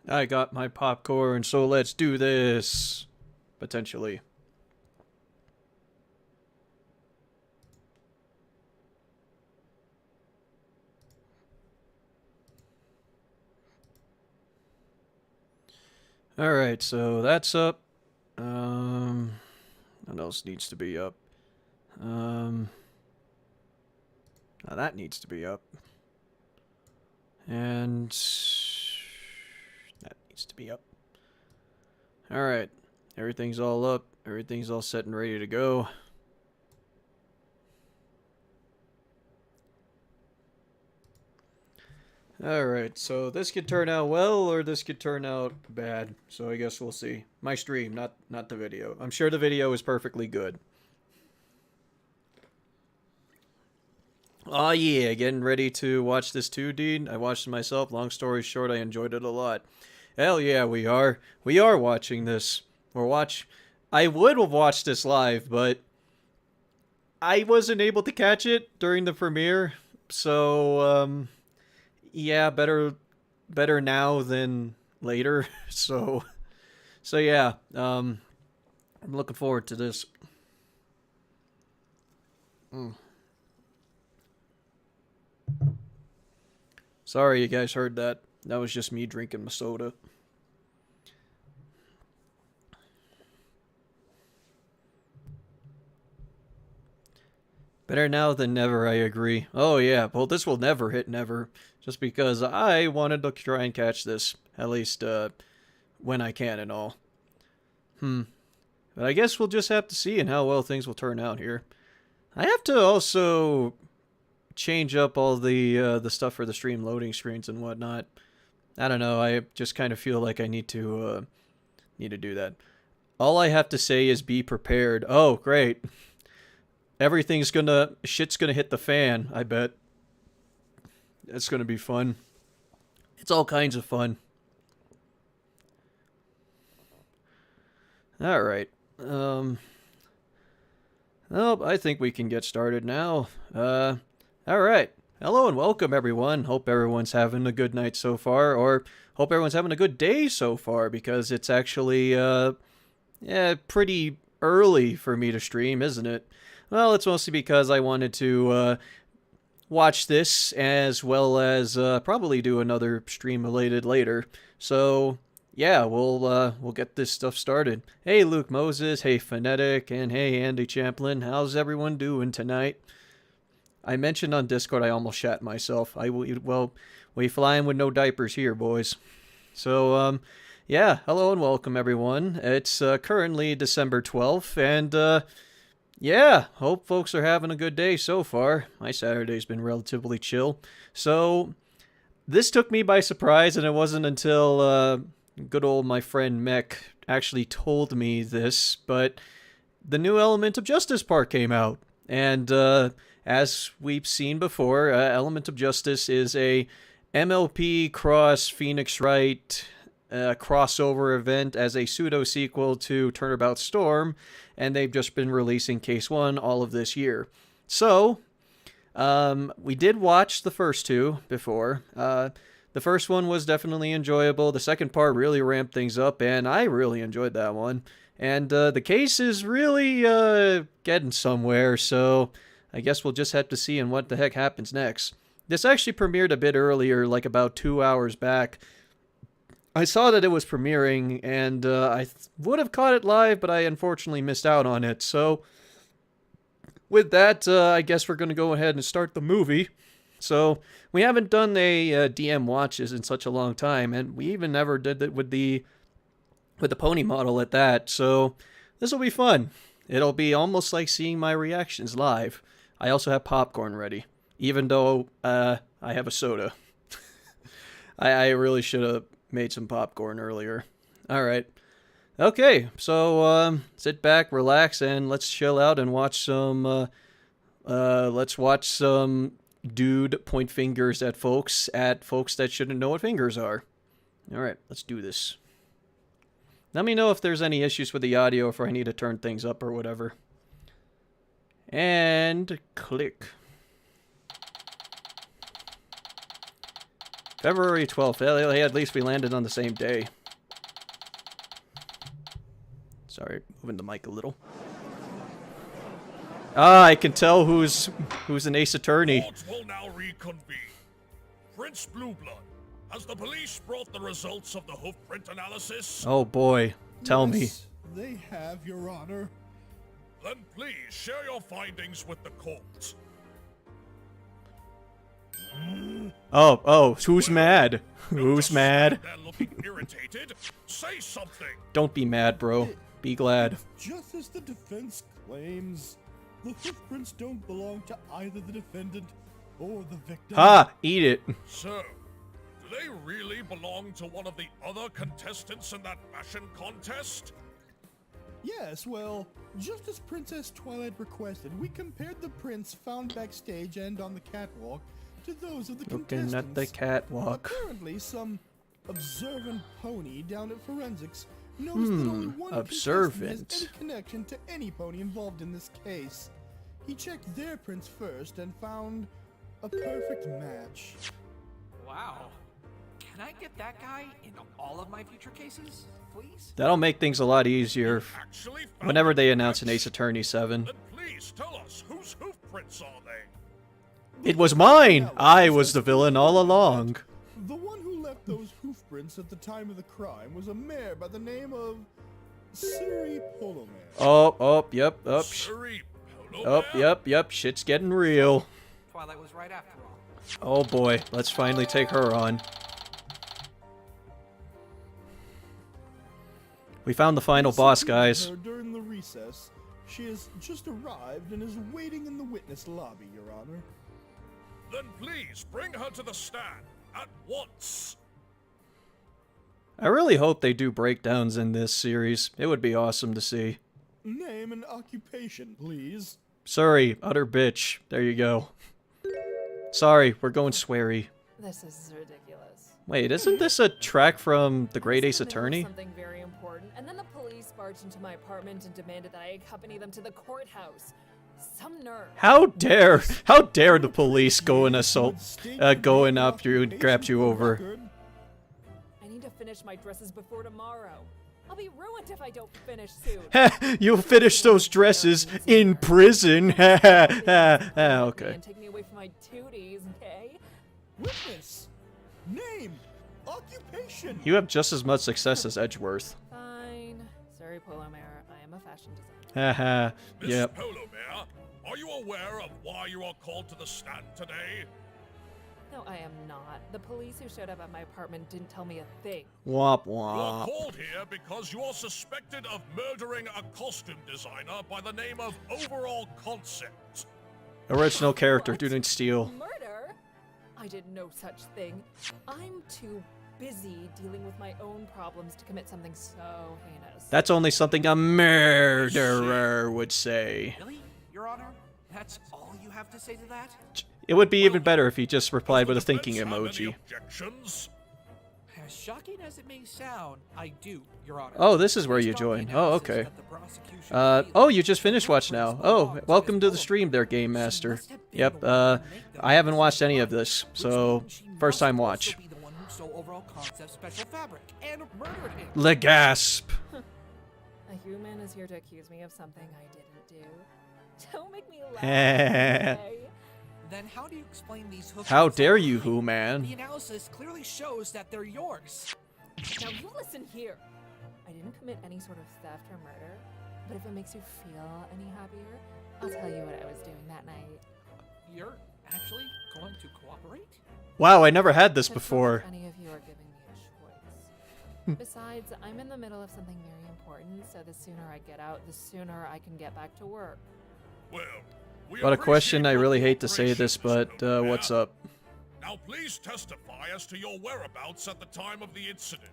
I got my popcorn, so let's do this. Potentially. Alright, so that's up. What else needs to be up? Now that needs to be up. And that needs to be up. Alright, everything's all up. Everything's all set and ready to go. Alright, so this could turn out well or this could turn out bad. So I guess we'll see. My stream, not the video. I'm sure the video is perfectly good. Oh yeah, getting ready to watch this too, dude. I watched it myself. Long story short, I enjoyed it a lot. Hell yeah, we are. We are watching this. I would have watched this live, but I wasn't able to catch it during the premiere. So yeah, better now than later. So yeah, I'm looking forward to this. Mm. Sorry you guys heard that. That was just me drinking my soda. Better now than never, I agree. Oh yeah, well this will never hit never. Just because I wanted to try and catch this. At least, when I can and all. But I guess we'll just have to see and how well things will turn out here. I have to also change up all the stuff for the stream loading screens and whatnot. I don't know. I just kind of feel like I need to do that. All I have to say is be prepared. Oh, great. Shit's gonna hit the fan, I bet. It's gonna be fun. It's all kinds of fun. Alright. Oh, I think we can get started now. Alright. Hello and welcome, everyone. Hope everyone's having a good night so far, or hope everyone's having a good day so far, because it's actually, yeah, pretty early for me to stream, isn't it? Well, it's mostly because I wanted to, watch this as well as, probably do another stream related later. So, yeah, we'll get this stuff started. Hey, Luke Moses. Hey, Phonetic. And hey, Andy Champlin. How's everyone doing tonight? I mentioned on Discord I almost shat myself. Well, we flying with no diapers here, boys. So, yeah, hello and welcome, everyone. It's currently December 12th, and yeah, hope folks are having a good day so far. My Saturday's been relatively chill. So, this took me by surprise, and it wasn't until good old my friend Mech actually told me this, but the new Element of Justice part came out. And as we've seen before, Element of Justice is a MLP cross Phoenix Wright crossover event as a pseudo sequel to Turnabout Storm, and they've just been releasing Case 1 all of this year. So, we did watch the first two before. The first one was definitely enjoyable. The second part really ramped things up, and I really enjoyed that one. And the case is really getting somewhere, so I guess we'll just have to see and what the heck happens next. This actually premiered a bit earlier, like about 2 hours back. I saw that it was premiering, and I would have caught it live, but I unfortunately missed out on it. So, with that, I guess we're going to go ahead and start the movie. So, we haven't done a DM watches in such a long time, and we even never did it with the pony model at that. So, this will be fun. It'll be almost like seeing my reactions live. I also have popcorn ready, even though I have a soda. I really should have made some popcorn earlier. Alright. Okay, so sit back, relax, and let's chill out and watch some dude point fingers at folks that shouldn't know what fingers are. Alright, let's do this. Let me know if there's any issues with the audio, if I need to turn things up or whatever. And click. February 12th. Hey, at least we landed on the same day. Sorry, moving the mic a little. Ah, I can tell who's an ace attorney. Court will now reconvene. Prince Blueblood, has the police brought the results of the hoofprint analysis? Oh boy, tell me. They have, Your Honor. Then please share your findings with the court. Oh, who's mad? Who's mad? They're looking irritated. Say something. Don't be mad, bro. Be glad. Just as the defense claims, the hoofprints don't belong to either the defendant or the victim. Ha! Eat it. So, do they really belong to one of the other contestants in that fashion contest? Yes, well, just as Princess Twilight requested, we compared the prints found backstage and on the catwalk to those of the Looking contestants. at the catwalk. Apparently, some observant pony down at Forensics noticed that only one observant. contestant has any connection to any pony involved in this case. He checked their prints first and found a perfect match. Wow. Can I get that guy in all of my future cases, please? That'll make things a lot easier Actually found whenever they the announce an match? Ace Attorney 7. Then please tell us, whose hoofprints are they? It was mine! I was the villain all along. The one who left those hoofprints at the time of the crime was a mare by the name of Suri Polo Mare. Oh, yep, Suri Polo Mare? yep, shit's getting real. Twilight was right after all. Oh boy, let's finally take her on. We found the final boss, guys. Her during the recess, she has just arrived and is waiting in the witness lobby, Your Honor. Then please bring her to the stand at once. I really hope they do breakdowns in this series. It would be awesome to see. Name and occupation, please. Sorry, utter bitch. There you go. Sorry, we're going sweary. This is ridiculous. Wait, isn't this a track from The Great Ace Attorney? Something very important, and then the police barged into my apartment and demanded that I accompany them to the courthouse. Some nerve. How dare the police go and going up you and grab you over? I need to finish my dresses before tomorrow. I'll be ruined if I don't finish soon. You'll finish those dresses in prison. Okay. And take me away from my duties, okay? Witness. Name. Occupation. You have just as much success as Edgeworth. Fine. Sorry, Polo Mare. I am a fashion designer. Haha. Miss Yep. Polo Mare, are you aware of why you are called to the stand today? No, I am not. The police who showed up at my apartment didn't tell me a thing. Womp You are womp. called here because you are suspected of murdering a costume designer by the name of Overall Concept. Original character, What? didn't steal. Murder? I did no such thing. I'm too busy dealing with my own problems to commit something so heinous. That's only something a murderer would say. Really, Your Honor? That's all you have to say to that? It would be even better if he just replied with a thinking Defense have any emoji. objections? As shocking as it may sound, I do, Your Honor. Oh, this is where you Based on the join. Oh, analysis okay. that the prosecution made, Oh, you just finished watch now. Oh, welcome to the stream there, Game Master. Yep, I haven't watched any of this, so first time watch. Be the one who stole Overall Concept special fabric and murdered him. Le gasp. A human is here to accuse me of something I didn't do. Don't make me laugh. okay? Then how do you explain these hooks? How and dare so you, on? who man? The analysis clearly shows that they're yours. Now you listen here. I didn't commit any sort of theft or murder, but if it makes you feel any happier, I'll tell you what I was doing that night. You're actually going to cooperate? Wow, I never had this It's not before. like any of you are giving me a choice. Besides, I'm in the middle of something very important, so the sooner I get out, the sooner I can get back to work. Well, we But a question, I appreciate really your hate to say this, cooperation, but Miss Polo Mare. what's up? Now please testify as to your whereabouts at the time of the incident.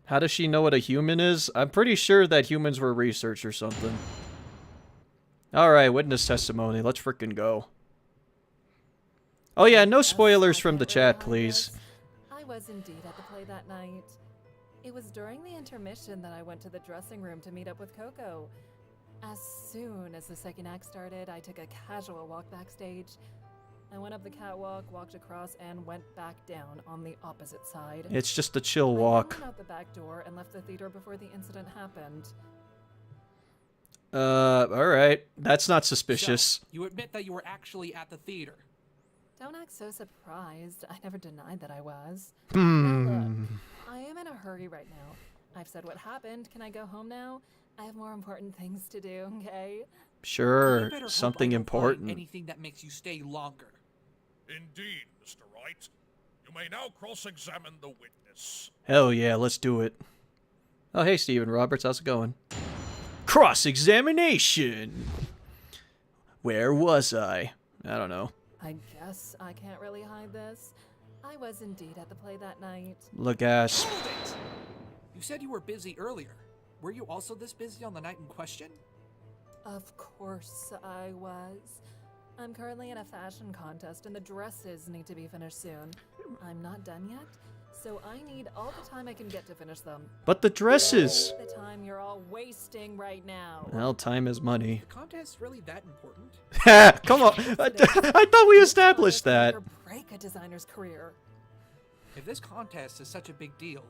How does she know what a human is? I'm pretty sure that humans were research or something. Alright, witness testimony. Let's frickin' go. Oh yeah, no spoilers from the chat, please. I was indeed at the play that night. It was during the intermission that I went to the dressing room to meet up with Coco. As soon as the second act started, I took a casual walk backstage. I went up the catwalk, walked across, and went back down on the opposite side. It's just a chill I walk. went out the back door and left the theater before the incident happened. Alright. That's not suspicious. So, you admit that you were actually at the theater. Don't act so surprised. I never denied that I was. Hmm. Now look, I am in a hurry right now. I've said what happened. Can I go home now? I have more important things to do, okay? You Sure. better hope Something I don't find important. Anything that makes you stay longer. Indeed, Mr. Wright. You may now cross-examine the witness. Hell yeah, let's do it. Oh, hey, Steven Roberts. How's it going? Cross-examination! Where was I? I don't know. I guess I can't really hide this. I was indeed at the play that night. Look ass. Hold it! You said you were busy earlier. Were you also this busy on the night in question? Of course I was. I'm currently in a fashion contest and the dresses need to be finished soon. I'm not done yet, so I need all the time I can get to finish them. But the dresses! The time you're all wasting right now. Well, time is money. The contest really that important? Ha! Come on! I thought we established that. Or break a designer's career. If this contest is such a big deal,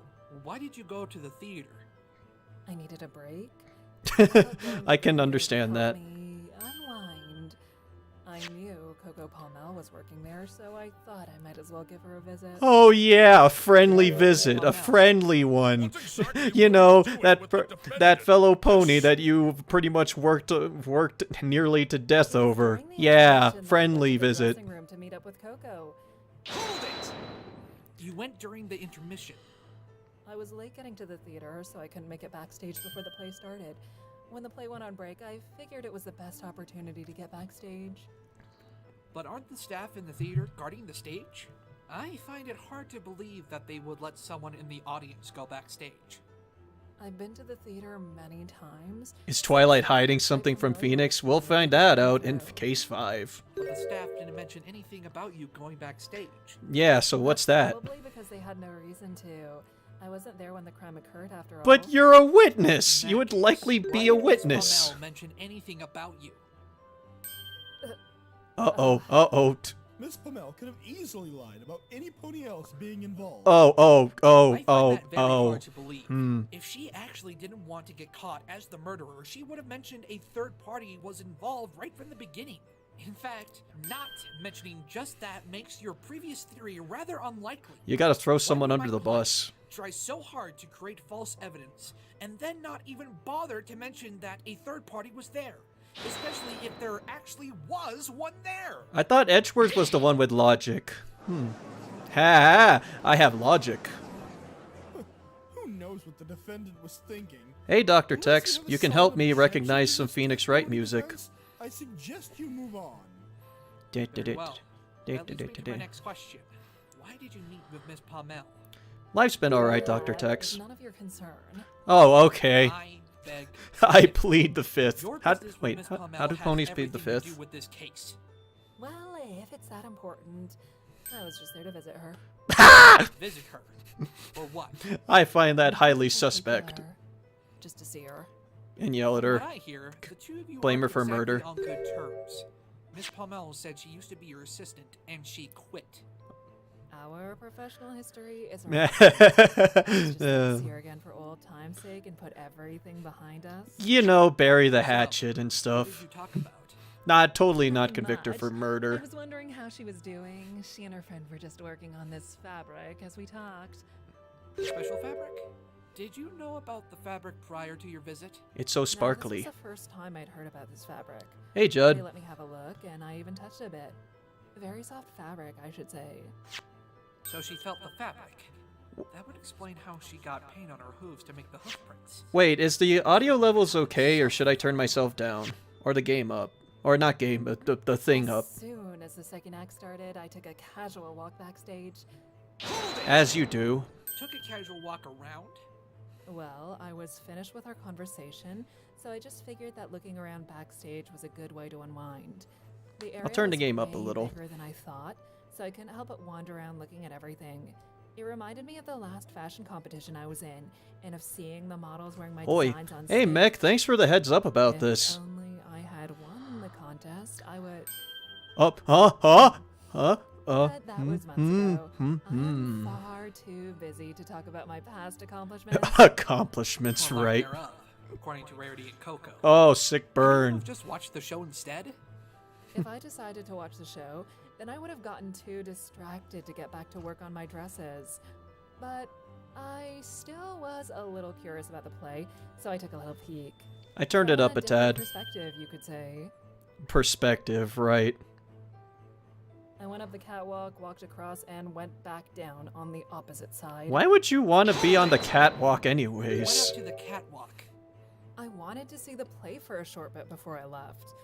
why did you go to the theater? I needed a break. I can understand that. Unwind. I knew Coco Palmel was working there, so I thought I might as well give her a visit. Oh yeah, a friendly visit, a friendly one. What exactly You were know, doing that with the that defendant? fellow pony that you pretty much worked nearly to death over. During the Yeah, intermission, I went friendly to the visit. dressing room to meet up with Coco. Hold it! You went during the intermission. I was late getting to the theater, so I couldn't make it backstage before the play started. When the play went on break, I figured it was the best opportunity to get backstage. But aren't the staff in the theater guarding the stage? I find it hard to believe that they would let someone in the audience go backstage. I've been to the theater many times. Is Twilight hiding something from Phoenix? We'll find that out in case 5. But the staff didn't mention anything about you going backstage. Yeah, so what's that? Probably because they had no reason to. I wasn't there when the crime occurred, after all. But you're a witness! You would likely Why be a did Miss witness. Palmel mention anything about you? Uh-oh, uh-oh. Miss Palmel could have easily lied about any pony else being involved. Oh, oh, oh, I find oh, that very oh. hard to believe. Hmm. If she actually didn't want to get caught as the murderer, she would have mentioned a third party was involved right from the beginning. In fact, not mentioning just that makes your previous theory rather unlikely. You gotta throw Why someone would under my the client bus. try so hard to create false evidence and then not even bother to mention that a third party was there, especially if there actually was one there? I thought Edgeworth was the one with logic. Ha! I have logic. Who knows what the defendant was thinking? Hey, Dr. Unless you Tex, have a you can solid help me objection recognize to some this Phoenix Wright testimony music. defense, I suggest you move on. Very well. That leads me to my next question. Why did you meet with Miss Palmel? Life's been alright, Dr. It's Tex. none of your concern. Oh, okay. I beg. I plead the fifth. Your How, business with wait, Miss how, Palmel how do has ponies plead the everything to fifth? do with this case. Well, if it's that important, I was just there to visit her. Visit her. Or what? I find that highly Just suspect. her. Just to see her. And yell at From her. what I hear, the two of you Blame her aren't for exactly murder. on good terms. Miss Palmel said she used to be your assistant and she quit. Our professional history is just to Uh, see her again for old time's sake and put everything behind us. you know, bury the hatchet and What did stuff. you talk about? Not totally not Nothing convict her for much. I murder. was wondering how she was doing. She and her friend were just working on this fabric as we talked. Special fabric? Did you know about the fabric prior to your visit? It's so No, sparkly. this was the first time I'd heard about this fabric. Hey, They Judd. let me have a look, and I even touched a bit. Very soft fabric, I should say. So she felt the fabric. That would explain how she got paint on her hooves to make the hoof prints. Wait, is the audio levels okay, or should I turn myself down? Or the game up? Or not game, but the thing up. As soon as the second act started, I took a casual walk backstage. As you do. Took a casual walk around. Well, I was finished with our conversation, so I just figured that looking around backstage was a good way to unwind. The area turn the was game up a way little. bigger than I thought, so I couldn't help but wander around looking at everything. It reminded me of the last fashion competition I was in, and of seeing the models wearing my Oi. designs on Hey, stage. Mech, thanks for the heads up about If this. only I had won the contest, I would. Up, huh? Huh? But that was months ago. I'm far too busy to talk about my past accomplishments. Accomplishments, Or lack right? thereof, according to Rarity and Coco. Oh, sick Couldn't you burn. have just watched the show instead? If I decided to watch the show, then I would have gotten too distracted to get back to work on my dresses. But I still was a little curious about the play, so I took a little peek. I turned it up a different tad. Perspective, you could say. Perspective, right? I went up the catwalk, walked across, and went back down on the opposite side. Why would you want to be on the catwalk Went anyways? up to the catwalk. I wanted to see the play for a short bit before I left.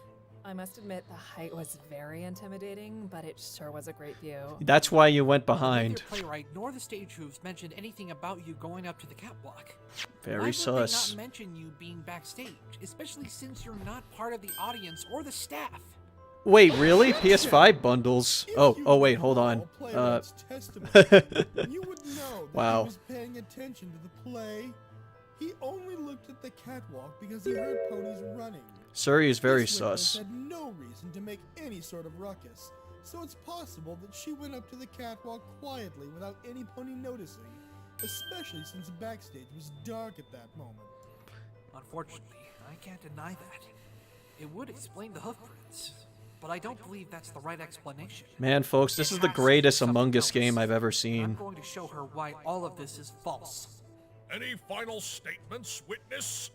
I must admit the height was very intimidating, but it sure was a great view. That's why you went Neither behind. playwright nor the stage hooves mentioned anything about you going up to the catwalk. Why Very would sus. they not mention you being backstage, especially since you're not part of the audience or the staff? Wait, really? PS5 bundles? If Oh, you oh wait, hold on. recall Playwright's testimony, you would know that Wow. he was paying attention to the play. He only looked at the catwalk because he heard ponies running. Suri is very This witness sus. had no reason to make any sort of ruckus, so it's possible that she went up to the catwalk quietly without any pony noticing, especially since backstage was dark at that moment. Unfortunately, I can't deny that. It would explain the hoof prints, but I don't believe that's the right explanation. Man, folks, this is the greatest Among Us game I've ever I'm seen. going to show her why all of this is false. Any final statements, witness?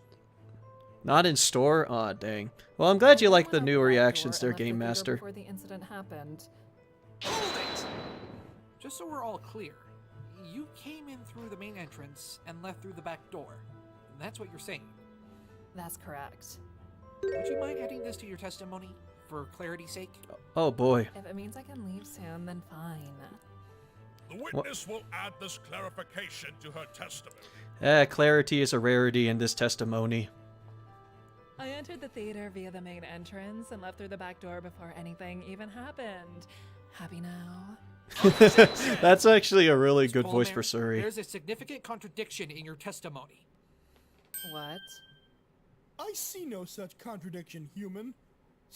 Not in store? Aw, dang. Well, I'm glad you like the I went new out the back reactions door there, and left the Game theater Master. Before the incident happened. Hold it! Just so we're all clear, you came in through the main entrance and left through the back door. And that's what you're saying. That's correct. Would you mind adding this to your testimony, for clarity's sake? Oh boy. If it means I can leave soon, then fine. The witness will add this clarification to her testimony. Clarity is a rarity in this testimony. I entered the theater via the main entrance and left through the back door before anything even happened. Happy now? That's actually a really Miss good voice Polmare, for Suri. There's a significant contradiction in your testimony. What? I see no such contradiction, human.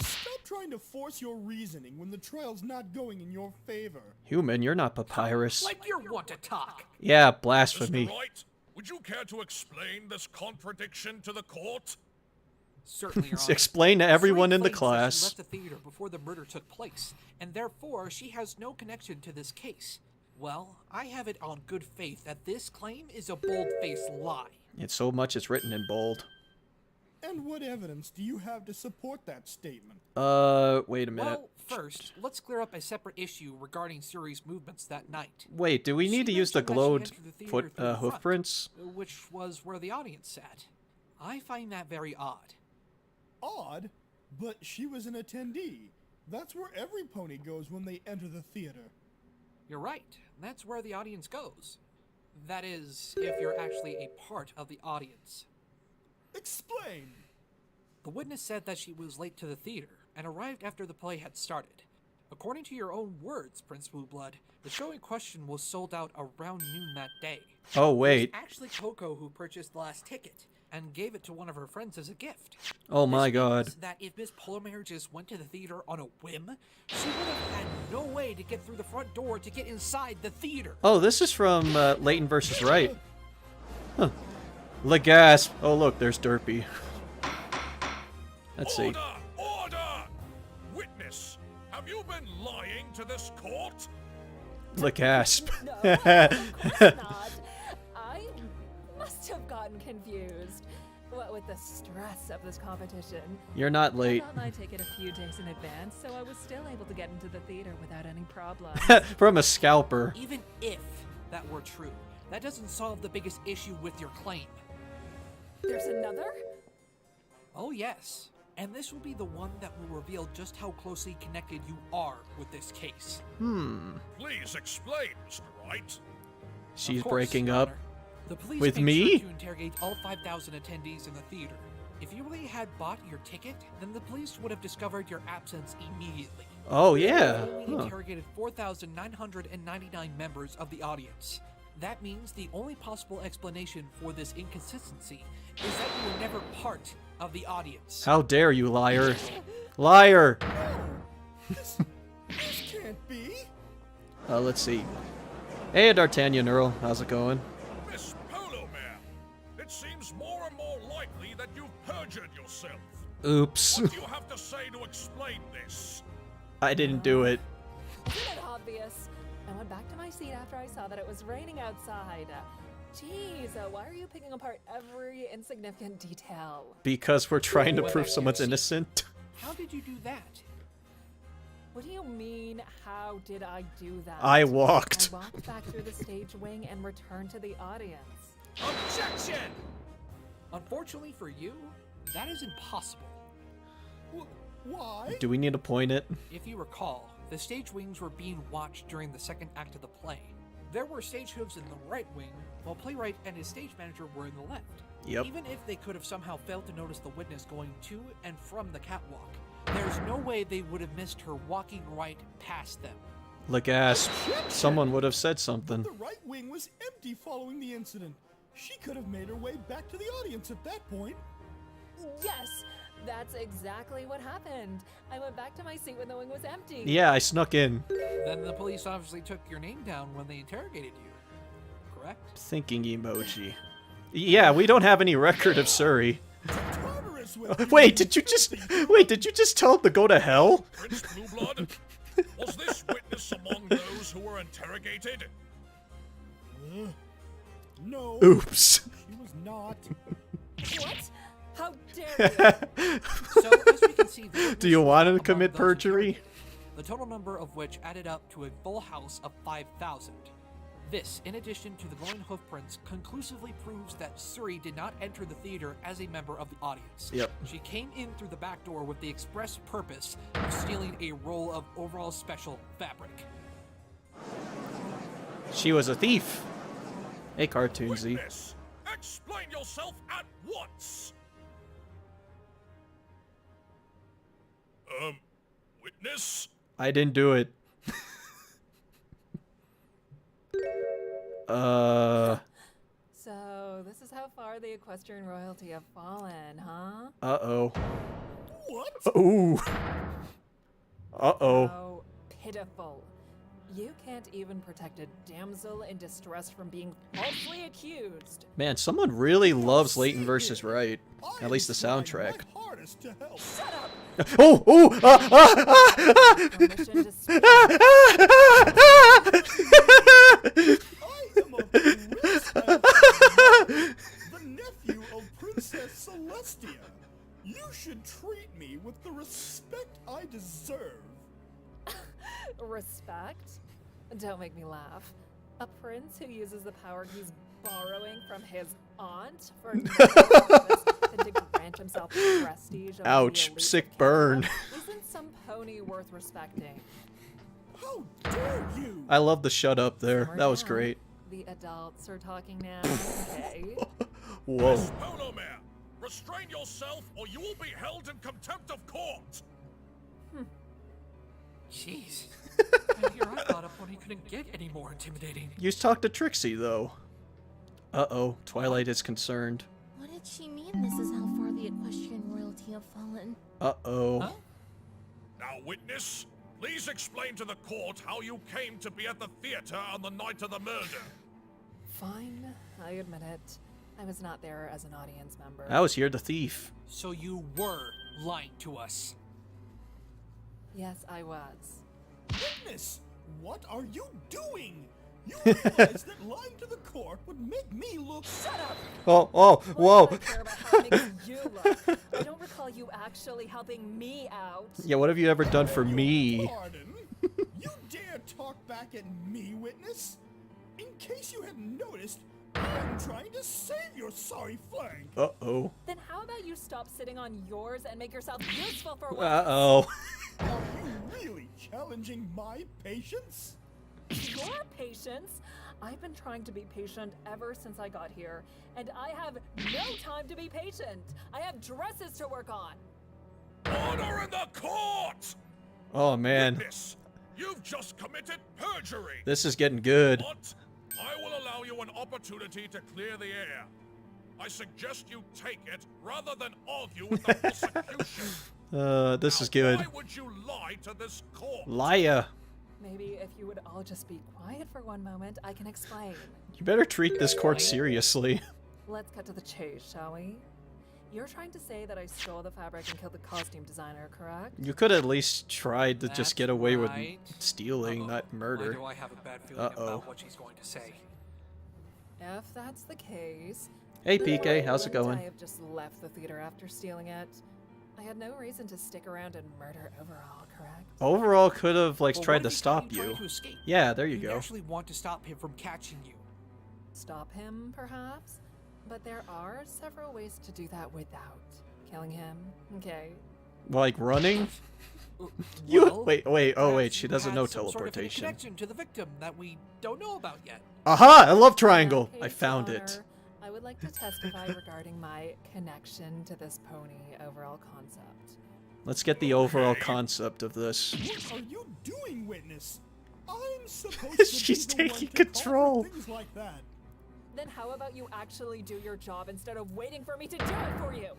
Stop trying to force your reasoning when the trial's not going in your favor. Human, you're not Papyrus. Like you're one to talk. Yeah, Mr. blasphemy. Wright, would you care to explain this contradiction to the court? Certainly, Your Honor. Explain to everyone Suri in the claims that class. She left the theater before the murder took place, and therefore she has no connection to this case. Well, I have it on good faith that this claim is a bold-faced lie. It's so much it's written in bold. And what evidence do you have to support that statement? Wait a minute. Well, first, let's clear up a separate issue regarding Suri's movements that night. Wait, do we She need to use the mentioned that she glowed entered the theater foot, through the hoof front, prints? Which was where the audience sat. I find that very odd. Odd, but she was an attendee. That's where every pony goes when they enter the theater. You're right. That's where the audience goes. That is, if you're actually a part of the audience. Explain! The witness said that she was late to the theater and arrived after the play had started. According to your own words, Prince Blueblood, the show in question was sold out around noon that day. Oh, It was wait. actually Coco who purchased the last ticket and gave it to one of her friends as a gift. Oh my This god. means that if Miss Polmare just went to the theater on a whim, she would have had no way to get through the front door to get inside the theater. Oh, this is from Leighton versus Wright. Huh. Legasp. Oh, look, there's Derpy. Let's see. Order! Order! Witness, have you been lying to this court? Legasp. No, of course not. I must have gotten confused. What with the stress of this competition. You're not I late. got my ticket a few days in advance, so I was still able to get into the theater without any problem. From a scalper. Even if that were true, that doesn't solve the biggest issue with your claim. There's another? Oh yes, and this will be the one that will reveal just how closely connected you are with this case. Please explain, Mr. Wright. She's Of course, breaking Your up. Honor. The police With made me? sure to interrogate all 5,000 attendees in the theater. If you really had bought your ticket, then the police would have discovered your absence immediately. Oh, They yeah. only Huh. interrogated 4,999 members of the audience. That means the only possible explanation for this inconsistency is that you were never part of the audience. How dare you, liar. Liar. This can't can't be. Let's see. Hey, D'Artagnan Earl. How's it going? Miss Polo Mare, it seems more and more likely that you've perjured yourself. Oops. What do you have to say to explain this? I didn't do it. Isn't it obvious? I went back to my seat after I saw that it was raining outside. Jeez, why are you picking apart every insignificant detail? Because we're trying to prove someone's innocent. How did you do that? What do you mean, how did I do that? I walked. I walked back through the stage wing and returned to the audience. Objection! Unfortunately for you, that is impossible. Why? Do we need to point it? If you recall, the stage wings were being watched during the second act of the play. There were stage hooves in the right wing, while playwright and his stage manager were in the left. Yep. Even if they could have somehow failed to notice the witness going to and from the catwalk, there's no way they would have missed her walking right past them. Look, ass. Someone would have said something. The right wing was empty following the incident. She could have made her way back to the audience at that point. Yes, that's exactly what happened. I went back to my seat when the wing was empty. Yeah, I snuck in. Then the police obviously took your name down when they interrogated you, correct? Thinking emoji. Yeah, we don't have any record of Suri. Tartarus with Wait, did you just tell him to go to hell? Prince Blueblood, was this witness among those who were interrogated? No, Oops. she was not. What? How dare you? So, as we can see, the Do you want to among commit those perjury? interrogated, the total number of which added up to a full house of 5,000. This, in addition to the glowing hoofprints, conclusively proves that Suri did not enter the theater as a member of the audience. Yep. She came in through the back door with the express purpose of stealing a roll of overall special fabric. She was a thief. Hey, Cartoonsy. Witness, explain yourself at once. Witness? I didn't do it. So, this is how far the equestrian royalty have fallen, huh? Uh-oh. What? Ooh. Uh-oh. How pitiful. You can't even protect a damsel in distress from being falsely accused. Man, someone really loves Leighton versus Wright. I At least the am trying soundtrack. my hardest to help. Shut up! Oh! Oh! Permission to speak. I am a prince, the nephew of Princess Celestia. You should treat me with the respect I deserve. Respect? Don't make me laugh. A prince who uses the power he's borrowing from his aunt for no purpose than to grant himself the prestige of Ouch, the elite sick of burn. Canada isn't some pony worth respecting. How dare you? I love the shut up there. Simmer That was down. great. The adults are talking now. Okay. Whoa. Polo Mare, restrain yourself or you will be held in contempt of court. Jeez. And here I thought a pony couldn't get any more intimidating. You talked to Trixie, though. Uh-oh. Twilight is concerned. What did she mean this is how far the equestrian royalty have fallen? Uh-oh. Huh? Now, witness, please explain to the court how you came to be at the theater on the night of the murder. Fine, I admit it. I was not there as an audience member. I was here the thief. So you were lying to us. Yes, I was. Witness, what are you doing? You realize that lying to the court would make me look. Shut up! Oh, Why do I care about how it makes you look? I don't recall you actually helping me out. Yeah, what have you ever done for me? Pardon? You dare talk back at me, witness? In case you hadn't noticed, I'm trying to save your sorry flank. Uh-oh. Then how about you stop sitting on yours and make yourself useful for once? Uh-oh. Are you really challenging my patience? Your patience? I've been trying to be patient ever since I got here, and I have no time to be patient. I have dresses to work on. Order in the court! Oh, man. Witness, you've just committed perjury. This is getting good. But I will allow you an opportunity to clear the air. I suggest you take it rather than argue with the prosecution. This is Now, good. Why would you lie to this court? Liar. Maybe if you would all just be quiet for one moment, I can explain. You better treat this court seriously. Let's cut to the chase, shall we? You're trying to say that I stole the fabric and killed the costume designer, correct? You could at least try to just That's get away with right. stealing, not Why murder. do I have a bad feeling about what she's going to say? If that's the case... Hey then PK, why how's it wouldn't going? I have just left the theater after stealing it. I had no reason to stick around and murder overall, correct? Overall could have like Well, tried what to if he stop tried you. to escape? Yeah, there you You go. actually want to stop him from catching you. Stop him, perhaps? But there are several ways to do that without killing him, okay? Like running? Well, You wait, oh wait, perhaps she you doesn't had know some sort of hidden teleportation. connection to the victim that we don't know about yet. Aha! I love In triangle. that I case, found Your it. Honor, I would like to testify regarding my connection to this pony overall concept. Let's get the overall concept of this. What are you doing, witness? I'm supposed to She's be the one taking to call for control. things like that. Then how about you actually do your job instead of waiting for me to do it for you?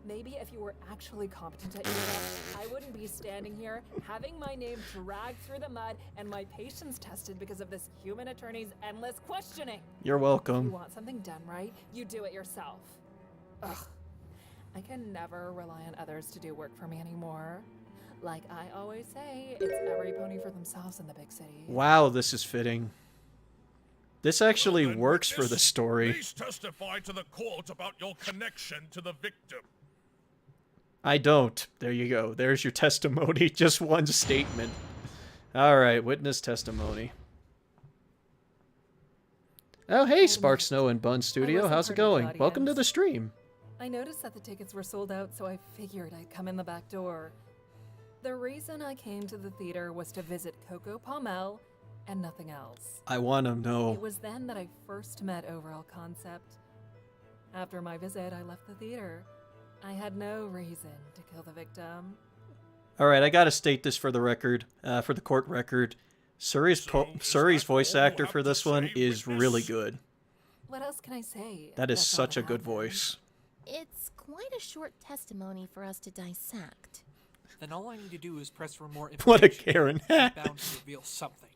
Maybe if you were actually competent at your job, I wouldn't be standing here having my name dragged through the mud and my patience tested because of this human attorney's endless questioning. You're If you welcome. want something done right, you do it yourself. Ugh. I can never rely on others to do work for me anymore. Like I always say, it's every pony for themselves in the big city. Wow, this is fitting. This actually Then works for the witness, story. Please testify to the court about your connection to the victim. I don't. There you go. There's your testimony. Just one statement. Alright, witness testimony. Oh, hey, Spark Snow and Bun Studio. wasn't How's it part of the going? Welcome to the audience. stream. I noticed that the tickets were sold out, so I figured I'd come in the back door. The reason I came to the theater was to visit Coco Palmel and nothing else. I want to It know. was then that I first met Overall Concept. After my visit, I left the theater. I had no reason to kill the victim. Alright, I gotta state this for the record, for the court record. Suri's So, is that voice all you actor have for to this one say, is witness? really good. What else can I say? That is That's all such that a good happened. voice. It's quite a short testimony for us to dissect. Then all I need to do is press for more information. What a Karen. He's bound to reveal something.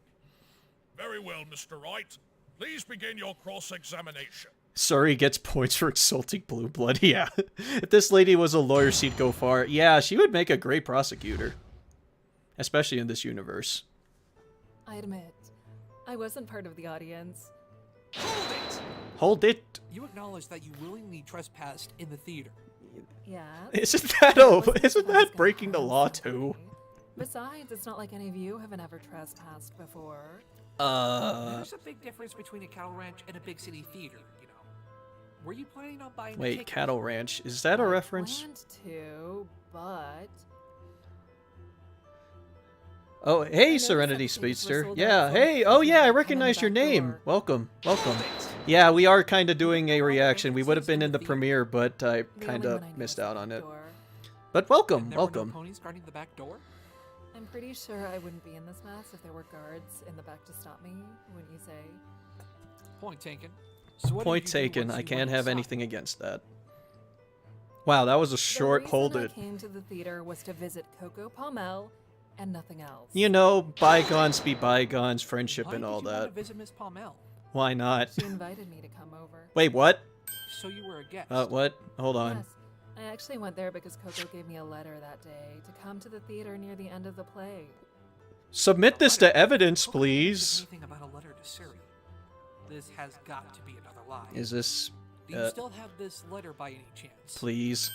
Very well, Mr. Wright. Please begin your cross-examination. Suri gets points for insulting blue blood. Yeah. If this lady was a lawyer, she'd go far. Yeah, she would make a great prosecutor. Especially in this universe. I admit, I wasn't part of the audience. Hold it! Hold it. You acknowledge that you willingly trespassed in the theater. Yeah. Isn't but that it wasn't isn't because I was that breaking the gonna law harm too? somebody. Besides, it's not like any of you have ever trespassed before. There's a big difference between a cattle ranch and a big city theater, you know. Were you planning on buying a Wait, ticket? Cattle Ranch. Is that a I reference? planned to, but Oh, hey, noticed Serenity that the tickets were Speedster. sold out, Yeah, so I hey. Oh, figured yeah, I I'd come in the recognize your back name. door. Welcome, welcome. Yeah, we are kind of doing a reaction. We would have been in the premiere, but I the kind only of one I know missed is out the on back it. door. But welcome, And there were no welcome. ponies guarding the back door? I'm pretty sure I wouldn't be in this mess if there were guards in the back to stop me, wouldn't you say? Point taken. So what Point did you do taken. once I you can't went have inside? anything against that. Wow, that was a short the hold reason it. I came to the theater was to visit Coco Palmel and nothing else. You know, bygones be bygones, friendship Why and all did you want that. to visit Miss Palmel? Why not? She invited me to come over. Wait, what? So you were a guest. What? Hold on. Yes, I actually went there because Coco gave me a letter that day to come to the theater near the end of the play. Submit this to evidence, Coco didn't mention please. Anything about a letter to Suri? This has got to be another lie. Is this... Do you still have this letter by any chance? please?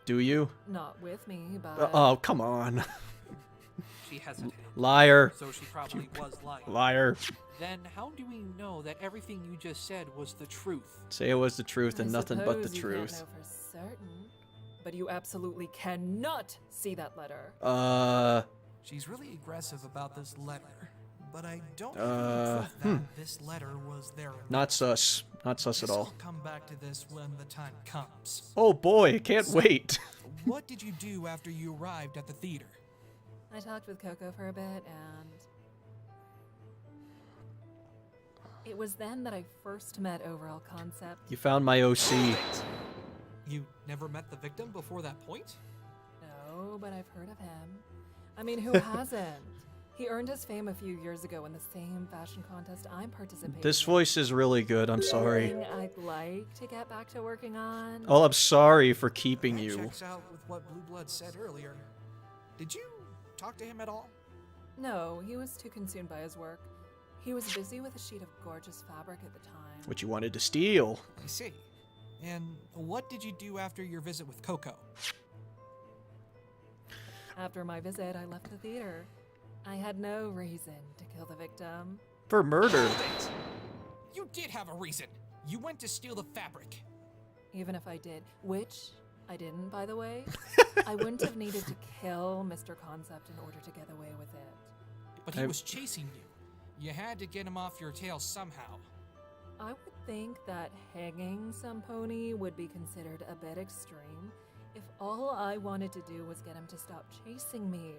Do you? Not with me, but Oh, come on. She hesitated. Liar. So she probably was lying. Liar. Then how do we know that everything you just said was the truth? Say it was the truth I and nothing but the suppose you truth. Can't know for certain, but you absolutely cannot see that letter. She's really aggressive about this letter, but I don't Uh, have any proof that this letter was there. Not sus. Not sus at Guess all. I'll come back to this when the time comes. Oh boy, can't wait. What did you do after you arrived at the theater? I talked with Coco for a bit, and it was then that I first met Overall Concept. You found my OC. You never met the victim before that point? No, but I've heard of him. I mean, who hasn't? He earned his fame a few years ago in the same fashion contest I'm participating This in. voice is really good. I'm sorry. Something I'd like to get back to working on. Oh, I'm sorry for keeping That you. checks out with what Blue Blood said earlier. Did you talk to him at all? No, he was too consumed by his work. He was busy with a sheet of gorgeous fabric at the time. What you wanted to steal. I see. And what did you do after your visit with Coco? After my visit, I left the theater. I had no reason to kill the victim. For murder. You did have a reason. You went to steal the fabric. Even if I did, which I didn't, by the way, I wouldn't have needed to kill Mr. Concept in order to get away with it. But he was chasing you. You had to get him off your tail somehow. I would think that hanging some pony would be considered a bit extreme if all I wanted to do was get him to stop chasing me.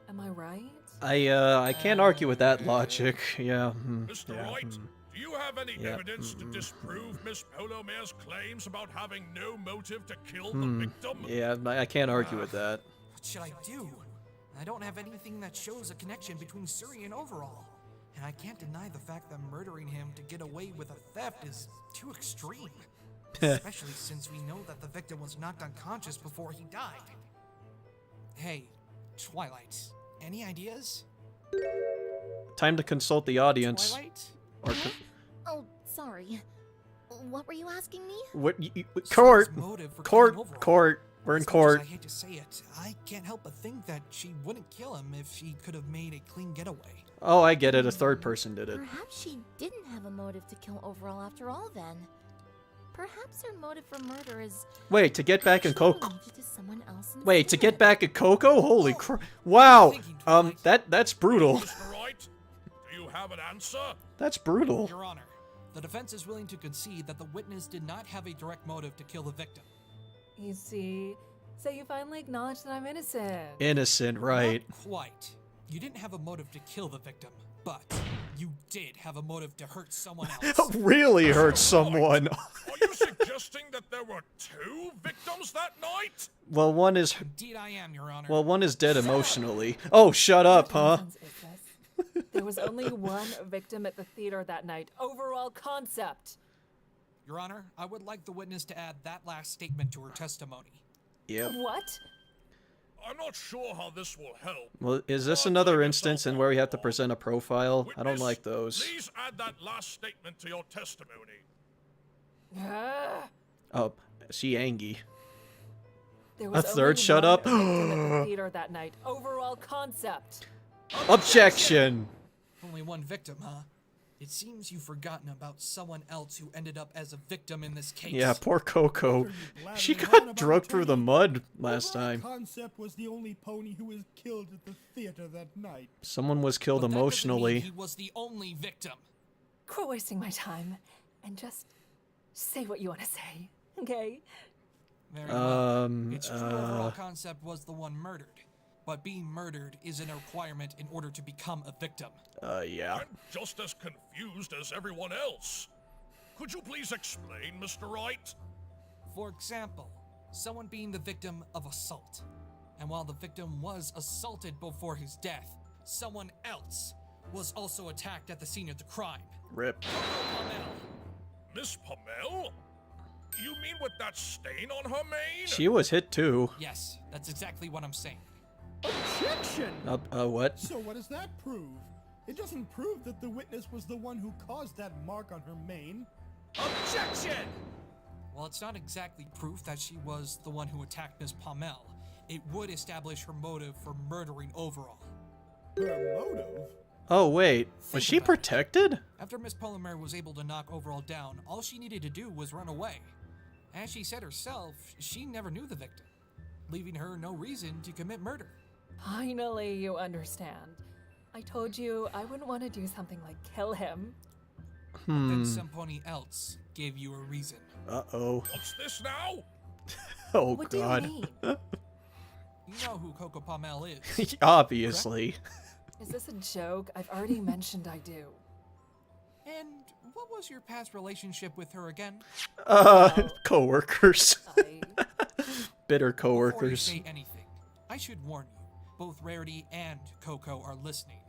Am I right? I can't argue with that logic. Yeah. Mr. yeah, Wright, do you have any Yeah, evidence to disprove Miss Polomare's claims about having no motive to kill the Hmm. victim? Yeah, I can't argue with that. What should I do? I don't have anything that shows a connection between Suri and Overall. And I can't deny the fact that murdering him to get away with a theft is too extreme. Especially since we know that the victim was knocked unconscious before he died. Hey, Twilight, any ideas? Time to consult the audience. Twilight? Or Oh, sorry. What were you asking me? what? Court. Suri's motive for killing Overall. Court. We're in As much as court. I hate to say it, I can't help but think that she wouldn't kill him if she could have made a clean getaway. Oh, I get it. A third person did it. Perhaps she didn't have a motive to kill Overall after all then. Perhaps her motive for murder is Wait, to get back in actually Coco. related to someone else Wait, to instead. get back at Coco? Holy crap! Wow. Thinking, Twilight. That's brutal. Mr. Wright, do you have an answer? That's brutal. Your Honor, the defense is willing to concede that the witness did not have a direct motive to kill the victim. You see, so you finally acknowledge that I'm innocent. Innocent, right? Not quite. You didn't have a motive to kill the victim, but you did have a motive to hurt someone else. Really hurt someone. Are you suggesting that there were two victims that night? Well, one is Indeed I am, Your Honor. well, one is dead emotionally. Oh, shut up, What huh? nonsense is this? There was only one victim at the theater that night. Overall concept. Your Honor, I would like the witness to add that last statement to her testimony. Yep. What? I'm not sure how this will help. Well, is this another instance in where we have to present a profile? I don't Witness, like those. Please add that last statement to your testimony. Ah. Oh, she Angie. There was third only shut one up? victim at the theater that night. Overall concept. Objection! Only one victim, huh? It seems you've forgotten about someone else who ended up as a victim in this case. Yeah, poor Coco. What are you She blathering on got about, drugged through the attorney? mud last Overall time. Concept was the only pony who was killed at the theater that night. Someone was killed But that doesn't mean emotionally. he was the only victim. Quit wasting my time and just say what you want to say, okay? Very well. Um, It's true overall concept was the one murdered, but being murdered is a requirement in order to become a victim. Yeah. I'm just as confused as everyone else. Could you please explain, Mr. Wright? For example, someone being the victim of assault. And while the victim was assaulted before his death, someone else was also attacked at the scene of the crime. Rip. Pamela. Miss Pamel? You mean with that stain on her mane? She was hit too. Yes, that's exactly what I'm saying. Objection! What? So what does that prove? It doesn't prove that the witness was the one who caused that mark on her mane. Objection! Well, it's not exactly proof that she was the one who attacked Miss Pamel. It would establish her motive for murdering Overall. Her motive? Oh, wait. Was Think she about it. protected? After Miss Polymere was able to knock Overall down, all she needed to do was run away. As she said herself, she never knew the victim, leaving her no reason to commit murder. Finally, you understand. I told you I wouldn't want to do something like kill him. Then somebody else gave you a reason. Uh-oh. What's this now? Oh, What God. do you mean? You know who Coco Pamel is. Obviously. Is this a joke? I've already mentioned I do. And what was your past relationship with her again? Co-workers. I... Bitter Before you co-workers. say anything, I should warn you both Rarity and Coco are listening,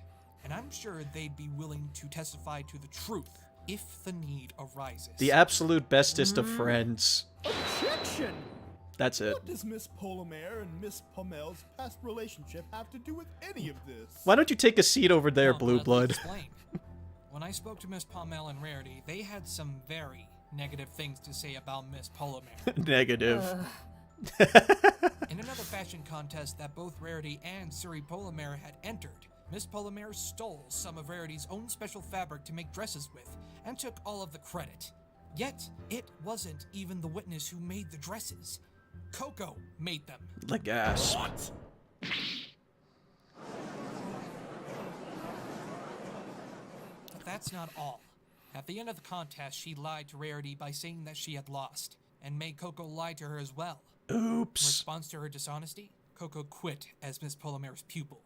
and I'm sure they'd be willing to testify to the truth if the need arises. The absolute bestest of friends. Objection! That's it. What does Miss Polomare and Miss Pommel's past relationship have to do with any of this? Why don't you take a seat over there, Well, Blue let me Blood? explain. When I spoke to Miss Pommel and Rarity, they had some very negative things to say about Miss Polomare. Negative. In another fashion contest that both Rarity and Suri Polomare had entered, Miss Polomare stole some of Rarity's own special fabric to make dresses with, and took all of the credit. Yet, it wasn't even the witness who made the dresses. Coco made them. The gas. What? But that's not all. At the end of the contest, she lied to Rarity by saying that she had lost, and made Coco lie to her as well. In Oops. response to her dishonesty, Coco quit as Miss Polomare's pupil.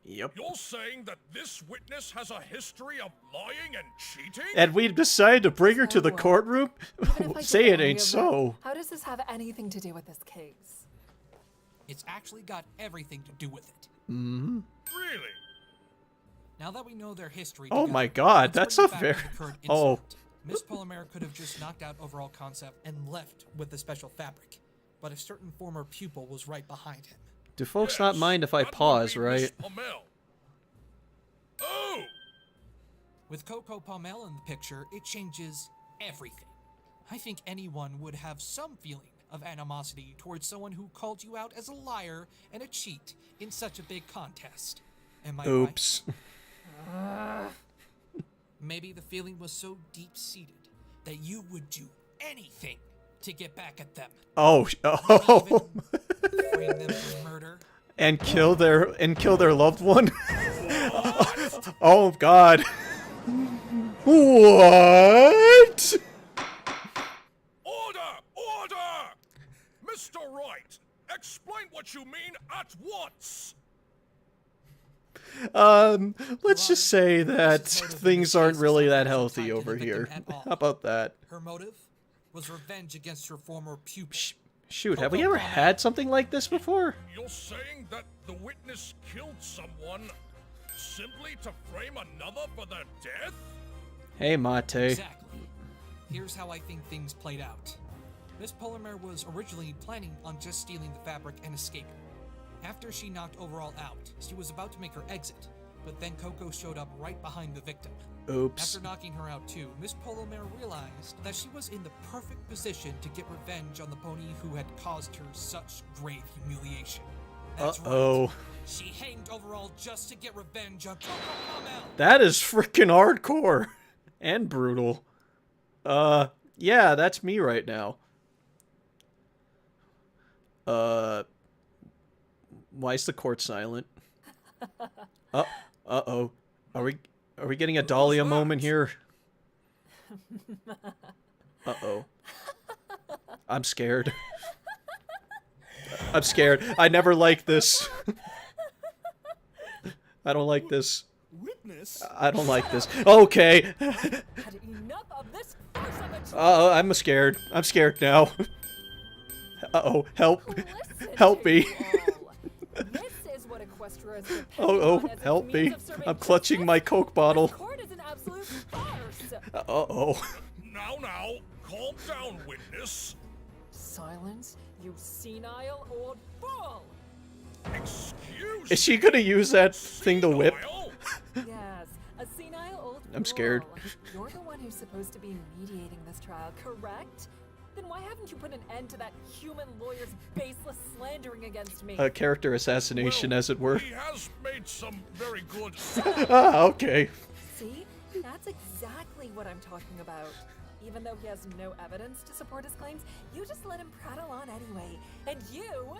Yep. You're saying that this witness has a history of lying and cheating? And we decided to bring her to the So, courtroom? Even if I Say did it any ain't of so. that, how does this have anything to do with this case? It's actually got everything to do with it. Really? Now that we know their history Oh together, my god, let's that's bring a it back very... to the current Oh. incident. Miss Polomare could have just knocked out overall concept and left with the special fabric, but a certain former pupil was right behind him. Do folks not mind if I that would pause, be right? Miss Pommel. Oh! With Coco Pommel in the picture, it changes everything. I think anyone would have some feeling of animosity towards someone who called you out as a liar and a cheat in such a big contest. Am I right? Oops. Maybe the feeling was so deep-seated that you would do anything to get back at them. Oh. Oh. Even frame them for murder. And kill their loved one? Oh god. What? Order! Order! Mr. Wright, explain what you mean at once! Let's just say that things aren't really that healthy over here. How about that? Her motive was revenge against her former pupil. Shoot, have we ever had something like this before? You're saying that the witness killed someone simply to frame another for their death? Hey, Mate. Exactly. Here's how I think things played out. Miss Polomare was originally planning on just stealing the fabric and escaping. After she knocked Overall out, she was about to make her exit, but then Coco showed up right behind the victim. Oops. After knocking her out too, Miss Polomare realized that she was in the perfect position to get revenge on the pony who had caused her such grave humiliation. That's Uh-oh. right. She hanged Overall just to get revenge on Coco Pommel. That is freaking hardcore. And brutal. Yeah, that's me right now. Why is the court silent? Uh-oh. Are we getting a Dahlia moment here? Uh-oh. I'm scared. I'm scared. I never liked this. I don't like this. Witness? I don't like this. Okay. Had enough of this farce of a Uh-oh, I'm scared. I'm scared now. Uh-oh, help. Listen Help to me. you all. This is what Equestria is depending Oh, on as its help me. means of serving I'm clutching my justice. Coke bottle. This court is an absolute farce. Uh-oh. Now, calm down, witness. Silence, you senile old fool! Excuse Is she gonna use that thing to whip? senile? Yes, a senile old I'm scared. fool. You're the one who's supposed to be mediating this trial, correct? Then why haven't you put an end to that human lawyer's baseless slandering against me? A character assassination, Well, as it were. He has made some very good. Ah, okay. See? That's exactly what I'm talking about. Even though he has no evidence to support his claims, you just let him prattle on anyway. And you,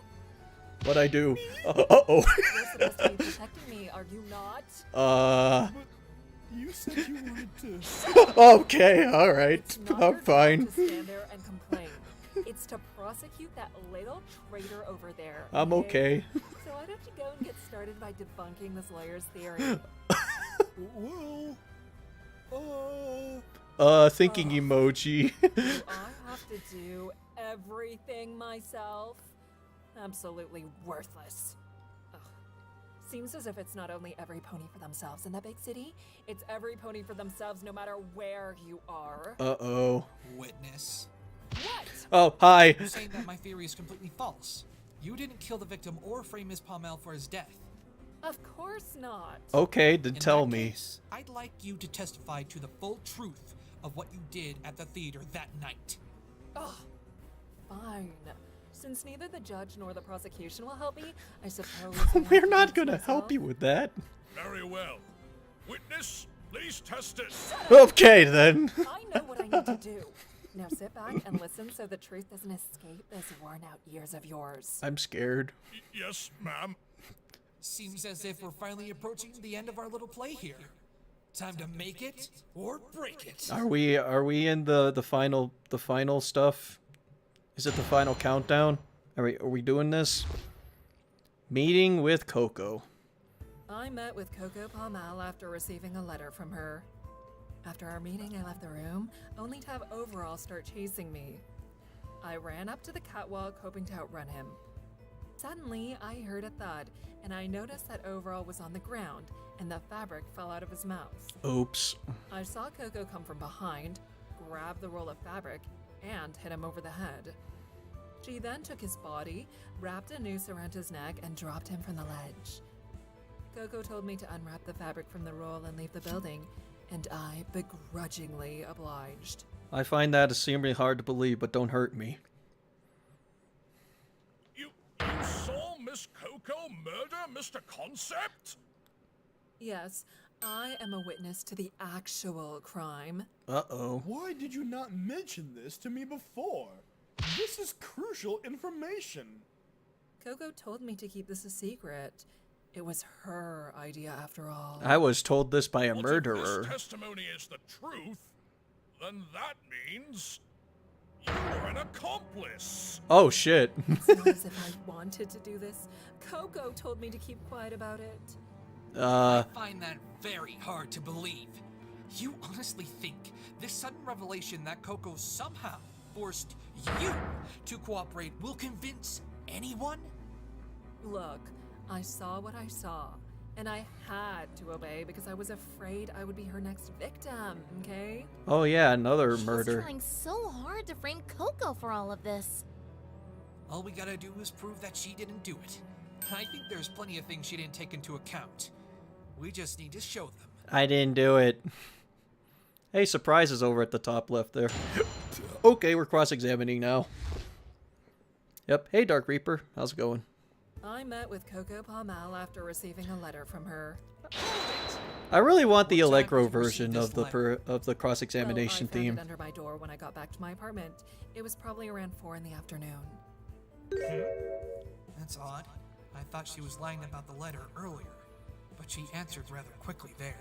What'd I do? Uh-oh. you're supposed to be protecting me, are you not? But you said you wanted to. Okay, alright. It's not I'm your job fine. to stand there and complain. It's to prosecute that little traitor over there. I'm okay. So why don't you go and get started by debunking this lawyer's theory? Well, Thinking emoji. Do I have to do everything myself? Absolutely worthless. Ugh. Seems as if it's not only every pony for themselves in the big city, it's every pony for themselves no matter where you are. Uh-oh. Witness. What? Oh, hi. You're saying that my theory is completely false. You didn't kill the victim or frame Miss Palmel for his death. Of course not. Okay, then In tell that me. case, I'd like you to testify to the full truth of what you did at the theater that night. Ugh. Fine. Since neither the judge nor the prosecution will help me, I suppose We're not gonna help you with that. Very well. Witness, please test it. Okay, then. I know what I need to do. Now sit back and listen so the truth doesn't escape those worn-out ears of yours. I'm scared. Yes, ma'am. Seems as if we're finally approaching the end of our little play here. Time to make it or break it. Are we in the final stuff? Is it the final countdown? Are we doing this? Meeting with Coco. I met with Coco Palmel after receiving a letter from her. After our meeting, I left the room, only to have Overall start chasing me. I ran up to the catwalk, hoping to outrun him. Suddenly, I heard a thud, and I noticed that Overall was on the ground, and the fabric fell out of his mouth. Oops. I saw Coco come from behind, grab the roll of fabric, and hit him over the head. She then took his body, wrapped a noose around his neck, and dropped him from the ledge. Coco told me to unwrap the fabric from the roll and leave the building, and I begrudgingly obliged. I find that extremely hard to believe, but don't hurt me. You saw Miss Coco murder Mr. Concept? Yes, I am a witness to the actual crime. Uh-oh. Why did you not mention this to me before? This is crucial information. Coco told me to keep this a secret. It was her idea after all. I was told this by a What murderer. If this testimony is the truth, then that means you were an accomplice. Oh, shit. It's not as if I wanted to do this. Coco told me to keep quiet about it. I find that very hard to believe. You honestly think this sudden revelation that Coco somehow forced you to cooperate will convince anyone? Look, I saw what I saw, and I had to obey because I was afraid I would be her next victim, okay? Oh, yeah, another She's murder. trying so hard to frame Coco for all of this. All we gotta do is prove that she didn't do it. I think there's plenty of things she didn't take into account. We just need to show them. I didn't do it. Hey, surprise is over at the top left there. Okay, we're cross-examining now. Yep. Hey, Dark Reaper. How's it going? I met with Coco Palmel after receiving a letter from her. I really want the What time Allegro did you receive version this of the of the cross-examination well, I found theme. it under my door when I got back to my apartment. It was probably around 4 in the afternoon. That's odd. I thought she was lying about the letter earlier, but she answered rather quickly there.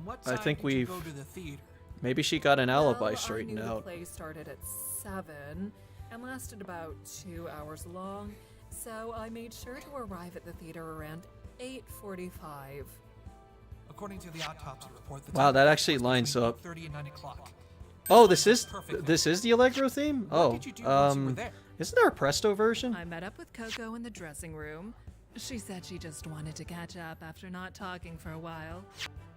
What I time think did you we've go to the theater? maybe she got an alibi Well, straightened I knew out. The play started at 7 and lasted about 2 hours long, so I made sure to arrive at the theater around 8:45. According to the autopsy report, the Wow, time that of actually death was lines between up. 8:30 and 9 o'clock. Oh, this is the Allegro theme? What Oh, did you do once you were there? isn't there a Presto version? I met up with Coco in the dressing room. She said she just wanted to catch up after not talking for a while.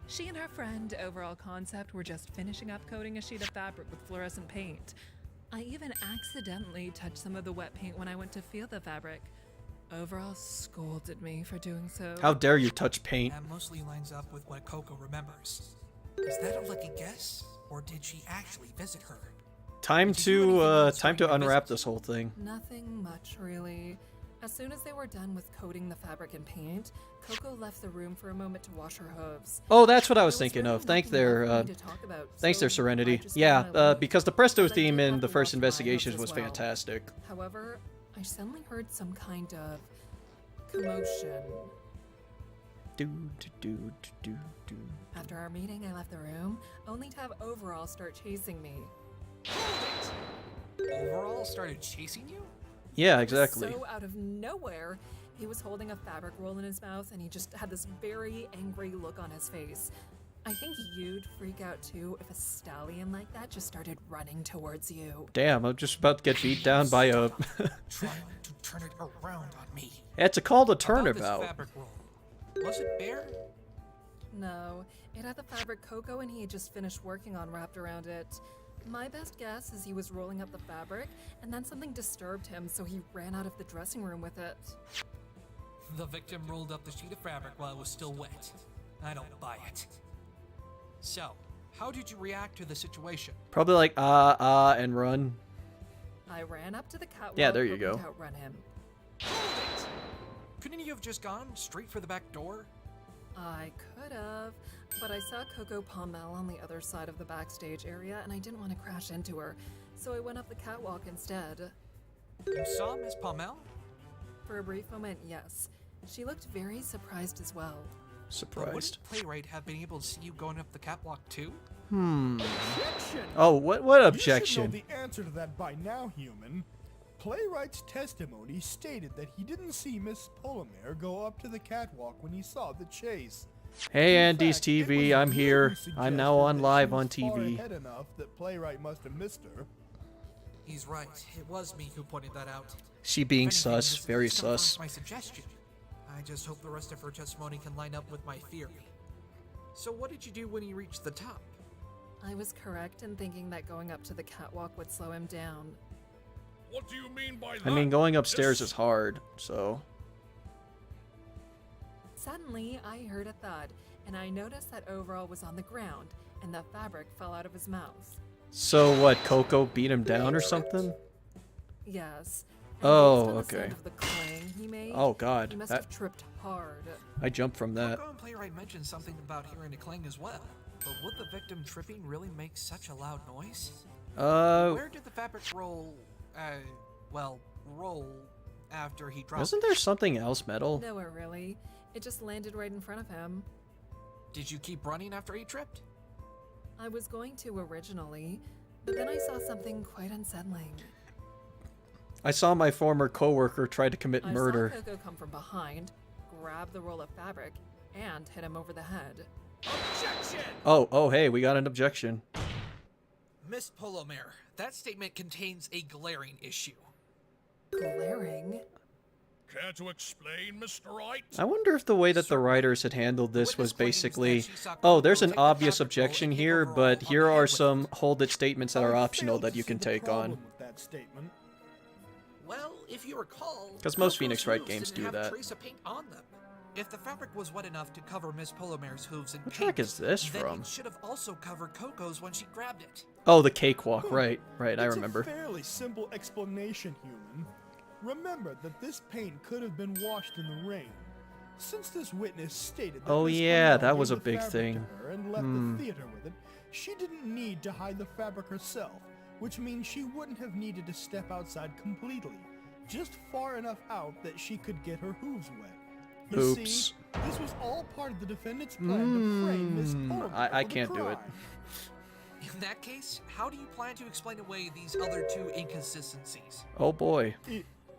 She and her friend, Overall Concept, were just finishing up coating a sheet of fabric with fluorescent paint. I even accidentally touched some of the wet paint when I went to feel the fabric. Overall scolded me for doing so. How dare you touch paint? That mostly lines up with what Coco remembers. Is that a lucky guess, or did she actually visit her? Time Did you do anything else to during your unwrap visit? this whole thing. Nothing much, really. As soon as they were done with coating the fabric in paint, Coco left the room for a moment to wash her hooves. Oh, that's what I was There thinking really of. Thank nothing their left for me to talk about, thanks their so I Serenity. just Yeah, went on my way. because the Presto But I theme did in have the to first wash my investigations hooves was as well. fantastic. However, I suddenly heard some kind of commotion. Do do do do do. After our meeting, I left the room, only to have Overall start chasing me. Overall started chasing you? Yeah, exactly. So out of nowhere, he was holding a fabric roll in his mouth, and he just had this very angry look on his face. I think you'd freak out too if a stallion like that just started running towards you. Damn, I'm just about to get beat down by a. Trying to turn it around on me. It's called a About this turnabout. fabric roll, Was it bare? No, it had the fabric Coco and he had just finished working on wrapped around it. My best guess is he was rolling up the fabric, and then something disturbed him, so he ran out of the dressing room with it. The victim rolled up the sheet of fabric while it was still wet. I don't buy it. So, how did you react to the situation? Probably like and run. I ran up to the catwalk, Yeah, there you hoping go. to outrun him. Hold it! Couldn't you have just gone straight for the back door? I could have, but I saw Coco Palmel on the other side of the backstage area, and I didn't want to crash into her, so I went up the catwalk instead. You saw Miss Palmel? For a brief moment, yes. She looked very surprised as well. But Surprised. wouldn't Playwright have been able to see you going up the catwalk too? Objection! Oh, what You should know objection? the answer to that by now, human. Playwright's testimony stated that he didn't see Miss Polomer go up to the catwalk when he saw the chase. Hey, In Andy's fact, it TV, was I'm you here. who I'm now suggested on that live she on was far TV. ahead enough that Playwright must have missed her. He's right. It was me who pointed that out. She being If anything, sus, this very confirms sus. My suggestion. I just hope the rest of her testimony can line up with my theory. So what did you do when you reached the top? I was correct in thinking that going up to the catwalk would slow him down. What do you mean by that? I mean, going upstairs Just is hard, so. Suddenly, I heard a thud, and I noticed that Overall was on the ground, and the fabric fell out of his mouth. So what, Coco beat him down or something? Yes. and Oh, based on the okay. sound of the clang he made, Oh god, he must that, have tripped hard. I jumped from that. Coco and Playwright mentioned something about hearing a clang as well. But would the victim tripping really make such a loud noise? Where did the fabric roll, roll after he dropped Wasn't there something else metal? Nowhere really. It just landed right in front of him. Did you keep running after he tripped? I was going to originally, but then I saw something quite unsettling. I saw my former coworker try to commit I murder. saw Coco come from behind, grab the roll of fabric, and hit him over the head. Objection! Oh, hey, we got an objection. Miss Polomer, that statement contains a glaring issue. Glaring? care to explain, Mr. Wright? I wonder if the way that the writers had handled this was basically, oh, there's an obvious objection here, but here are some hold it statements that are I optional fail to that you see can the take problem on. with that statement. Well, if you recall, 'Cause most Coco's Phoenix Wright hooves games didn't do have that. a trace of paint on them. If the fabric was wet enough to cover Miss Polomer's hooves in What paint, track is this then from? it should have also covered Coco's when she grabbed it. Oh, the cakewalk, right, I It's remember. a fairly simple explanation, human. Remember that this paint could have been washed in the rain. Since this witness stated that Oh, Miss yeah, Polomer that was gave a the big fabric thing. to her and left the theater with it, she didn't need to hide the fabric herself, which means she wouldn't have needed to step outside completely, just far enough out that she could get her hooves wet. You Oops. see, this was all part of the defendant's plan to frame Miss Polomer I for the can't do it. crime. In that case, how do you plan to explain away these other two inconsistencies? Oh boy.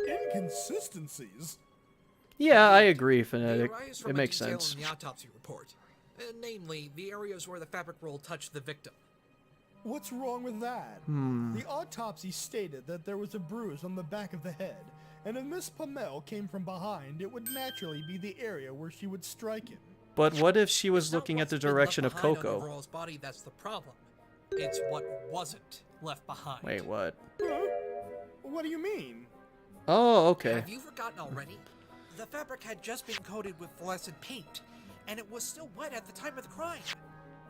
Inconsistencies? Yeah, I agree, They Phonetic. arise It from a makes detail sense. in the autopsy report, namely the areas where the fabric roll touched the victim. What's wrong with that? The autopsy stated that there was a bruise on the back of the head, and if Miss Pamel came from behind, it would naturally be the area where she would strike him. But what if she was It's not looking at what's the been left direction of behind on Coco? Overall's body that's the problem. It's what wasn't left behind. Wait, what? Huh? What do you mean? Oh, okay. Have you forgotten already? The fabric had just been coated with fluorescent paint, and it was still wet at the time of the crime.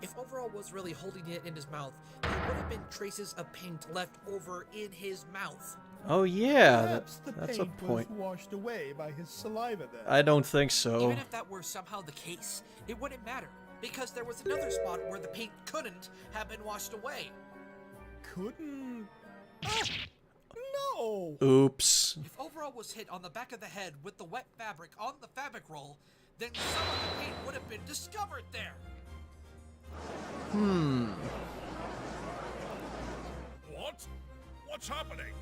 If Overall was really holding it in his mouth, there would have been traces of paint left over in his mouth. Oh yeah, Perhaps the that's a paint point. was washed away by his saliva then. I don't think so. Even if that were somehow the case, it wouldn't matter, because there was another spot where the paint couldn't have been washed away. Couldn't... Ah! No! Oops. If Overall was hit on the back of the head with the wet fabric on the fabric roll, then some of the paint would have been discovered there. What? What's happening?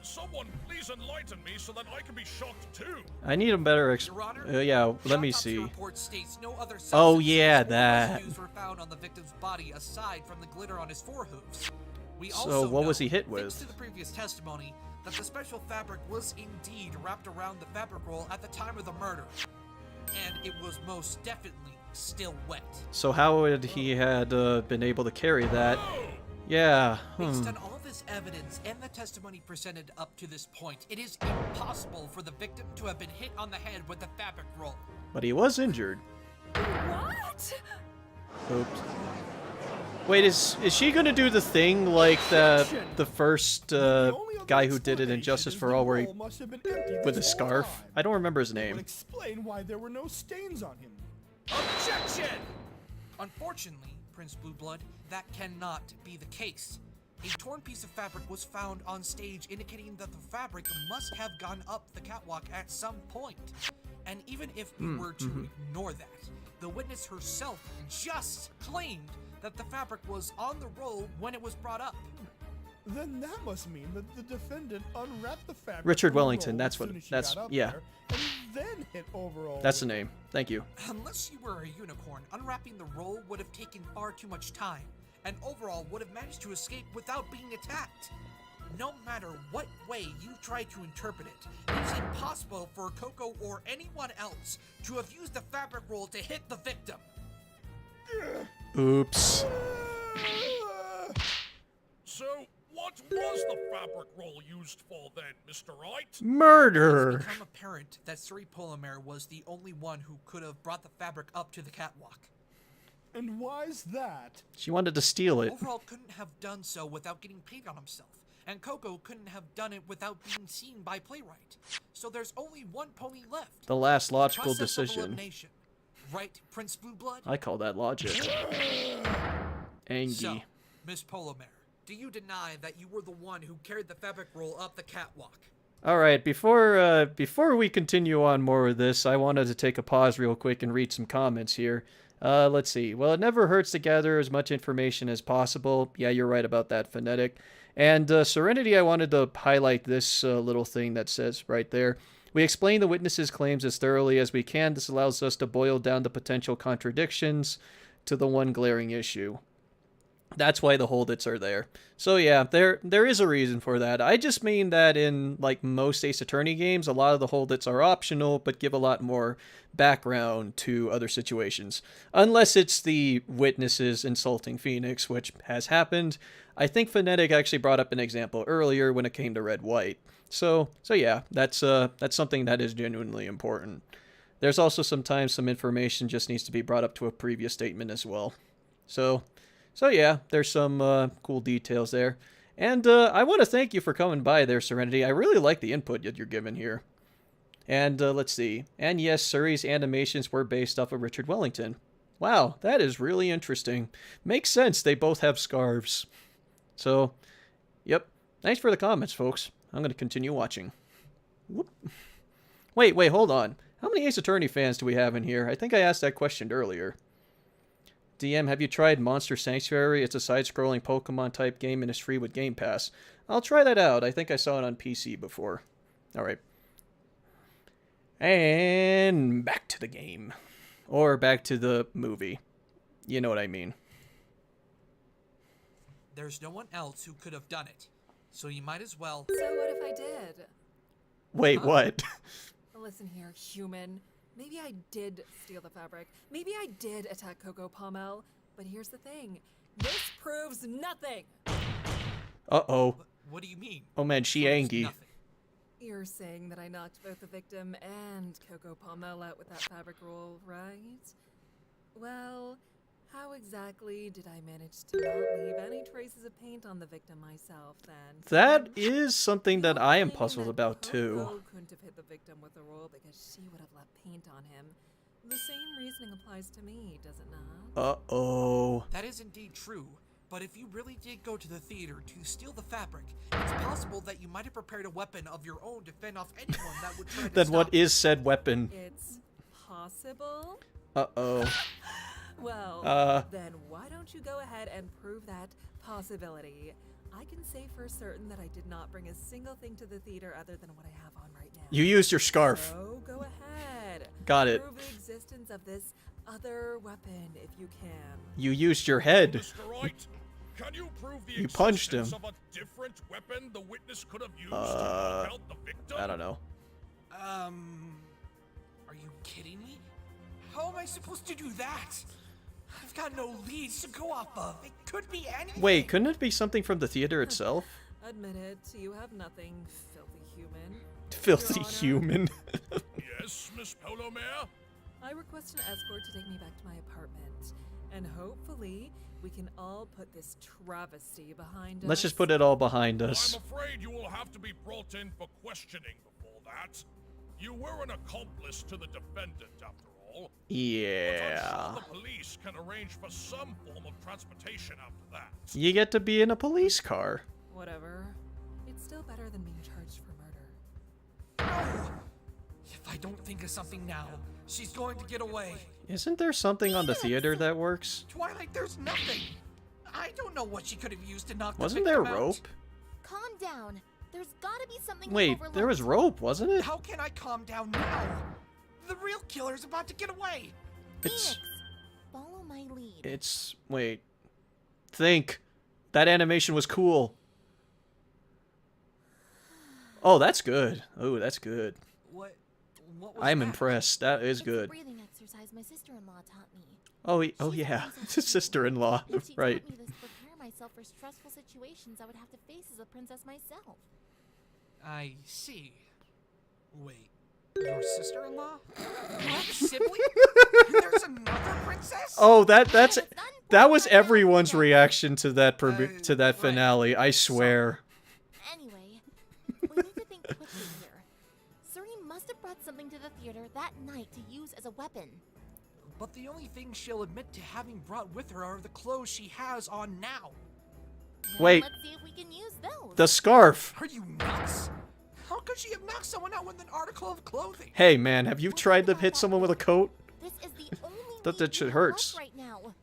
Someone please enlighten me so that I can be shocked too. I need a better Your Honor, yeah, the let me autopsy see. report states no other Oh, substances yeah, or that. residues were found on the victim's body aside from the glitter on his forehooves. We So also what was know, he hit thanks with? to the previous testimony, that the special fabric was indeed wrapped around the fabric roll at the time of the murder. and it was most definitely still wet. So how would he had been able to carry that? Yeah. Based on all this evidence and the testimony presented up to this point, it is impossible for the victim to have been hit on the head with the fabric roll. But he was injured. What? Oops. Wait, is she gonna do the thing like the first guy who did it in Justice for All, where he with a scarf? I don't remember his name. Explain why there were no stains on him. Objection! Unfortunately, Prince Blueblood, that cannot be the case. A torn piece of fabric was found on stage, indicating that the fabric must have gone up the catwalk at some point. And even if we were to ignore that, the witness herself just claimed that the fabric was on the roll when it was brought up. Then that must mean that the defendant unwrapped the fabric. Richard from the Wellington, roll that's as what- soon as she that's- got up yeah. there, and then hit overall. That's the name. Thank you. Unless you were a unicorn, unwrapping the roll would have taken far too much time, and overall would have managed to escape without being attacked. No matter what way you try to interpret it, it is impossible for Coco or anyone else to have used the fabric roll to hit the victim. Oops. So, what was the fabric roll used for then, Mr. Wright? It's Murder. become apparent that Suri Polymer was the only one who could have brought the fabric up to the catwalk. And why's that? She wanted to steal it. Overall couldn't have done so without getting paid on himself, and Coco couldn't have done it without being seen by Playwright. So there's only one pony left. The last logical Process of decision. elimination. Right, Prince Blueblood? I call that logic. Angie. So, Miss Polymer, do you deny that you were the one who carried the fabric roll up the catwalk? All right, before we continue on more with this, I wanted to take a pause real quick and read some comments here. Let's see. Well, it never hurts to gather as much information as possible. Yeah, you're right about that, Phonetic. And Serenity, I wanted to highlight this little thing that says right there. We explain the witness's claims as thoroughly as we can. This allows us to boil down the potential contradictions to the one glaring issue. That's why the holdits are there. So yeah, there is a reason for that. I just mean that in like most Ace Attorney games, a lot of the holdits are optional, but give a lot more background to other situations. Unless it's the witnesses insulting Phoenix, which has happened. I think Phonetic actually brought up an example earlier when it came to Red White. So yeah, that's something that is genuinely important. There's also sometimes some information just needs to be brought up to a previous statement as well. So yeah, there's some cool details there. And I want to thank you for coming by there, Serenity. I really like the input that you're giving here. And let's see. And yes, Suri's animations were based off of Richard Wellington. Wow, that is really interesting. Makes sense, they both have scarves. So, yep. Thanks for the comments, folks. I'm going to continue watching. Whoop. Wait, hold on. How many Ace Attorney fans do we have in here? I think I asked that question earlier. DM, have you tried Monster Sanctuary? It's a side-scrolling Pokemon-type game and is free with Game Pass. I'll try that out. I think I saw it on PC before. Alright. And back to the game. Or back to the movie. You know what I mean. There's no one else who could have done it, so you might as well... So what if I did? Wait, what? Listen here, human. Maybe I did steal the fabric. Maybe I did attack Coco Pommel. But here's the thing. This proves nothing. Uh-oh. What do you mean? Oh man, she Proves angry. nothing. You're saying that I knocked both the victim and Coco Pommel out with that fabric roll, right? Well, how exactly did I manage to not leave any traces of paint on the victim myself, then? That is something that You're I am claiming puzzled that about too. Coco couldn't have hit the victim with the roll because she would have left paint on him. The same reasoning applies to me, does it not? Uh-oh. That is indeed true, but if you really did go to the theater to steal the fabric, it's possible that you might have prepared a weapon of your own to fend off anyone that would try to Then stop what you. is said weapon? It's possible? Uh-oh. Well, then why don't you go ahead and prove that possibility? I can say for certain that I did not bring a single thing to the theater other than what I have on right now. You used your scarf. So go ahead. Got it. Prove the existence of this other weapon if you can. You used your head. Mr. Wright, can you prove the You punched existence him. of a different weapon the witness could have used to knock out the victim? I don't know. Are you kidding me? How am I supposed to do that? I've got no leads to go off of. It could be anything. Wait, couldn't it be something from the theater itself? Admit it, you have nothing, filthy human. Filthy Your Honor. human. Yes, Miss Polo Mare? I request an escort to take me back to my apartment, and hopefully we can all put this travesty behind us. Let's just put it all behind us. I'm afraid you will have to be brought in for questioning before that. You were an accomplice to the defendant, after all. But I'm Yeah. sure the police can arrange for some form of transportation after that. You get to be in a police car. Whatever. It's still better than being charged for murder. No! If I don't think of something now, she's going to get away. Isn't there something on the theater that works? Twilight, there's nothing. I don't know what she could have used to knock Wasn't the there victim out. rope? Calm down. There's gotta be something. we've Wait, there was overlooked. rope, wasn't it? How can I calm down now? The real killer's about to get away. It's, Phoenix, follow my lead. wait. Think. That animation was cool. Oh, that's good. Oh, that's good. What was I'm that? impressed. That is It's a good. breathing exercise my sister-in-law taught me. Oh She's yeah. always asking me Sister-in-law. and she Right. taught me this to prepare myself for stressful situations I would have to face as a princess myself. I see. Wait, your sister-in-law? You have a sibling? There's another princess? Oh, that's It's that was unfortunate. everyone's reaction to that right. finale. I swear. Anyway, we need to think quickly here. Suri must have brought something to the theater that night to use as a weapon. But the only things she'll admit to having brought with her are the clothes she has on now. Then Wait. Let's see if we can use those. The scarf. Are you nuts? How could she have knocked someone out with an article of clothing? Hey man, have you tried to hit someone with a coat? This is the only That lead shit we have hurts. left right now.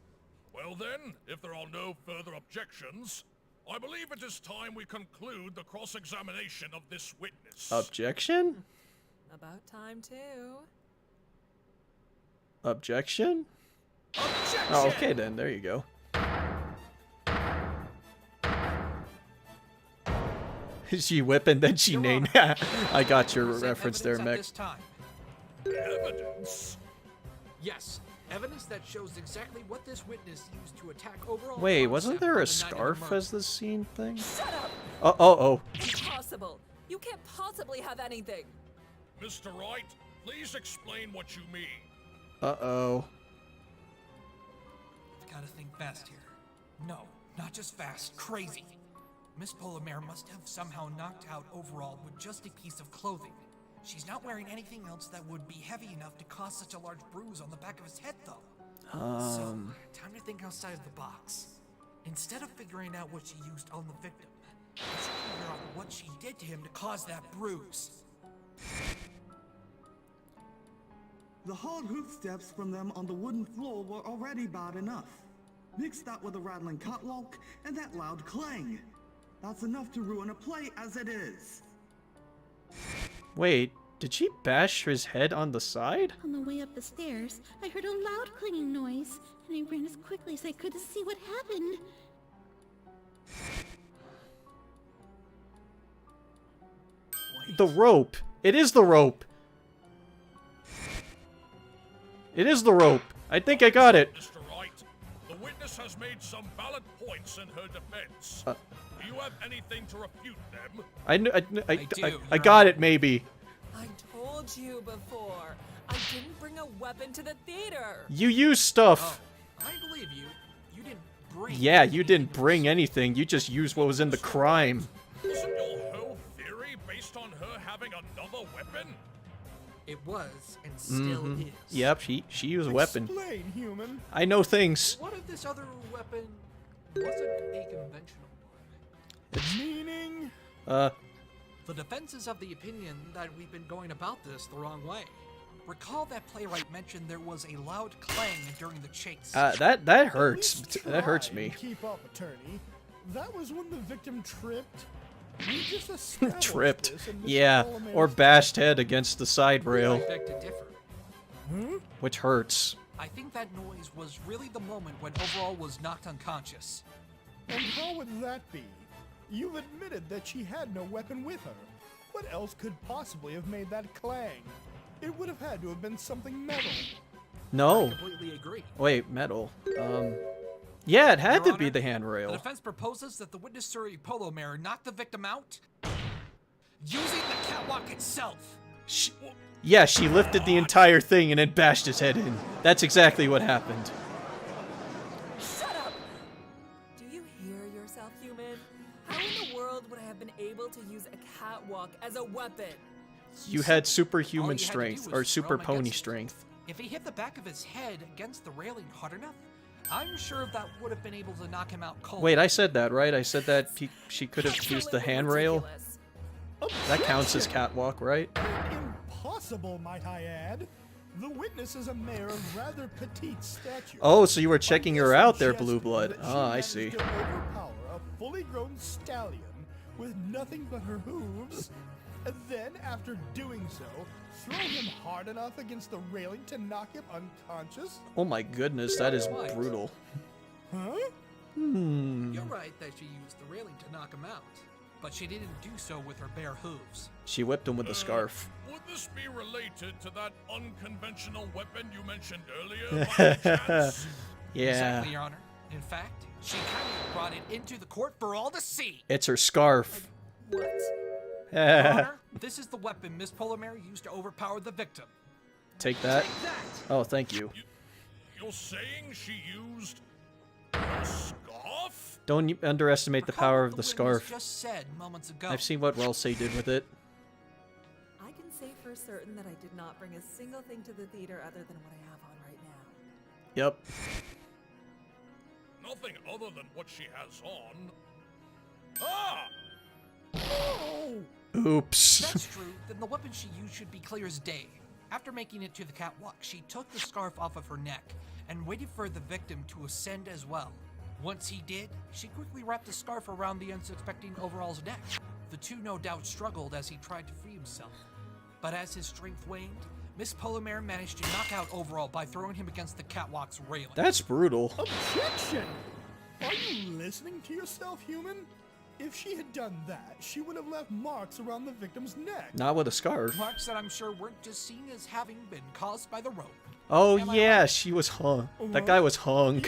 Well then, if there are no further objections, I believe it is time we conclude the cross-examination of this witness. Objection? About time, too. Objection? Objection! Oh, okay then. There you go. She whip and then she Your named. Honor. I got your Present reference there, evidence at Mech. this time. Evidence? Yes, evidence that shows exactly what this witness used to attack overall. Wait, wasn't concept there on a the night of the scarf murder. as the scene thing? Shut up! Oh. Impossible! You can't possibly have anything! Mr. Wright, please explain what you mean. Uh-oh. Gotta think fast here. No, not just fast, crazy. Miss Polymere must have somehow knocked out Overall with just a piece of clothing. She's not wearing anything else that would be heavy enough to cause such a large bruise on the back of his head, though. So, time to think outside of the box. Instead of figuring out what she used on the victim, we should figure out what she did to him to cause that bruise. The hard hoof steps from them on the wooden floor were already bad enough. Mix that with a rattling catwalk and that loud clang. That's enough to ruin a play as it is. Wait, did she bash his head on the side? On the way up the stairs, I heard a loud clanging noise, and I ran as quickly as I could to see what happened. The rope. It is the rope. It is the rope. I think I got it. Mr. Wright, the witness has made some valid points in her defense. Do you have anything to refute them? I do, I Your got Honor. it, maybe. I told you before. I didn't bring a weapon to the theater. You used stuff. Oh, I believe you. You didn't bring. Yeah, you didn't anything. bring anything. You just used what was in the crime. Isn't your whole theory based on her having another weapon? It was, and still is. Yep, she used a weapon. Explain, human. I know things. What if this other weapon wasn't a conventional one? Meaning? The defense is of the opinion that we've been going about this the wrong way. Recall that playwright mentioned there was a loud clang during the chase. That hurts. At least That hurts try me. and keep up, attorney. That was when the victim tripped. We just established Tripped. this in Miss Yeah, Polomare's or bashed head against the side I rail, beg to differ. which hurts. I think that noise was really the moment when Overall was knocked unconscious. And how would that be? You've admitted that she had no weapon with her. What else could possibly have made that clang? It would have had to have been something metal. No. I completely agree. Wait, metal. Yeah, it had Your to be Honor, the The handrail. defense proposes that the witness Suri polo mare knocked the victim out using the catwalk itself. Yeah, she lifted the entire thing and then bashed his head in. That's exactly what happened. Shut up! Do you hear yourself, human? How in the world would I have been able to use a catwalk as a weapon? You had All superhuman you had to do strength, was or throw super him pony against it. strength. If he hit the back of his head against the railing hard enough, I'm sure that would have been able to knock him out cold. Wait, I said that, right? I said that she could have used the Absolutely handrail. ridiculous. That counts as catwalk, right? Impossible, might I add. The witness is a mare of rather petite stature. Oh, so you were checking her out there, Suggesting Blue Blood. that she Ah, I managed see. to overpower a fully grown stallion with nothing but her hooves, and then, after doing so, throw him hard enough against the railing to knock him unconscious? Oh my goodness, that is Right. brutal. Huh? You're right that she used the railing to knock him out, but she didn't do so with her bare hooves. She whipped him with the scarf. Would this be related to that unconventional weapon you mentioned earlier, by any chance? Yeah. Exactly, Your Honor. In fact, she kindly brought it into the court for all to see. It's her scarf. What? Your Honor, this is the weapon Miss Polomare used to overpower the victim. Take that. Take that! Oh, thank you. You're saying she used a scarf? Don't underestimate the Recall power what of the witness scarf. just said moments ago. I've seen what Relsay did with it. I can say for certain that I did not bring a single thing to the theater other than what I have on right now. Yep. Nothing other than what she has on. Ah! Oops. That's true, then the weapon she used should be clear as day. After making it to the catwalk, she took the scarf off of her neck and waited for the victim to ascend as well. Once he did, she quickly wrapped the scarf around the unsuspecting Overall's neck. The two no doubt struggled as he tried to free himself. But as his strength waned, Miss Polomare managed to knock out Overall by throwing him against the catwalk's railing. That's brutal. Objection! Are you listening to yourself, human? If she had done that, she would have left marks around the victim's neck. Not with a scarf. Marks that I'm sure weren't just seen as having been caused by the rope. Oh Am I yeah, right? she was hung. That guy was hung.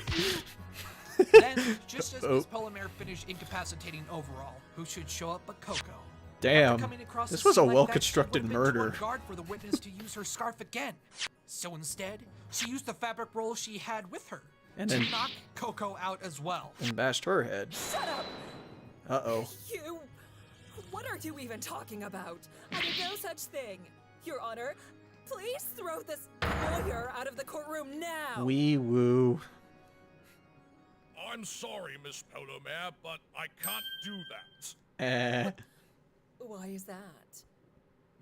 Then, just as Oh. Miss Polomare finished incapacitating Overall, who should show up but Coco. Damn. After coming across This a was a scene like that, well-constructed she would've been murder. too on guard for the witness to use her scarf again. So instead, she used the fabric roll she had with her And to then- knock Coco out as well. And bashed her head. Shut up! Uh-oh. You! What are you even talking about? I did no such thing. Your Honor, please throw this lawyer out of the courtroom now! Wee woo. I'm sorry, Miss Polomare, but I can't do that. Eh. Why is that?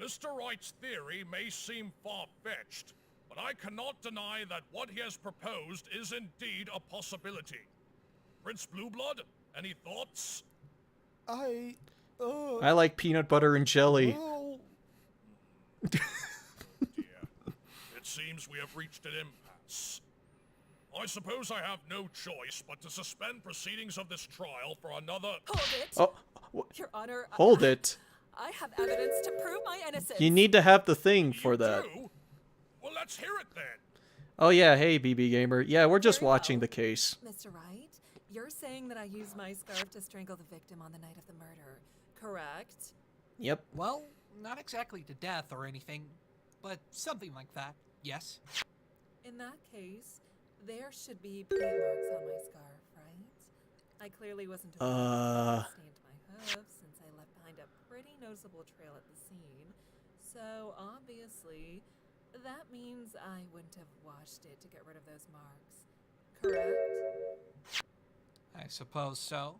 Mr. Wright's theory may seem far-fetched, but I cannot deny that what he has proposed is indeed a possibility. Prince Blueblood, any thoughts? I like peanut butter and jelly. well, Dear, it seems we have reached an impasse. I suppose I have no choice but to suspend proceedings of this trial for another... Hold it! Oh, Your Honor, hold it. I have evidence to prove my innocence. You need to have the thing for You that. do? Well, let's hear it then. Oh yeah, hey BB Gamer. Yeah, we're just Very watching well. the case. Mr. Wright, you're saying that I used my scarf to strangle the victim on the night of the murder, correct? Yep. Well, not exactly to death or anything, but something like that, yes. In that case, there should be paint marks on my scarf, right? I clearly wasn't aware that it stained my hooves since I left behind a pretty noticeable trail at the scene. So obviously, that means I wouldn't have washed it to get rid of those marks, correct? I suppose so.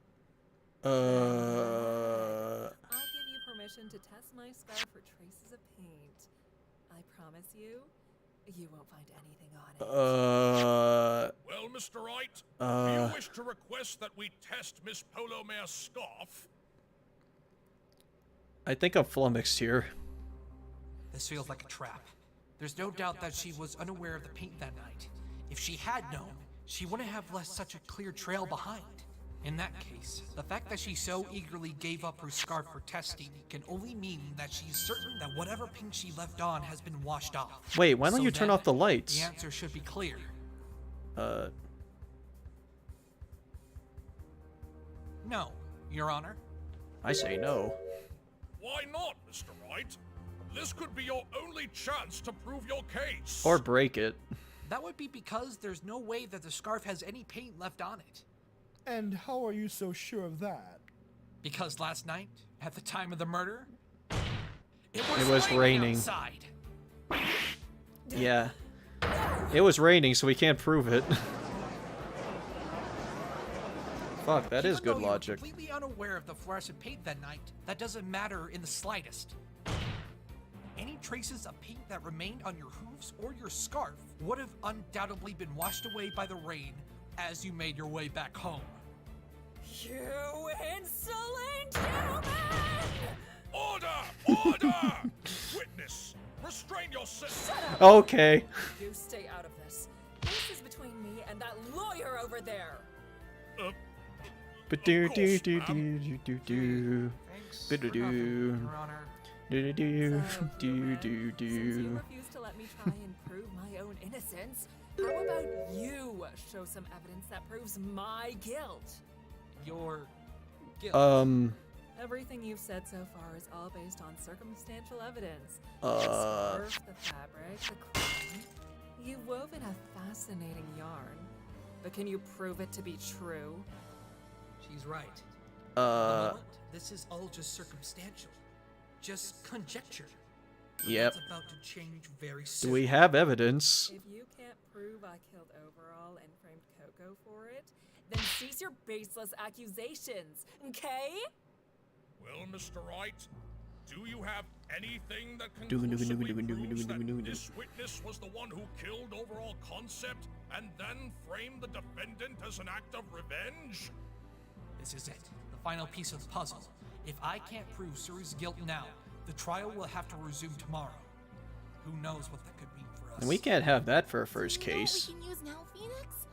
I'll give you permission to test my scarf for traces of paint. I promise you, you won't find anything on it. Well, Mr. Wright, do you wish to request that we test Miss Polomare's scarf? I think I'm flummoxed here. This feels like a trap. There's no doubt that she was unaware of the paint that night. If she had known, she wouldn't have left such a clear trail behind. In that case, the fact that she so eagerly gave up her scarf for testing can only mean that she's certain that whatever pink she left on has been washed off. Wait, why don't So you turn then, off the lights? The answer should be clear. No, Your Honor. I say no. Why not, Mr. Wright? This could be your only chance to prove your case. Or break it. That would be because there's no way that the scarf has any paint left on it. And how are you so sure of that? Because last night, at the time of the murder, It was raining. outside. Yeah. It was raining, so we can't prove it. Fuck, that is Even good though you're logic. completely unaware of the fluorescent paint that night, that doesn't matter in the slightest. Any traces of paint that remained on your hooves or your scarf would have undoubtedly been washed away by the rain as you made your way back home. You insolent human! Order! Order! Witness, restrain yourself. Okay. You stay out of this. This is between me and that lawyer over there. Ba-do Of do course, do ma'am. do do do. Thanks Ba-do-do. for nothing, Your Honor. Do do So, do Ruben, do since you do. refuse to let me try and prove my own innocence, how about you show some evidence that proves my guilt? Your guilt. Everything you've said so far is all based on circumstantial evidence. The Uh. scarf, the fabric, the crime. You've woven a fascinating yarn. But can you prove it to be true? She's right. At the moment, this is all just circumstantial. Just conjecture. But Yep. It's about to change very Do soon. we have evidence? If you can't prove I killed Overall and framed Coco for it, then cease your baseless accusations, okay? Well, Mr. Wright, do you have anything that Do- conclusively proves that this witness was the one who killed Overall Concept and then framed the defendant as an act of revenge? This is it. The final piece of the puzzle. If I can't prove Suri's guilt now, the trial will have to resume tomorrow. Who knows what that could mean for us? And we can't have that for a first Do you know what case. we can use now, Phoenix?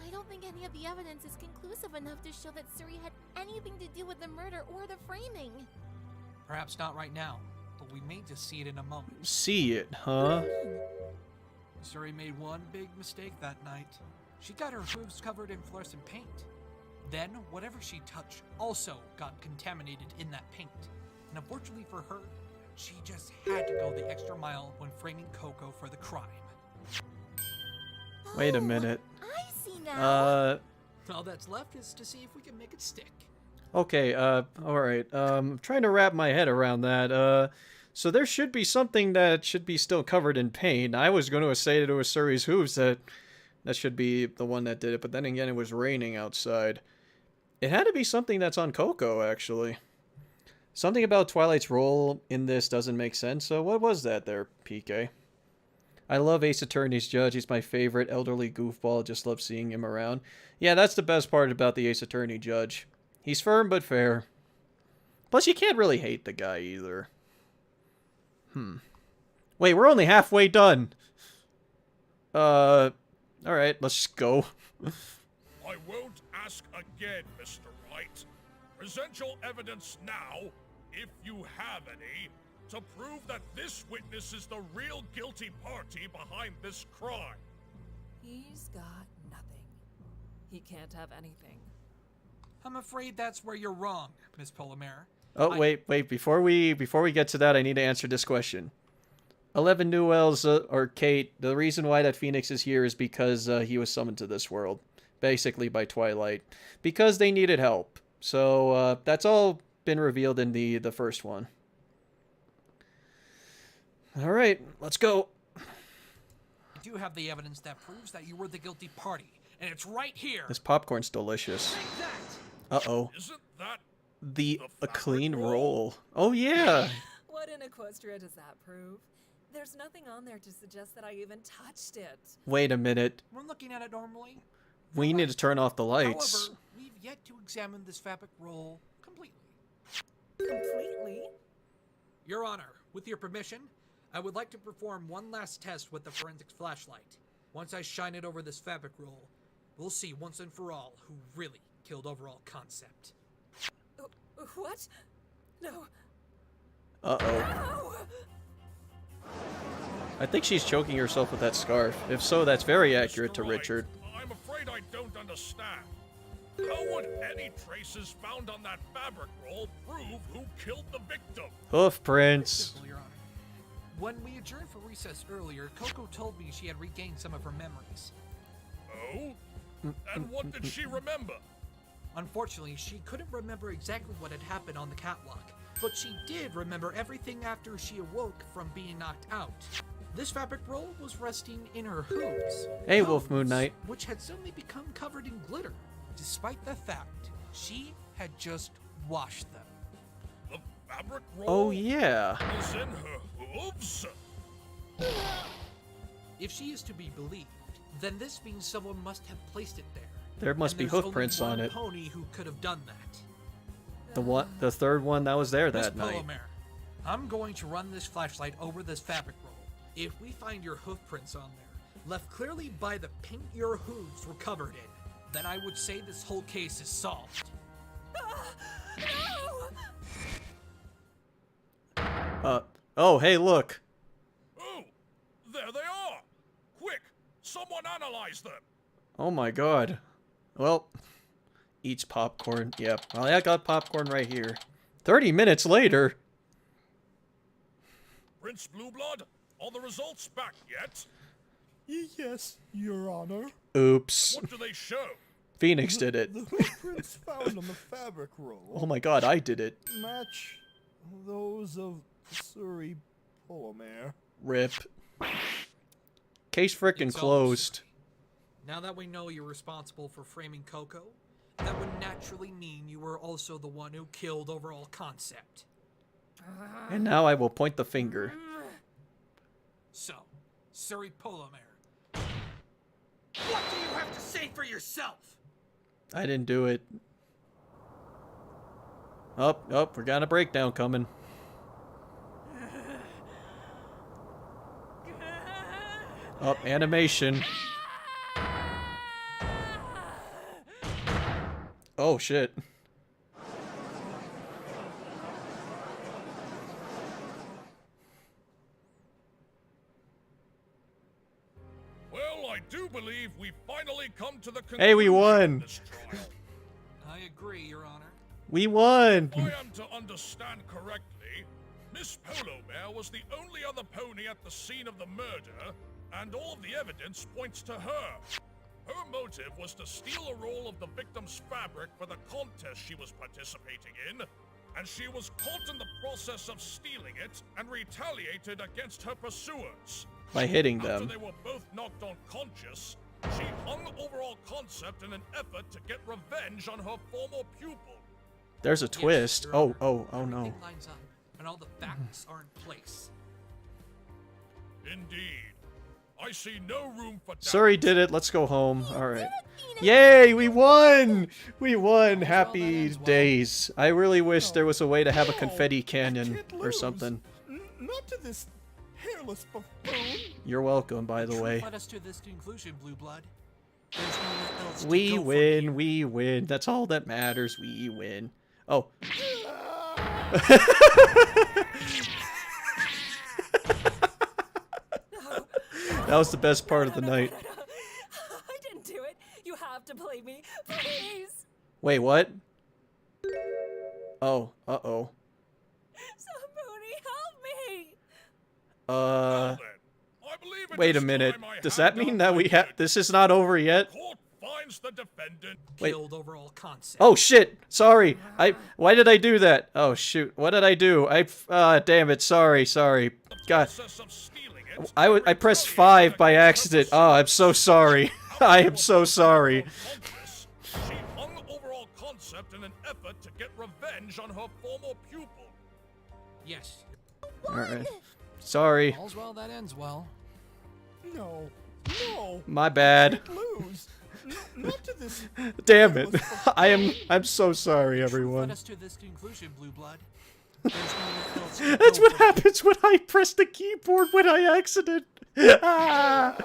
I don't think any of the evidence is conclusive enough to show that Suri had anything to do with the murder or the framing. Perhaps not right now, but we may just see it in a moment. See it, huh? Suri made one big mistake that night. She got her hooves covered in fluorescent paint. Then, whatever she touched also got contaminated in that paint. And unfortunately for her, she just had to go the extra mile when framing Coco for the crime. Wait a Oh, minute. I see now. All that's left is to see if we can make it stick. Okay, alright. Trying to wrap my head around that. So there should be something that should be still covered in paint. I was going to say that it was Suri's hooves that should be the one that did it, but then again, it was raining outside. It had to be something that's on Coco, actually. Something about Twilight's role in this doesn't make sense, so what was that there, PK? I love Ace Attorney's judge. He's my favorite elderly goofball. Just love seeing him around. Yeah, that's the best part about the Ace Attorney judge. He's firm but fair. Plus, you can't really hate the guy either. Wait, we're only halfway done. Alright, let's just go. I won't ask again, Mr. Wright. Present your evidence now, if you have any, to prove that this witness is the real guilty party behind this crime. He's got nothing. He can't have anything. I'm afraid that's where you're wrong, Miss Polymere. Oh, wait. Before we get to that, I need to answer this question. 11 Newells, or Kate, the reason why that Phoenix is here is because he was summoned to this world. Basically by Twilight. Because they needed help. So, that's all been revealed in the first one. Alright, let's go. I do have the evidence that proves that you were the guilty party, and it's right here. This popcorn's delicious. Take that! Isn't that The a fabric clean roll? roll. Oh, yeah. What in Equestria does that prove? There's nothing on there to suggest that I even touched it. Wait a minute. We're looking at it normally. We need to turn off the lights. However, we've yet to examine this fabric roll completely. Completely? Your Honor, with your permission, I would like to perform one last test with the forensics flashlight. Once I shine it over this fabric roll, we'll see once and for all who really killed overall concept. What? No. Uh-oh. I think she's choking herself with that scarf. If so, that's very accurate to Mr. Richard. Wright, I'm afraid I don't understand. How would any traces found on that fabric roll prove who killed the victim? Hoof prints. Simple, Your Honor. When we adjourned for recess earlier, Coco told me she had regained some of her memories. Oh? And what did she remember? Unfortunately, she couldn't remember exactly what had happened on the catwalk, but she did remember everything after she awoke from being knocked out. This fabric roll was resting in her hooves. Hey, Wolf Hooves, Moon Knight. Which had suddenly become covered in glitter, despite the fact she had just washed them. The fabric roll Oh, yeah. was in her hooves? If she is to be believed, then this means someone must have placed it there. There must And be there's hoof only prints on one it. pony who could have done that. The third one that was there Miss that night. Polomare, I'm going to run this flashlight over this fabric roll. If we find your hoof prints on there, left clearly by the paint your hooves were covered in, then I would say this whole case is solved. Oh, hey, look. Oh, there they are! Quick, someone analyze them! Oh my god. Well, eats popcorn. Yep. Well, I got popcorn right here. 30 minutes later. Prince Blueblood, are the results back yet? Yes, Your Honor. Oops. What do they show? Phoenix did it. The hoofprints found on the fabric roll Oh my god, I did it. match those of Suri Polomare. Rip. Case frickin' It's closed. Now that we know you're responsible for framing Coco, that would naturally mean you were also the one who killed overall concept. And now I will point the finger. So, Suri Polomare, what do you have to say for yourself? I didn't do it. Oh, we got a breakdown coming. Oh, animation. Oh, shit. Well, I do believe we finally come to the conclusion Hey, we won. of this trial. I agree, Your Honor. We won! If I am to understand correctly, Miss Polomare was the only other pony at the scene of the murder, and all of the evidence points to her. Her motive was to steal a roll of the victim's fabric for the contest she was participating in, and she was caught in the process of stealing it and retaliated against her pursuers. By hitting After them. they were both knocked unconscious, she hung overall concept in an effort to get revenge on her former pupil. There's a Yes, twist. Your Oh, Honor. oh no. Everything lines up, and all the facts are in place. Indeed. I see no room for doubt. Suri did it. Let's go home. Alright. Yay! We won! We won! Happy ends well. days. I really wish there was a way to have a No, confetti I cannon can't or lose. something. Not to this hairless buffoon. You're welcome, by the way. Led us to this conclusion, Blue Blood. There's nowhere else to We go from win, here. we win. That's all that matters. We win. Oh. That was the best part of the night. I didn't do it. You have to play me, please. Wait, what? Oh, uh-oh. Somebody help me. Well then, I believe it Wait a is minute. time I Does hand that mean down that my we have... verdict. This is not over yet? Court finds the defendant Wait. Killed overall concept. Oh, shit! Sorry! Why did I do that? Oh, shoot. What did I do? Damn it. Sorry. God. process of stealing it. I pressed 5 by accident. Oh, I'm so sorry. I am so sorry. She hung overall concept in an effort to get revenge on her former pupil. Yes. Alright. Sorry. All's well that ends well. No, no, My bad. lose. Not to this. Damn it. I'm so sorry, Led everyone. us to this conclusion, Blue Blood. There's nowhere else to That's go what from here. happens when I press the keyboard when I accident. Ah.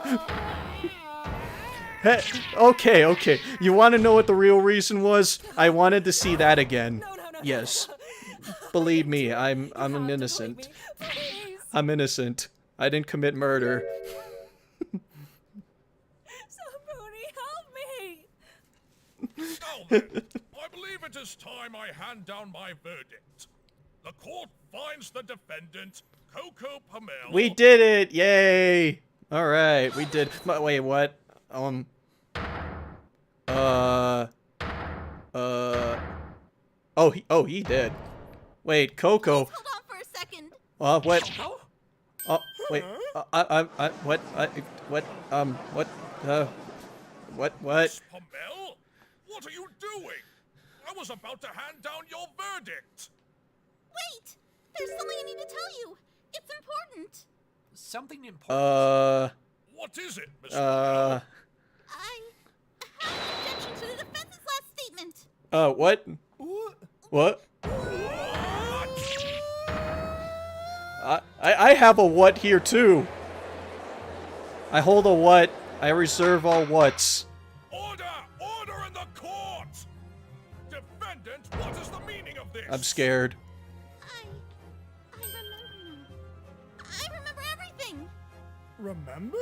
Hey, okay. You want to know what the real reason was? I wanted to see that again. No. Yes. Believe me, I'm You have an to innocent. believe me. Please. I'm innocent. I didn't commit murder. Somebody help me. Now then, I believe it is time I hand down my verdict. The court finds the defendant, Coco Pamel. We did it! Yay! Alright, we did. Wait, what? Oh, he did. Wait, Coco. Hold on for a second. What? Oh, Oh, wait. What? What? Miss Pamel? What are you doing? I was about to hand down your verdict. Wait! There's something I need to tell you. It's important. something important. What is it, Miss Pamel? I have an objection to the defense's last statement. What? What? I have a what here too. I hold a what. I reserve all whats. Order! Order in the court! Defendant, what is the meaning of this? I'm scared. I remember now. I remember everything. Remember?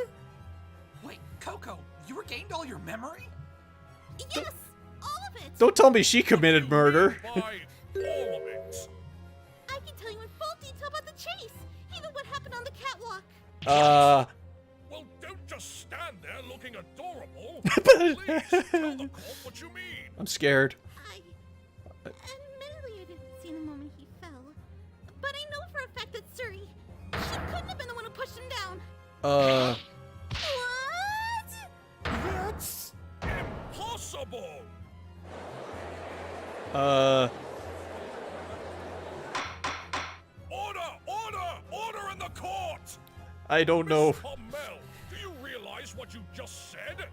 Wait, Coco, you regained all your memory? Yes, all of it. Don't tell me she committed murder. By all of it. I can tell you in full detail about the chase, even what happened on the catwalk. Well, don't just stand there looking adorable. Please tell the court what you mean. I'm scared. Admittedly, I didn't see the moment he fell, but I know for a fact that Suri, she couldn't have been the one who pushed him down. What? That's... Impossible! Order in the court! I don't know. Miss Pamel, do you realize what you just said?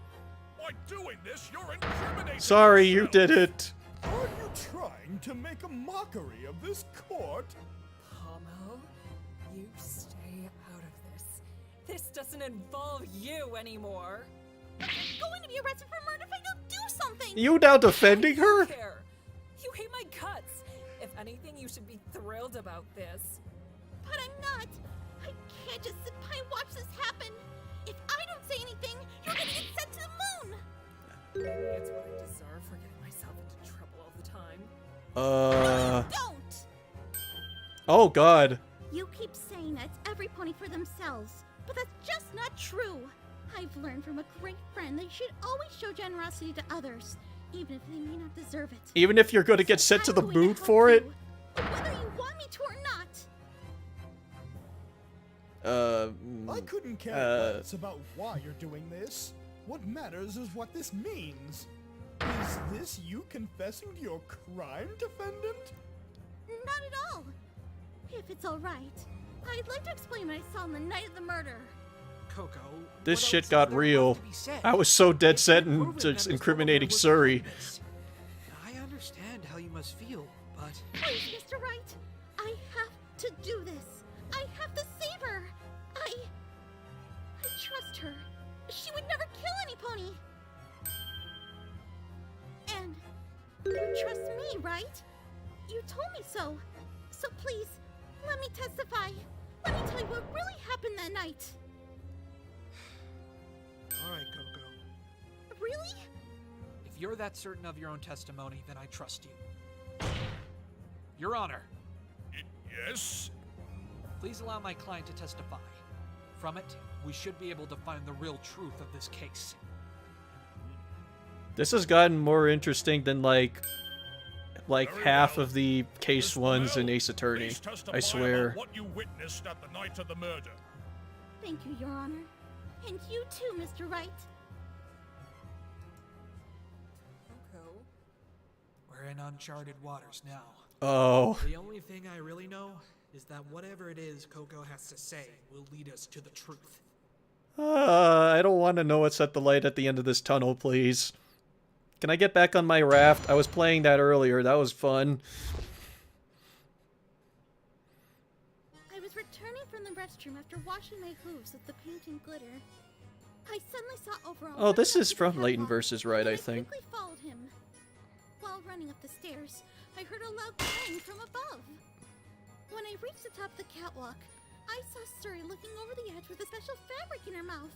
By doing this, you're incriminating Sorry, you yourself. did it. Are you trying to make a mockery of this court? Pommel, you stay out of this. This doesn't involve you anymore. I'm going to be arrested for murder if I don't do something. You now defending her? Care. You hate my guts. If anything, you should be thrilled about this. But I'm not. I can't just sit by and watch this happen. If I don't say anything, you're gonna get sent to the moon. Maybe it's what I deserve for getting myself into trouble all the time. Don't. Oh God. You keep saying that it's every pony for themselves, but that's just not true. I've learned from a great friend that you should always show generosity to others, even if they may not deserve it. Even if you're gonna get So sent to I'm the going moon help for it? you, whether you want me to or not. I couldn't care less about why you're doing this. What matters is what this means. Is this you confessing to your crime, defendant? Not at all. If it's all right, I'd like to explain what I saw on the night of the murder. Coco, This what shit else got is there real. left to be said? I was so dead It's set been proven into that Miss incriminating Pamel was Suri. a witness. I understand how you must feel, but Please, Mr. Wright, I have to do this. I have to save her. I trust her. She would never kill any pony. And you trust me, right? You told me so. So please, let me testify. Let me tell you what really happened that night. all right, Coco. Really? If you're that certain of your own testimony, then I trust you. Your Honor, Yes? please allow my client to testify. From it, we should be able to find the real truth of this case. This has gotten more interesting than like Very half well. of the case Miss ones in Pamel, Ace Attorney. please testify I swear. about what you witnessed at the night of the murder. Thank you, Your Honor. And you too, Mr. Wright. Coco. We're in uncharted waters now. Oh. The only thing I really know is that whatever it is Coco has to say will lead us to the truth. I don't want to know what's at the light at the end of this tunnel, please. Can I get back on my raft? I was playing that earlier. That was fun. I was returning from the restroom after washing my hooves with the paint and glitter. I suddenly saw Overall. Oh, this running is up to the from Leighton catwalk, vs. Wright, and I think. quickly followed him. While running up the stairs, I heard a loud clang from above. When I reached the top of the catwalk, I saw Suri looking over the edge with a special fabric in her mouth.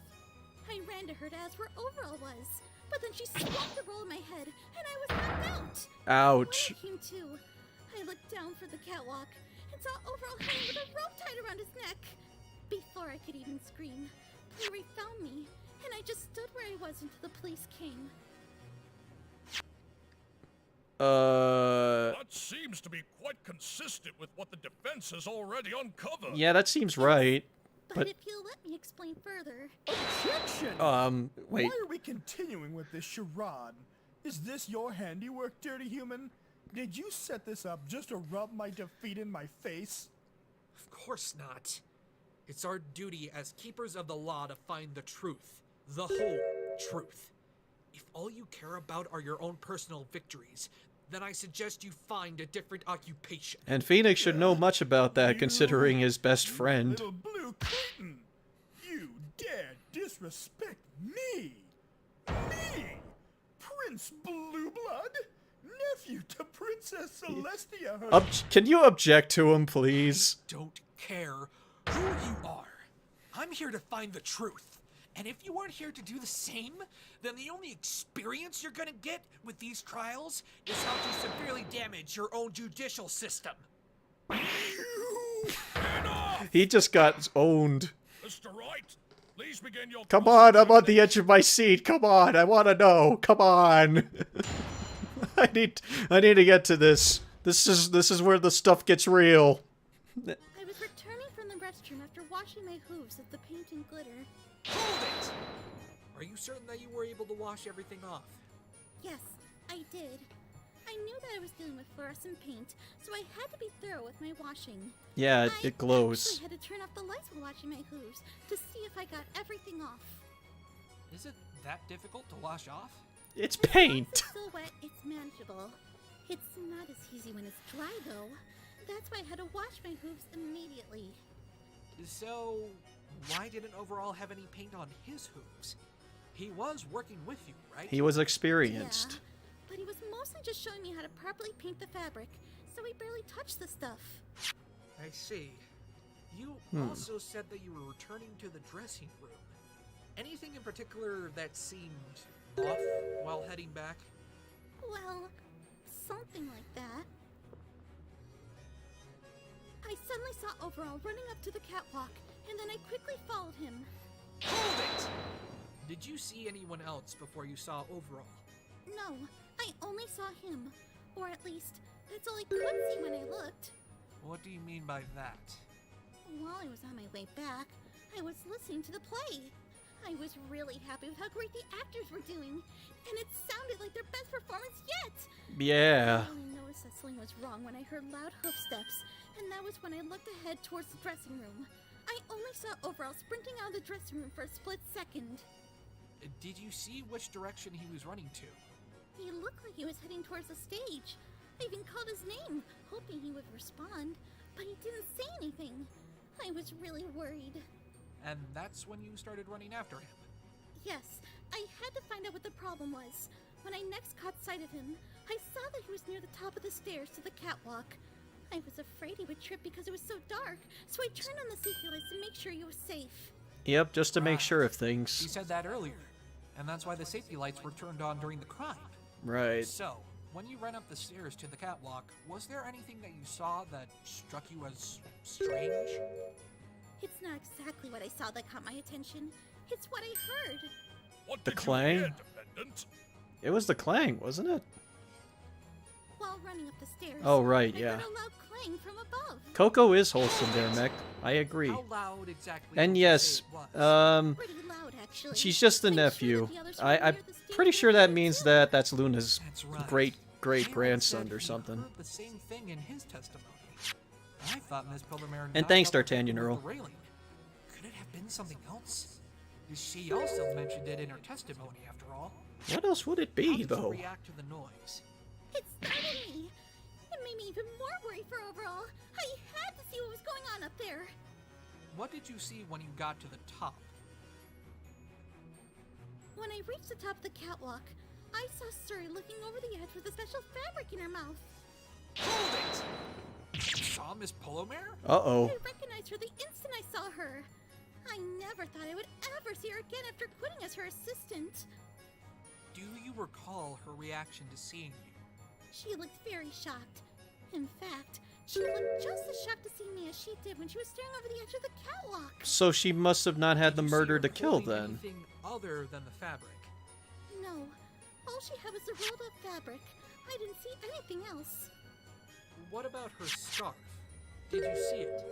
I ran to her to ask where Overall was, but then she swapped the roll in my head, and I was knocked out. Ouch. When I came to, I looked down for the catwalk and saw Overall hanging with a rope tied around his neck. Before I could even scream, Larry found me, and I just stood where I was until the police came. That seems to be quite consistent with what the defense has already uncovered. Yeah, that seems right. But if you'll let me explain further. Objection! Wait. Why are we continuing with this charade? Is this your handiwork, dirty human? Did you set this up just to rub my defeat in my face? Of course not. It's our duty as keepers of the law to find the truth. The whole truth. If all you care about are your own personal victories, then I suggest you find a different occupation. And Phoenix should know much about that, considering his best friend. Little blue kitten! You dare disrespect me! Me! Prince Blueblood? Nephew to Princess Celestia her... Can you object to him, please? Don't care who you are. I'm here to find the truth. And if you weren't here to do the same, then the only experience you're gonna get with these trials is how to severely damage your own judicial system. He just got owned. Mr. Wright, please begin your... Come on, I'm on the edge of my seat. Come on, I want to know. Come on. I need to get to this. This is where the stuff gets real. I was returning from the restroom after washing my hooves of the paint and glitter. Hold it! Are you certain that you were able to wash everything off? Yes, I did. I knew that I was dealing with fluorescent paint, so I had to be thorough with my washing. Yeah, it I glows. actually had to turn off the lights while washing my hooves to see if I got everything off. Is it that difficult to wash off? It's As long as paint. it's still wet, it's manageable. It's not as easy when it's dry, though. That's why I had to wash my hooves immediately. So, why didn't Overall have any paint on his hooves? He was working with you, right? He was experienced. Yeah, but he was mostly just showing me how to properly paint the fabric, so he barely touched the stuff. I see. You also said that you were returning to the dressing room. Anything in particular that seemed off while heading back? Well, something like that. I suddenly saw Overall running up to the catwalk, and then I quickly followed him. Hold it! Did you see anyone else before you saw Overall? No, I only saw him. Or at least, that's all I could see when I looked. What do you mean by that? While I was on my way back, I was listening to the play. I was really happy with how great the actors were doing, and it sounded like their best performance yet. Yeah. I only noticed that something was wrong when I heard loud hoof steps, and that was when I looked ahead towards the dressing room. I only saw Overall sprinting out of the dressing room for a split second. Did you see which direction he was running to? He looked like he was heading towards the stage. I even called his name, hoping he would respond, but he didn't say anything. I was really worried. And that's when you started running after him? Yes, I had to find out what the problem was. When I next caught sight of him, I saw that he was near the top of the stairs to the catwalk. I was afraid he would trip because it was so dark, so I turned on the safety lights to make sure he was safe. Yep, just to make Right. sure of You things. said that earlier, and that's why the safety lights were turned on during the crime. Right. So, when you ran up the stairs to the catwalk, was there anything that you saw that struck you as strange? It's not exactly what I saw that caught my attention. It's what I heard. What The did clang? you hear, defendant? It was the clang, wasn't it? While running up the stairs, Oh, right, I yeah. heard a loud clang from above. Coco is wholesome there, Mech. I agree. How loud exactly And would you yes, say it was? Pretty loud, actually. she's just the I'm sure that nephew. the others I'm were near the stage pretty when sure I that heard means too. that that's Luna's That's right. great Caleb grandson said or he something. heard the same thing in his testimony. I thought Miss Pillarmere And thanks, knocked out the D'Artagnan people Earl. with the railing. Could it have been something else? She also mentioned it in her testimony, after all. What else would it How be, did you though? react to the noise? It startled me. It made me even more worried for Overall. I had to see what was going on up there. What did you see when you got to the top? When I reached the top of the catwalk, I saw Suri looking over the edge with a special fabric in her mouth. Hold it! You saw Miss Polomare? Uh-oh. I recognized her the instant I saw her. I never thought I would ever see her again after quitting as her assistant. Do you recall her reaction to seeing you? She looked very shocked. In fact, she looked just as shocked to see me as she did when she was staring over the edge of the catwalk. So she must have not had the Did you see murder her to kill holding then. Anything other than the fabric? No, all she had was the rolled up fabric. I didn't see anything else. What about her scarf? Did you see it?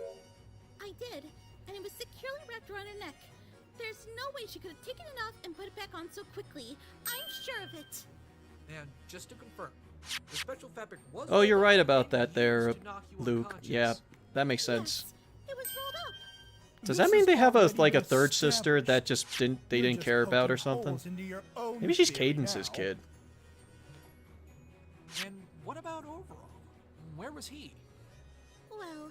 I did, and it was securely wrapped around her neck. There's no way she could have taken it off and put it back on so quickly. I'm sure of it. And just to confirm, the special fabric was. Oh, you're rolled right up about and that there, used to knock you Luke. unconscious. Yeah, that makes sense. Yes, it was rolled up. Does that mean they have a like a third sister that just didn't care about or something? Maybe she's Cadence's kid. And what about overall? Where was he? Well,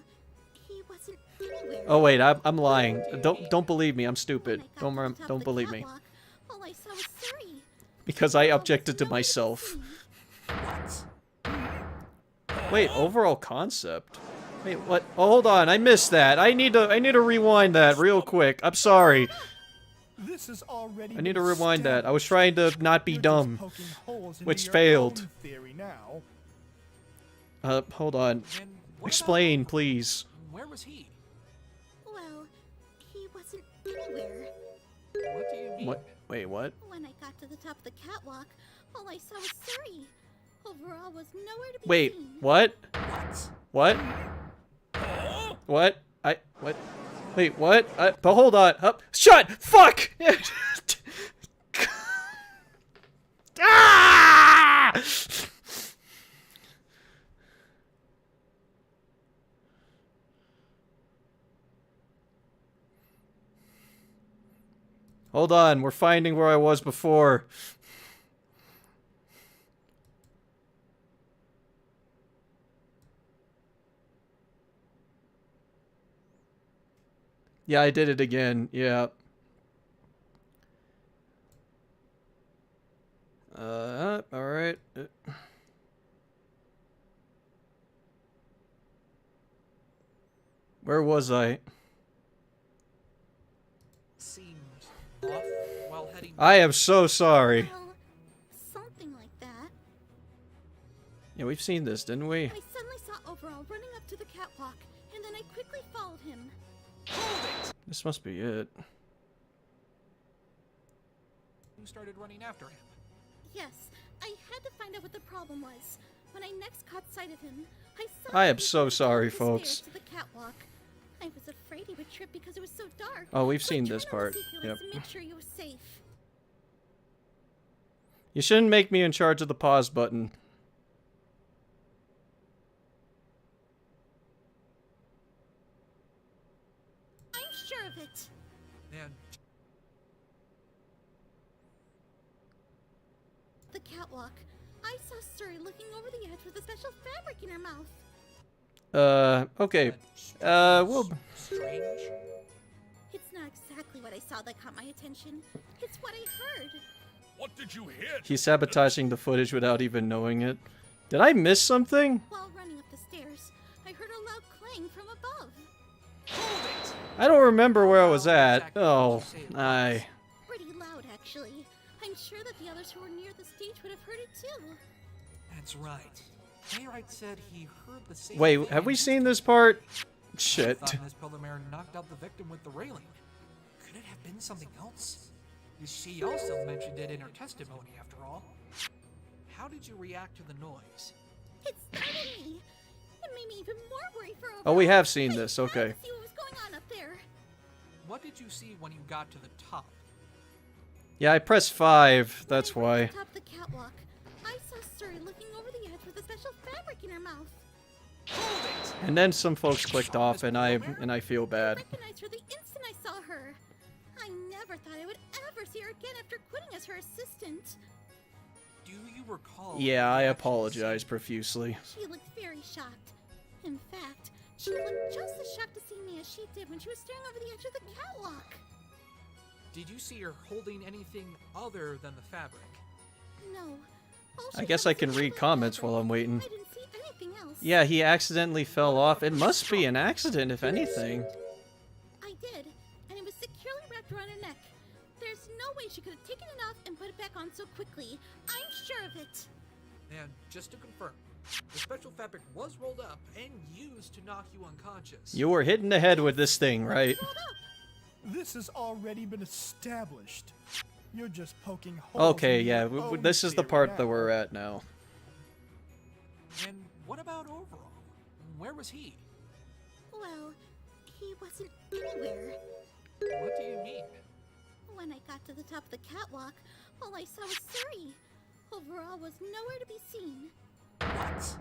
he wasn't anywhere. Oh wait, I'm lying. Don't believe me. I'm When stupid. I got to the top of Don't the believe me. catwalk, all I saw was Suri. Because I There was objected to nowhere be myself. seen. What? Wait, overall concept. Wait, what? Oh, hold on. I missed that. I need to rewind that real quick. I'm sorry. This is already I need to been rewind that. I was established. trying to not be You're just dumb. poking holes into which your failed. own theory now. Hold on. And what Explain, about please. Where was he? Well, he wasn't anywhere. What do you mean? What? Wait, what? When I got to the top of the catwalk, all I saw was Suri. Overall was nowhere to be Wait, seen. what? What? What? What? What? Wait, what? But hold on. Shut! Fuck! Ah! Hold on, we're finding where I was before. Yeah, I did it again. Yeah. Alright. Where was I? Seemed off while heading. I am so sorry. Well, something like that. Yeah, we've seen this, didn't we? I suddenly saw Overall running up to the catwalk, and then I quickly followed him. This must be it. You started running after him. Yes, I had to find out what the problem was. When I next caught sight of him, I saw I him am so taking sorry, the stairs folks. to the catwalk. I was afraid he would trip because it was so dark. Oh, we've but seen I this turned on part. the safety Yep. lights to make sure he was safe. You shouldn't make me in charge of the pause button. I'm sure of it. And The catwalk. I saw Suri looking over the edge with a special fabric in her mouth. Okay. that Well, strange. It's not exactly what I saw that caught my attention. It's what I heard. What did you hear? he's sabotaging the footage without even knowing it. Did I miss something? While running up the stairs, I heard a loud clang from above. I don't remember where I was How at. exactly Oh, did you say it was? I... Pretty loud, actually. I'm sure that the others who were near the stage would have heard it too. That's right. Playwright said he heard the same Wait, thing have we and seen this part? I Shit. thought Miss Pillamere knocked out the victim with the railing. Could it have been something else? She also mentioned it in her testimony, after all. How did you react to the noise? It startled me. It made me even more worried for Overall. Oh, we have seen I this, had okay. to see what was going on up there. What did you see when you got to the top? Yeah, I pressed 5, that's When I why. reached the top of the catwalk, I saw Suri looking over the edge with a special fabric in her mouth. And then some folks clicked off and I feel I bad. recognized her the instant I saw her. I never thought I would ever see her again after quitting as her assistant. Do you recall? Yeah, I the reaction apologize scene? profusely. She looked very shocked. In fact, she looked just as shocked to see me as she did when she was staring over the edge of the catwalk. Did you see her holding anything other than the fabric? No. All I she guess had I was can a read black comments fabric. while I'm waiting. I didn't see anything else. Yeah, he accidentally fell off. It must be an accident, if anything. I did, and it was securely wrapped around her neck. There's no way she could have taken it off and put it back on so quickly. I'm sure of it. And just to confirm, the special fabric was rolled up and used to knock you unconscious. You were hit in the head with this thing, right? Rolled up. This has already been established. You're just poking holes. Okay, in yeah, your own this is the theory part now. that we're at now. And what about overall? Where was he? Well, he wasn't anywhere. What do you mean? When I got to the top of the catwalk, all I saw was Suri. Overall was nowhere to be seen. What?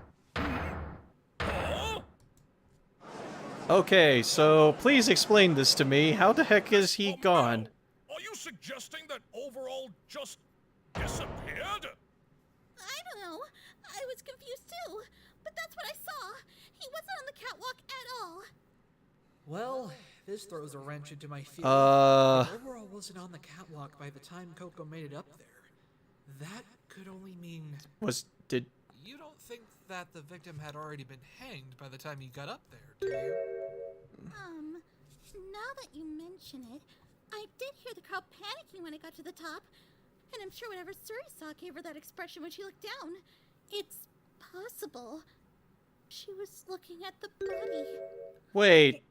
Okay, so please explain this to me. How the heck is he Oh, gone? Mel, are you suggesting that Overall just disappeared? I don't know. I was confused too. But that's what I saw. He wasn't on the catwalk at all. Well, this throws a wrench into my theory. Overall wasn't on the catwalk by the time Coco made it up there. That could only mean... Did... You don't think that the victim had already been hanged by the time he got up there, do you? Now that you mention it, I did hear the crowd panicking when I got to the top. And I'm sure whatever Suri saw gave her that expression when she looked down. It's possible. She was looking at the body. Wait,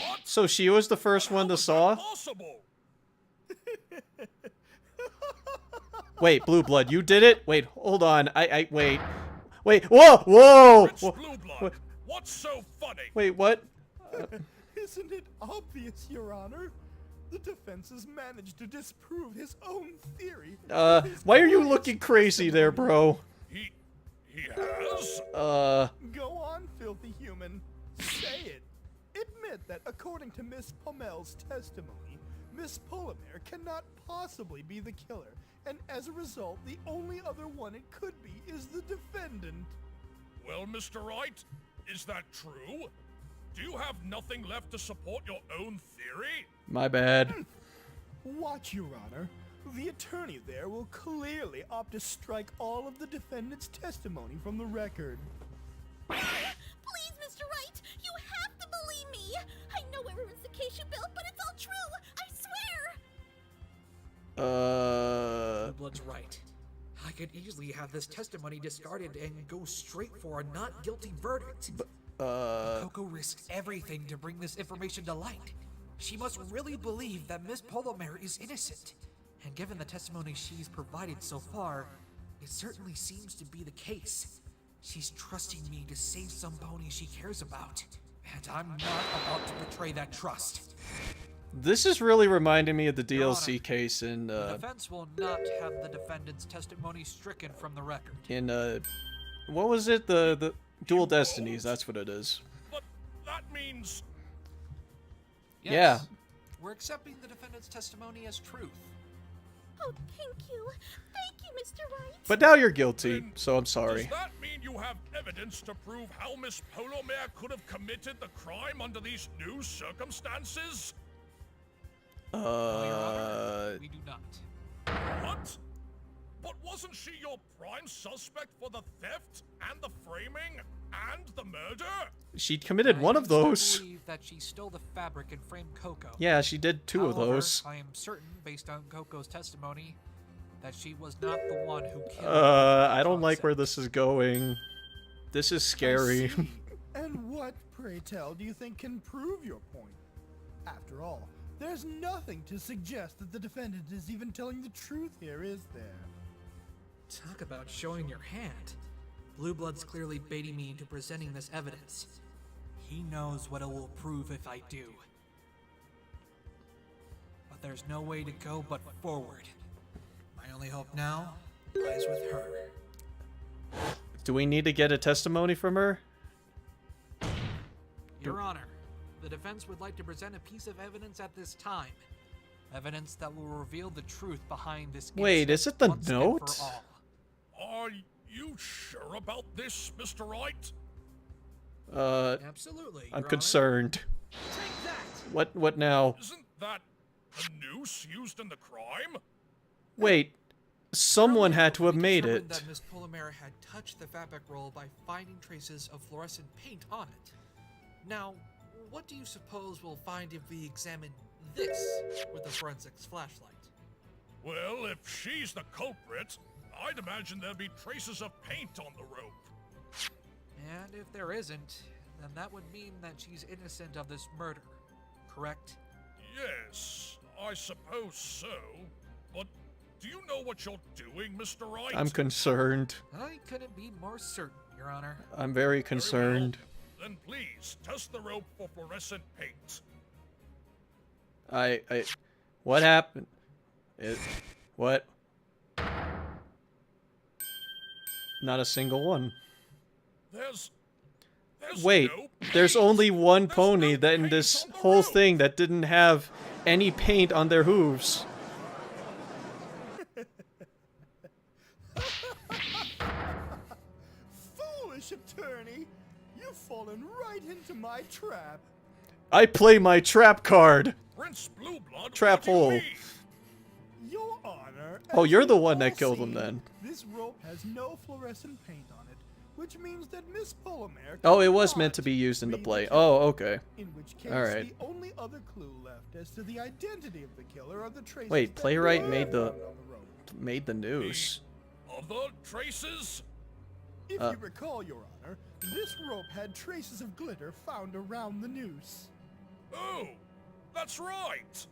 What? so she was the first one to saw? Possible. Wait, Blue Blood, you did it? Wait, hold on. Wait. Wait, whoa, whoa! It's Blue Blood. What's so funny? Wait, what? Isn't it obvious, Your Honor? The defense has managed to disprove his own theory. Why are you looking crazy there, bro? He has? Go on, filthy human. Say it. Admit that according to Miss Pommel's testimony, Miss Polomer cannot possibly be the killer, and as a result, the only other one it could be is the defendant. Well, Mr. Wright, is that true? Do you have nothing left to support your own theory? My bad. Watch, Your Honor. The attorney there will clearly opt to strike all of the defendant's testimony from the record. Please, Mr. Wright, you have to believe me. I know everyone's the case you built, but it's all true. I swear. Blue Blood's right. I could easily have this testimony discarded and go straight for a not guilty verdict. Coco risked everything to bring this information to light. She must really believe that Miss Polomer is innocent. And given the testimony she's provided so far, it certainly seems to be the case. She's trusting me to save some pony she cares about. And I'm not about to betray that trust. This is really reminding me of the Your DLC Honor, case in, The defense will not have the defendant's testimony stricken from the record. what was it? The Dual Destinies, that's what it is. But that means... Yes, Yeah. We're accepting the defendant's testimony as truth. Oh, thank you. Thank you, Mr. Wright. But now you're guilty, so I'm sorry. Does that mean you have evidence to prove how Miss Polomer could have committed the crime under these new circumstances? No, Your Honor, we do not. What? But wasn't she your prime suspect for the theft and the framing and the murder? She committed one of I still those. believe that she stole the fabric and framed Coco. Yeah, she did two of However, those. I am certain, based on Coco's testimony, that she was not the one who killed. I don't like where this is going. This is I scary. see. And what, pray tell, do you think can prove your point? After all, there's nothing to suggest that the defendant is even telling the truth here, is there? Talk about showing your hand. Blue Blood's clearly baiting me into presenting this evidence. He knows what it will prove if I do. But there's no way to go but forward. My only hope now lies with her. Do we need to get a testimony from her? Your Honor, the defense would like to present a piece of evidence at this time. Evidence that will reveal the truth behind this Wait, incident is it the once and note? for all. Are you sure about this, Mr. Wright? Absolutely, Your I'm Honor. concerned. Take that! What now? Isn't that The noose used in the crime? Wait, someone Earlier, had to have we made determined it. that Miss Polymere had touched the fabric roll by finding traces of fluorescent paint on it. Now, what do you suppose we'll find if we examine this with a forensics flashlight? Well, if she's the culprit, I'd imagine there'd be traces of paint on the rope. And if there isn't, then that would mean that she's innocent of this murder, correct? Yes, I suppose so. But do you know what you're doing, Mr. Wright? I'm concerned. I couldn't be more certain, Your Honor. I'm very Very concerned. well. Then please, test the rope for fluorescent paint. What happened? What? Not a single one. There's Wait, no there's paint. only one There's pony no that in paint this on the whole rope. thing that didn't have any paint on their hooves. Foolish attorney! You've fallen right into my trap. I play my trap card. Prince Blueblood, Trap what do you hole. mean? Your Honor. Oh, as you're the you've one all that killed him seen, then. This rope has no fluorescent paint on it, which means that Miss Polymere Oh, it was cannot meant to be used in the be play. killer. Oh, okay. In which case, Alright. the only other clue left as to the identity of the killer are the traces. Wait, that playwright were made the found on the rope. made the news. Other traces? If you recall, Your Honor, this rope had traces of glitter found around the noose. Oh, that's right.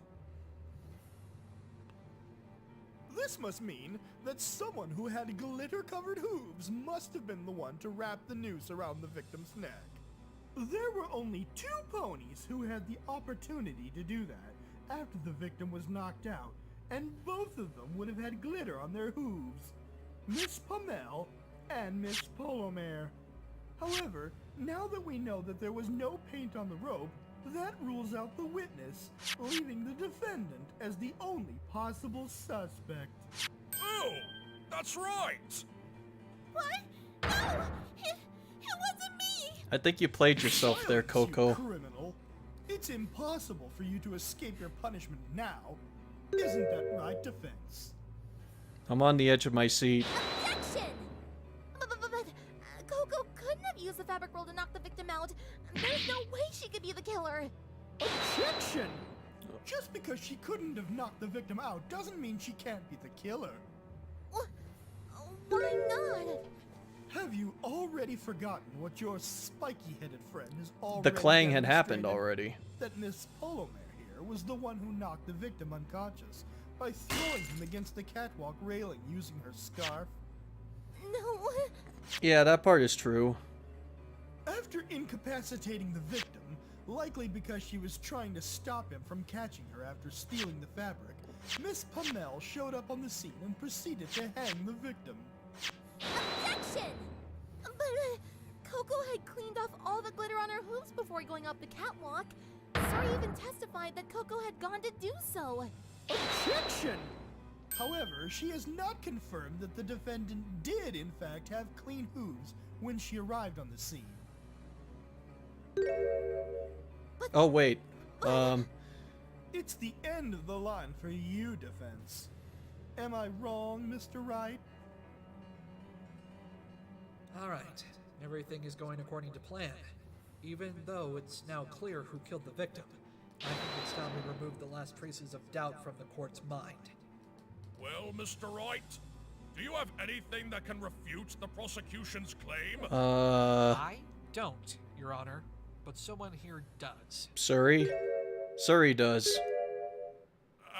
This must mean that someone who had glitter-covered hooves must have been the one to wrap the noose around the victim's neck. There were only 2 ponies who had the opportunity to do that after the victim was knocked out, and both of them would have had glitter on their hooves. Miss Pummel and Miss Polymere. However, now that we know that there was no paint on the rope, that rules out the witness, leaving the defendant as the only possible suspect. Oh, that's right. What? No! It wasn't me! I think you played yourself there, Silence, you Coco. criminal. It's impossible for you to escape your punishment now. Isn't that right, defense? I'm on the edge of my seat. Objection! But Coco couldn't have used the fabric roll to knock the victim out. There's no way she could be the killer. Objection! Just because she couldn't have knocked the victim out doesn't mean she can't be the killer. Why not? Have you already forgotten what your spiky-headed friend has already The clang had happened demonstrated? already. That Miss Polymere here was the one who knocked the victim unconscious by throwing him against the catwalk railing using her scarf. No. Yeah, that part is true. After incapacitating the victim, likely because she was trying to stop him from catching her after stealing the fabric, Miss Pummel showed up on the scene and proceeded to hang the victim. Objection! But Coco had cleaned off all the glitter on her hooves before going up the catwalk. Suri even testified that Coco had gone to do so. Objection! However, she has not confirmed that the defendant did in fact have clean hooves when she arrived on the scene. Oh, wait. It's the end of the line for you, defense. Am I wrong, Mr. Wright? Alright, everything is going according to plan. Even though it's now clear who killed the victim, I think it's time we remove the last traces of doubt from the court's mind. Well, Mr. Wright, do you have anything that can refute the prosecution's claim? I don't, Your Honor, but someone here does. Suri? Suri does.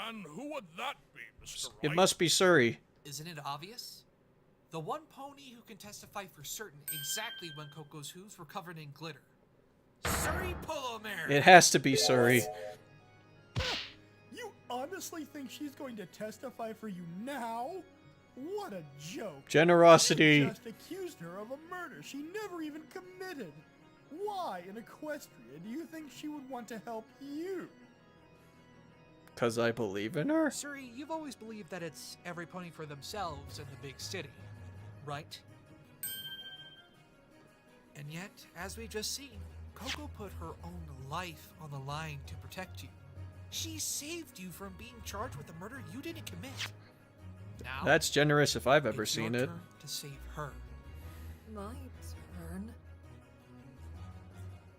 And who would that be, Mr. Wright? It must be Suri. Isn't it obvious? The one pony who can testify for certain exactly when Coco's hooves were covered in glitter. Suri Polymere! It has to be Suri. You honestly think she's going to testify for you now? What a joke. Generosity. You just accused her of a murder she never even committed. Why in Equestria do you think she would want to help you? 'Cause I believe in her? Suri, you've always believed that it's every pony for themselves in the big city, right? And yet, as we've just seen, Coco put her own life on the line to protect you. She saved you from being charged with a murder you didn't commit. Now, That's generous if I've ever it's seen your it. turn to save her. My turn?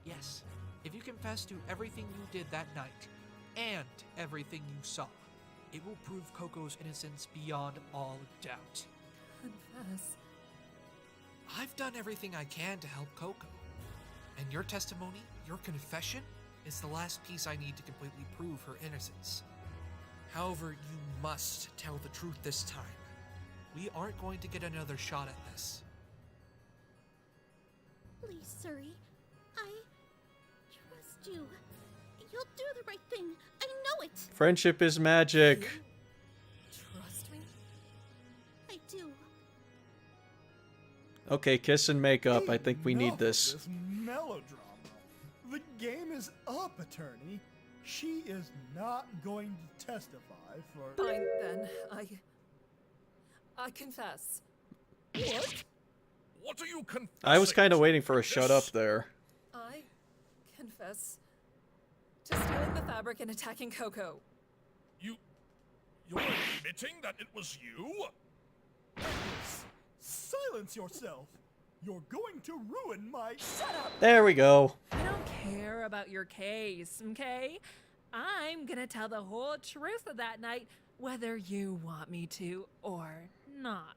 Yes, if you confess to everything you did that night, and everything you saw, it will prove Coco's innocence beyond all doubt. Confess. I've done everything I can to help Coco. And your testimony, your confession, is the last piece I need to completely prove her innocence. However, you must tell the truth this time. We aren't going to get another shot at this. Please, Suri. I trust you. You'll do the right thing. I know it. Friendship is magic. Trust me? I do. Okay, kiss and make up. I think we need Enough of this. this melodrama. The game is up, attorney. She is not going to testify for. Fine then. I confess. What? What are you confessing? I was kind of waiting for a shut up This- there. I confess to stealing the fabric and attacking Coco. You're admitting that it was you? Silence yourself. You're going to ruin my. Shut up! There we go. I don't care about your case, okay? I'm gonna tell the whole truth of that night, whether you want me to or not.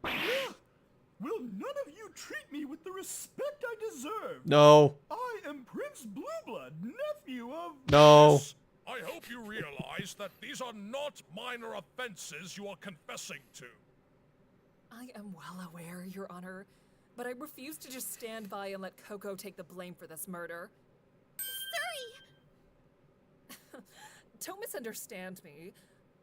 Will none of you treat me with the respect I deserve? No. I am Prince Blueblood, nephew of. No. I hope you realize that these are not minor offenses you are confessing to. I am well aware, Your Honor, but I refuse to just stand by and let Coco take the blame for this murder. Suri! Don't misunderstand me.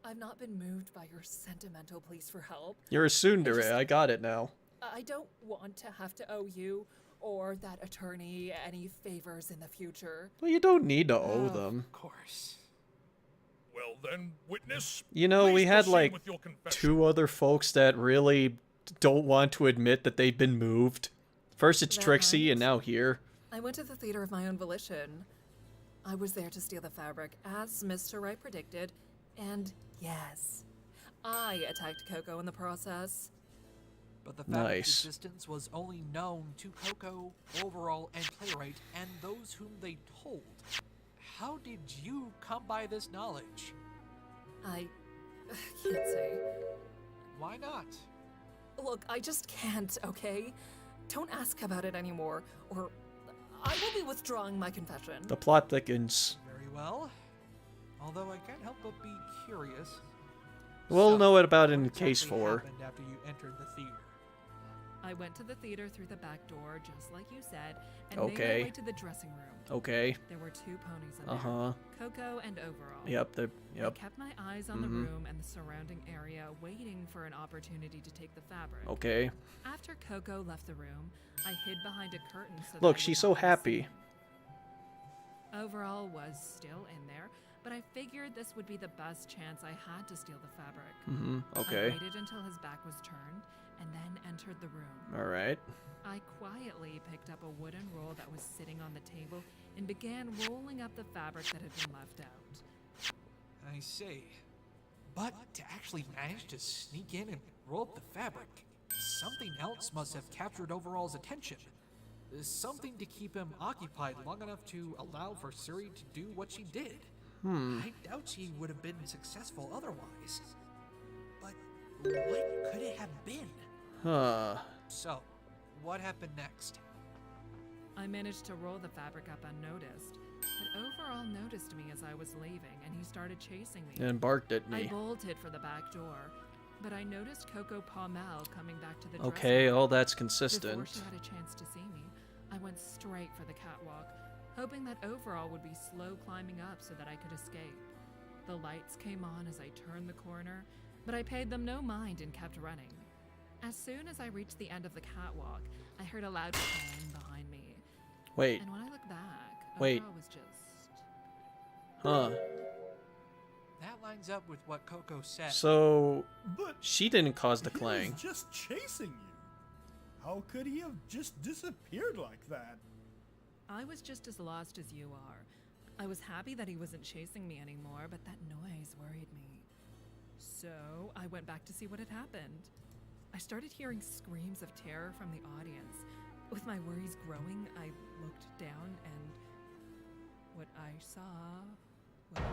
I've not been moved by your sentimental pleas for help. You're a tsundere. I got it now. I don't want to have to owe you or that attorney any favors in the future. Well, you don't need to owe them. Of course. Well then, witness. You know, we please had proceed like with your confession. 2 other folks that really don't want to admit that they've been moved. First it's That Trixie, and night? now here. I went to the theater of my own volition. I was there to steal the fabric, as Mr. Wright predicted, and yes, I attacked Coco in the process. But the fabric's Nice. existence was only known to Coco, Overall, and Playwright, and those whom they told. How did you come by this knowledge? I can't say. Why not? Look, I just can't, okay? Don't ask about it anymore, or I will be withdrawing my confession. The plot thickens. Very well. Although I can't help but be curious. We'll So, know it about in what case exactly 4. happened after you entered the theater? I went to the theater through the back door, just like you said, and Okay. made my way to the dressing room. Okay. There were 2 ponies in Uh-huh. there, Coco and Overall. Yep, I yep. kept my eyes on the room and the surrounding area, waiting for an opportunity to take the fabric. Okay. After Coco left the room, I hid behind a curtain so that Look, I she's would so not be happy. seen. Overall was still in there, but I figured this would be the best chance I had to steal the fabric. Mm-hmm. I Okay. waited until his back was turned and then entered the room. Alright. I quietly picked up a wooden roll that was sitting on the table and began rolling up the fabric that had been left out. I see. But to actually manage to sneak in and roll up the fabric, something else must have captured Overall's attention. Something to keep him occupied long enough to allow for Suri to do what she did. I doubt she would have been successful otherwise. But what could it have been? Huh. So, what happened next? I managed to roll the fabric up unnoticed, but Overall noticed me as I was leaving and he started chasing me. And barked at I me. bolted for the back door, but I noticed Coco Palmel coming back to the dressing Okay, room. all that's Before consistent. she had a chance to see me, I went straight for the catwalk, hoping that Overall would be slow climbing up so that I could escape. The lights came on as I turned the corner, but I paid them no mind and kept running. As soon as I reached the end of the catwalk, I heard a loud bang behind me. Wait. And when I looked back, Wait. Overall was just... Huh. That lines up with what Coco said. So, But she didn't cause the he clang. was just chasing you. How could he have just disappeared like that? I was just as lost as you are. I was happy that he wasn't chasing me anymore, but that noise worried me. So I went back to see what had happened. I started hearing screams of terror from the audience. With my worries growing, I looked down and what I saw was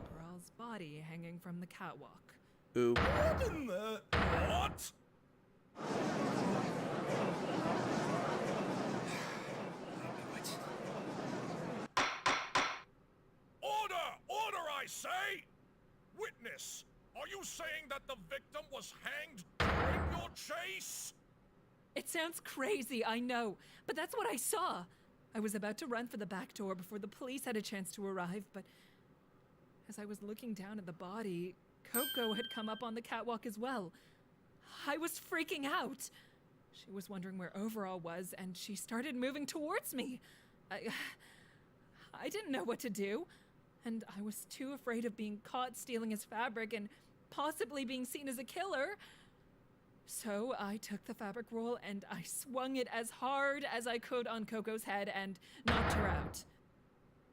Overall's body hanging from the catwalk. Ooh. What in the... What? Order! Order, I say! Witness, are you saying that the victim was hanged during your chase? It sounds crazy, I know, but that's what I saw. I was about to run for the back door before the police had a chance to arrive, but as I was looking down at the body, Coco had come up on the catwalk as well. I was freaking out. She was wondering where Overall was, and she started moving towards me. I didn't know what to do, and I was too afraid of being caught stealing his fabric and possibly being seen as a killer. So I took the fabric roll and I swung it as hard as I could on Coco's head and knocked her out.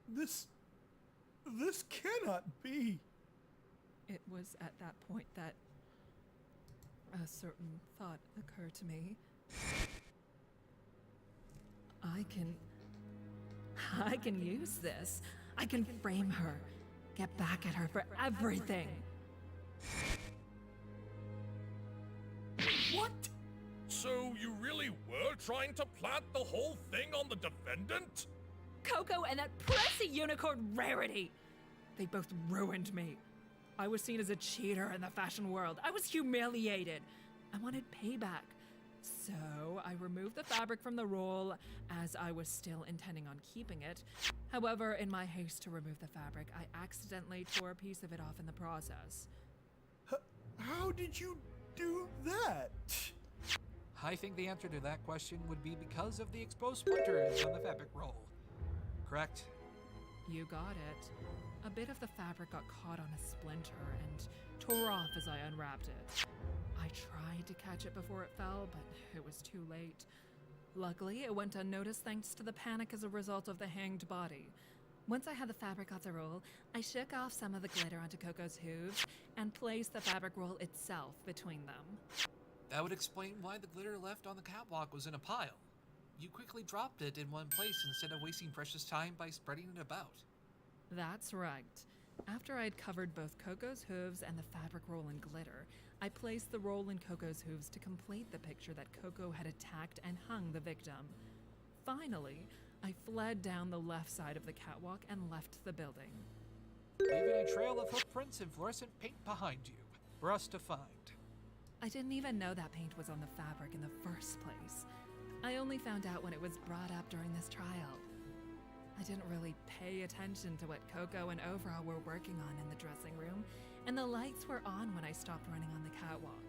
This cannot be. It was at that point that a certain thought occurred to me. I can use this. I can frame her, get back at her for everything. What? So you really were trying to plant the whole thing on the defendant? Coco and that prissy unicorn Rarity. They both ruined me. I was seen as a cheater in the fashion world. I was humiliated. I wanted payback. So I removed the fabric from the roll as I was still intending on keeping it. However, in my haste to remove the fabric, I accidentally tore a piece of it off in the process. How did you do that? I think the answer to that question would be because of the exposed splinters on the fabric roll. Correct? You got it. A bit of the fabric got caught on a splinter and tore off as I unwrapped it. I tried to catch it before it fell, but it was too late. Luckily, it went unnoticed thanks to the panic as a result of the hanged body. Once I had the fabric off the roll, I shook off some of the glitter onto Coco's hooves and placed the fabric roll itself between them. That would explain why the glitter left on the catwalk was in a pile. You quickly dropped it in one place instead of wasting precious time by spreading it about. That's right. After I had covered both Coco's hooves and the fabric roll in glitter, I placed the roll in Coco's hooves to complete the picture that Coco had attacked and hung the victim. Finally, I fled down the left side of the catwalk and left the building. Leaving a trail of footprints and fluorescent paint behind you for us to find. I didn't even know that paint was on the fabric in the first place. I only found out when it was brought up during this trial. I didn't really pay attention to what Coco and Overall were working on in the dressing room, and the lights were on when I stopped running on the catwalk.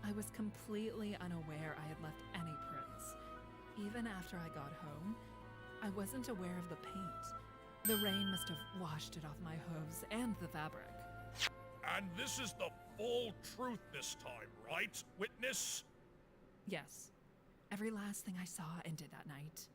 I was completely unaware I had left any prints. Even after I got home, I wasn't aware of the paint. The rain must have washed it off my hooves and the fabric. And this is the full truth this time, right, witness? Yes. Every last thing I saw and did that night.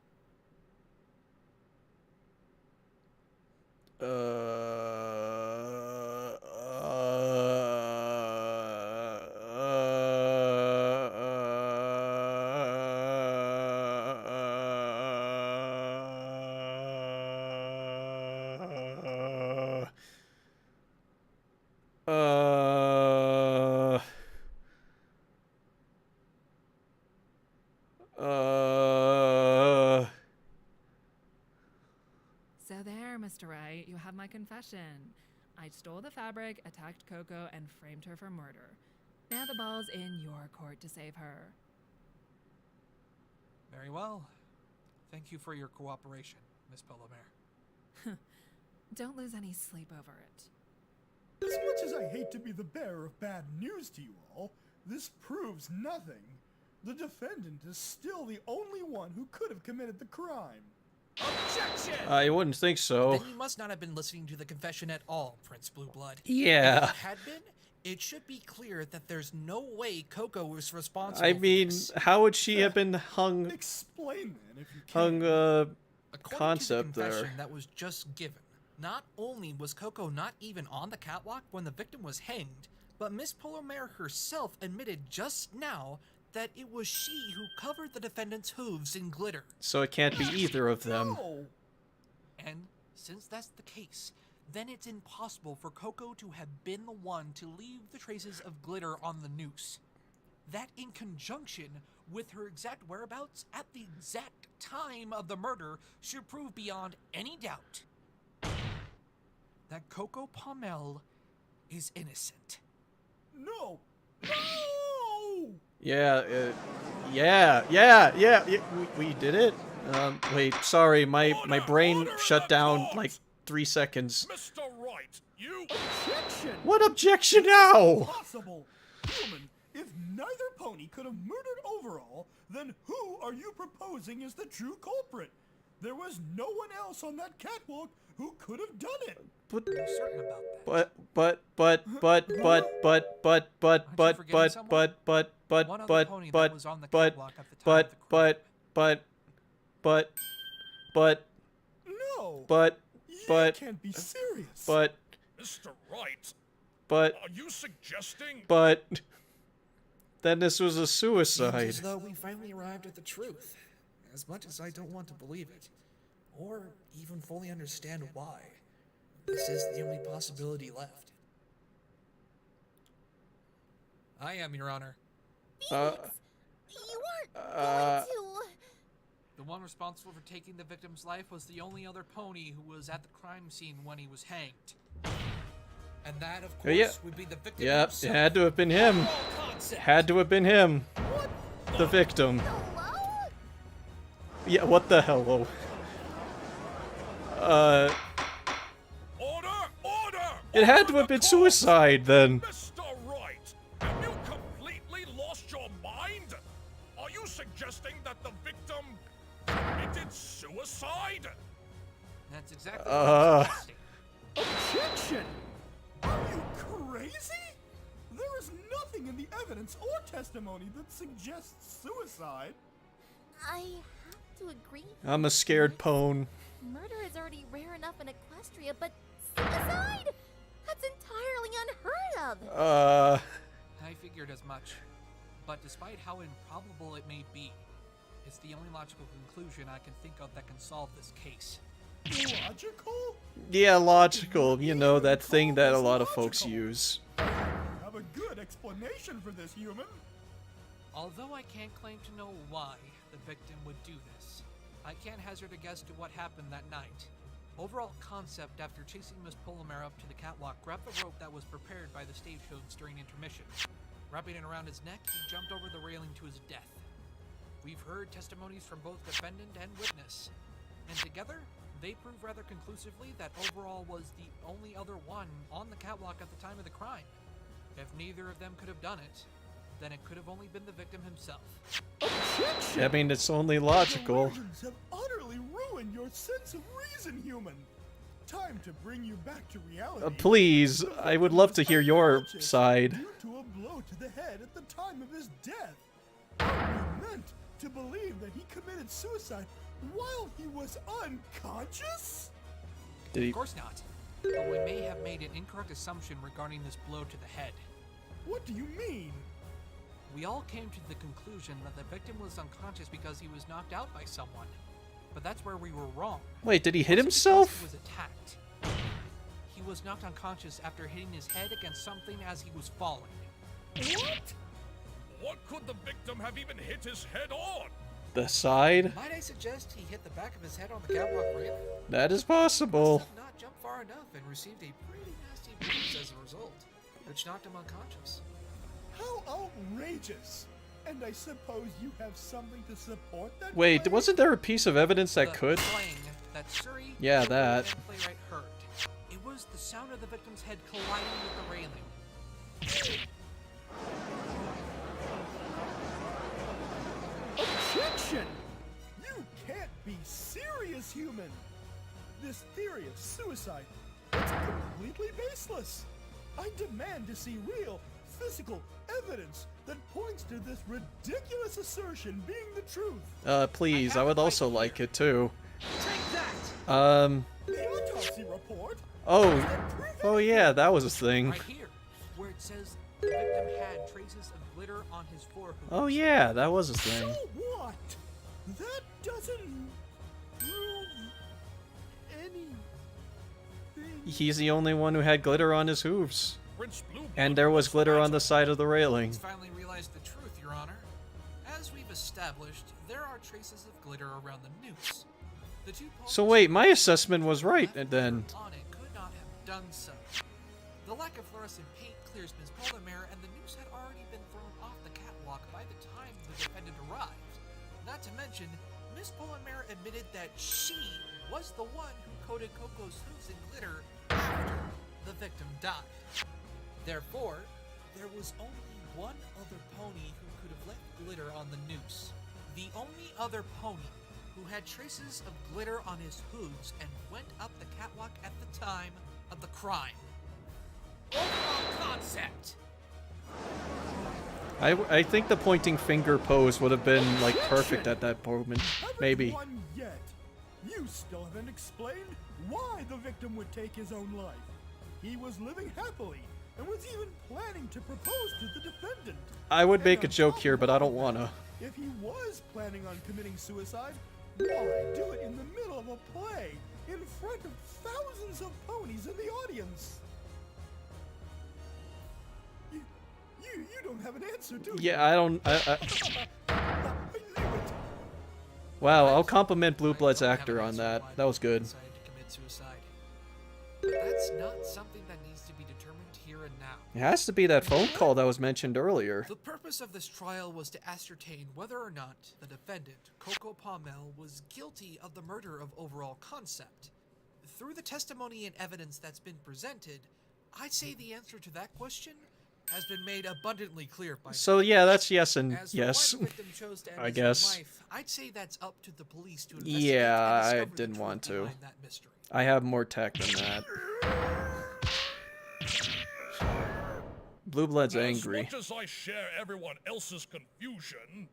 So there, Mr. Wright, you have my confession. I stole the fabric, attacked Coco, and framed her for murder. Now the ball's in your court to save her. Very well. Thank you for your cooperation, Miss Palomare. Don't lose any sleep over it. As much as I hate to be the bearer of bad news to you all, this proves nothing. The defendant is still the only one who could have committed the crime. Objection! I wouldn't think so. Then you must not have been listening to the confession at all, Prince Blueblood. Yeah. If it had been, it should be clear that there's no way Coco was responsible I for mean, this. how would she have been hung Explain then, if you can. hung According concept to the confession there? that was just given, Not only was Coco not even on the catwalk when the victim was hanged, but Miss Polomare herself admitted just now that it was she who covered the defendant's hooves in glitter. So it can't be either of them. No! And since that's the case, then it's impossible for Coco to have been the one to leave the traces of glitter on the noose. That, in conjunction with her exact whereabouts at the exact time of the murder, should prove beyond any doubt that Coco Pommel is innocent. No! No! Yeah, yeah, we did it? Wait, sorry, my brain Order shut in the down court! like 3 seconds. Mr. Wright, you... Objection! What objection now? Possible. Human, if neither pony could have murdered Overall, then who are you proposing is the true culprit? There was no one else on that catwalk who could have done it. But, Are you certain about that? but, One other pony that was on the catwalk at the time of the crime. No! But, You can't be serious. Mr. Wright, but, are you suggesting... then this was a suicide. As though we finally arrived at the truth, as much as I don't want to believe it, or even fully understand why. This is the only possibility left. I am, Your Honor. You aren't going to... The one responsible for taking the victim's life was the only other pony who was at the crime scene when he was hanged. And that, of course, Yeah. would be the victim Yep, it himself. had to have been him. Had to have been him. The victim. Hello? Yeah, what the hello? Order! Order! It had to Order have been the court! suicide then. Mr. Wright, have you completely lost your mind? Are you suggesting that the victim committed suicide? That's exactly what I'm suggesting. Objection! Are you crazy? There is nothing in the evidence or testimony that suggests suicide. I have to agree. I'm a scared pone. Murder is already rare enough in Equestria, but suicide? That's entirely unheard of. I figured as much. But despite how improbable it may be, it's the only logical conclusion I can think of that can solve this case. Logical? Yeah, logical. You know, that thing that a lot of folks use. Have a good explanation for this, human. Although I can't claim to know why the victim would do this, I can hazard a guess to what happened that night. Overall concept, after chasing Miss Polomare up to the catwalk, grabbed the rope that was prepared by the stagecoach during intermission. Wrapping it around his neck, he jumped over the railing to his death. We've heard testimonies from both defendant and witness, and together, they prove rather conclusively that Overall was the only other one on the catwalk at the time of the crime. If neither of them could have done it, then it could have only been the victim himself. I mean, it's only logical. Delusions have utterly ruined your sense of reason, human. Time to bring you back to reality. Please, The I would victim love was to hear your unconscious side. Due to a blow to the head at the time of his death. You meant to believe that he committed suicide while he was unconscious? Did he? Of course not. But we may have made an incorrect assumption regarding this blow to the head. What do you mean? We all came to the conclusion that the victim was unconscious because he was knocked out by someone. But that's where we were wrong. Wait, did he hit It wasn't because himself? He was attacked. He was knocked unconscious after hitting his head against something as he was falling. What? What could the victim have even hit his head on? The side? Might I suggest he hit the back of his head on the catwalk railing? That is possible. Must have not jumped far enough and received a pretty nasty bruise as a result, which knocked him unconscious. How outrageous! And I suppose you have something to support that Wait, claim? wasn't there a piece of evidence that The could? clang that Suri, Yeah, Suri, that. and playwright heard. It was the sound of the victim's head colliding with the railing. Objection! You can't be serious, human! This theory of suicide is completely baseless. I demand to see real, physical evidence that points to this ridiculous assertion being the truth. Please, I would also like it too. Take that! The autopsy report. Oh yeah, that was a thing. Right here, where it says the victim had traces of glitter on his forehead. Oh yeah, that was a thing. So what? That doesn't prove anything. He's the only one who had glitter on his hooves. Prince Blueblood And there was glitter on the side of the railing. He's finally realized the truth, Your Honor. As we've established, there are traces of glitter around the noose. The two So wait, my assessment was right, and then... on it could not have done so. The lack of fluorescent paint clears Ms. Polymer, and the noose had already been thrown off the catwalk by the time the defendant arrived. Not to mention, Ms. Polymer admitted that she was the one who coated Coco's hooves in glitter after the victim died. Therefore, there was only one other pony who could have left glitter on the noose. The only other pony who had traces of glitter on his hooves and went up the catwalk at the time of the crime. Overall concept. I think the pointing finger pose would have been, like, perfect at that moment. Haven't Maybe. won yet. You still haven't explained why the victim would take his own life. He was living happily and was even planning to propose to the defendant. I would And make a on joke top here, of but I all don't that, wanna. If he was planning on committing suicide, why do it in the middle of a play in front of thousands of ponies in the audience? You don't have an answer, do you? Yeah, I don't... I knew it. Wow, I'll compliment Blue I Blood's don't have actor an on answer that. why That was the victim good. decided to commit suicide. But that's not something that needs to be determined here and now. It has to be that phone call that was mentioned earlier. The purpose of this trial was to ascertain whether or not the defendant, Coco Palmel, was guilty of the murder of Overall Concept. Through the testimony and evidence that's been presented, I'd say the answer to that question has been made abundantly clear by So yeah, that's yes and As for yes. why the victim chose to end I his own guess. life, I'd say that's up to the police to investigate Yeah, and I discover the didn't truth want to. behind that mystery. I have more tech than that. Blue Blood's angry. As much as I share everyone else's confusion,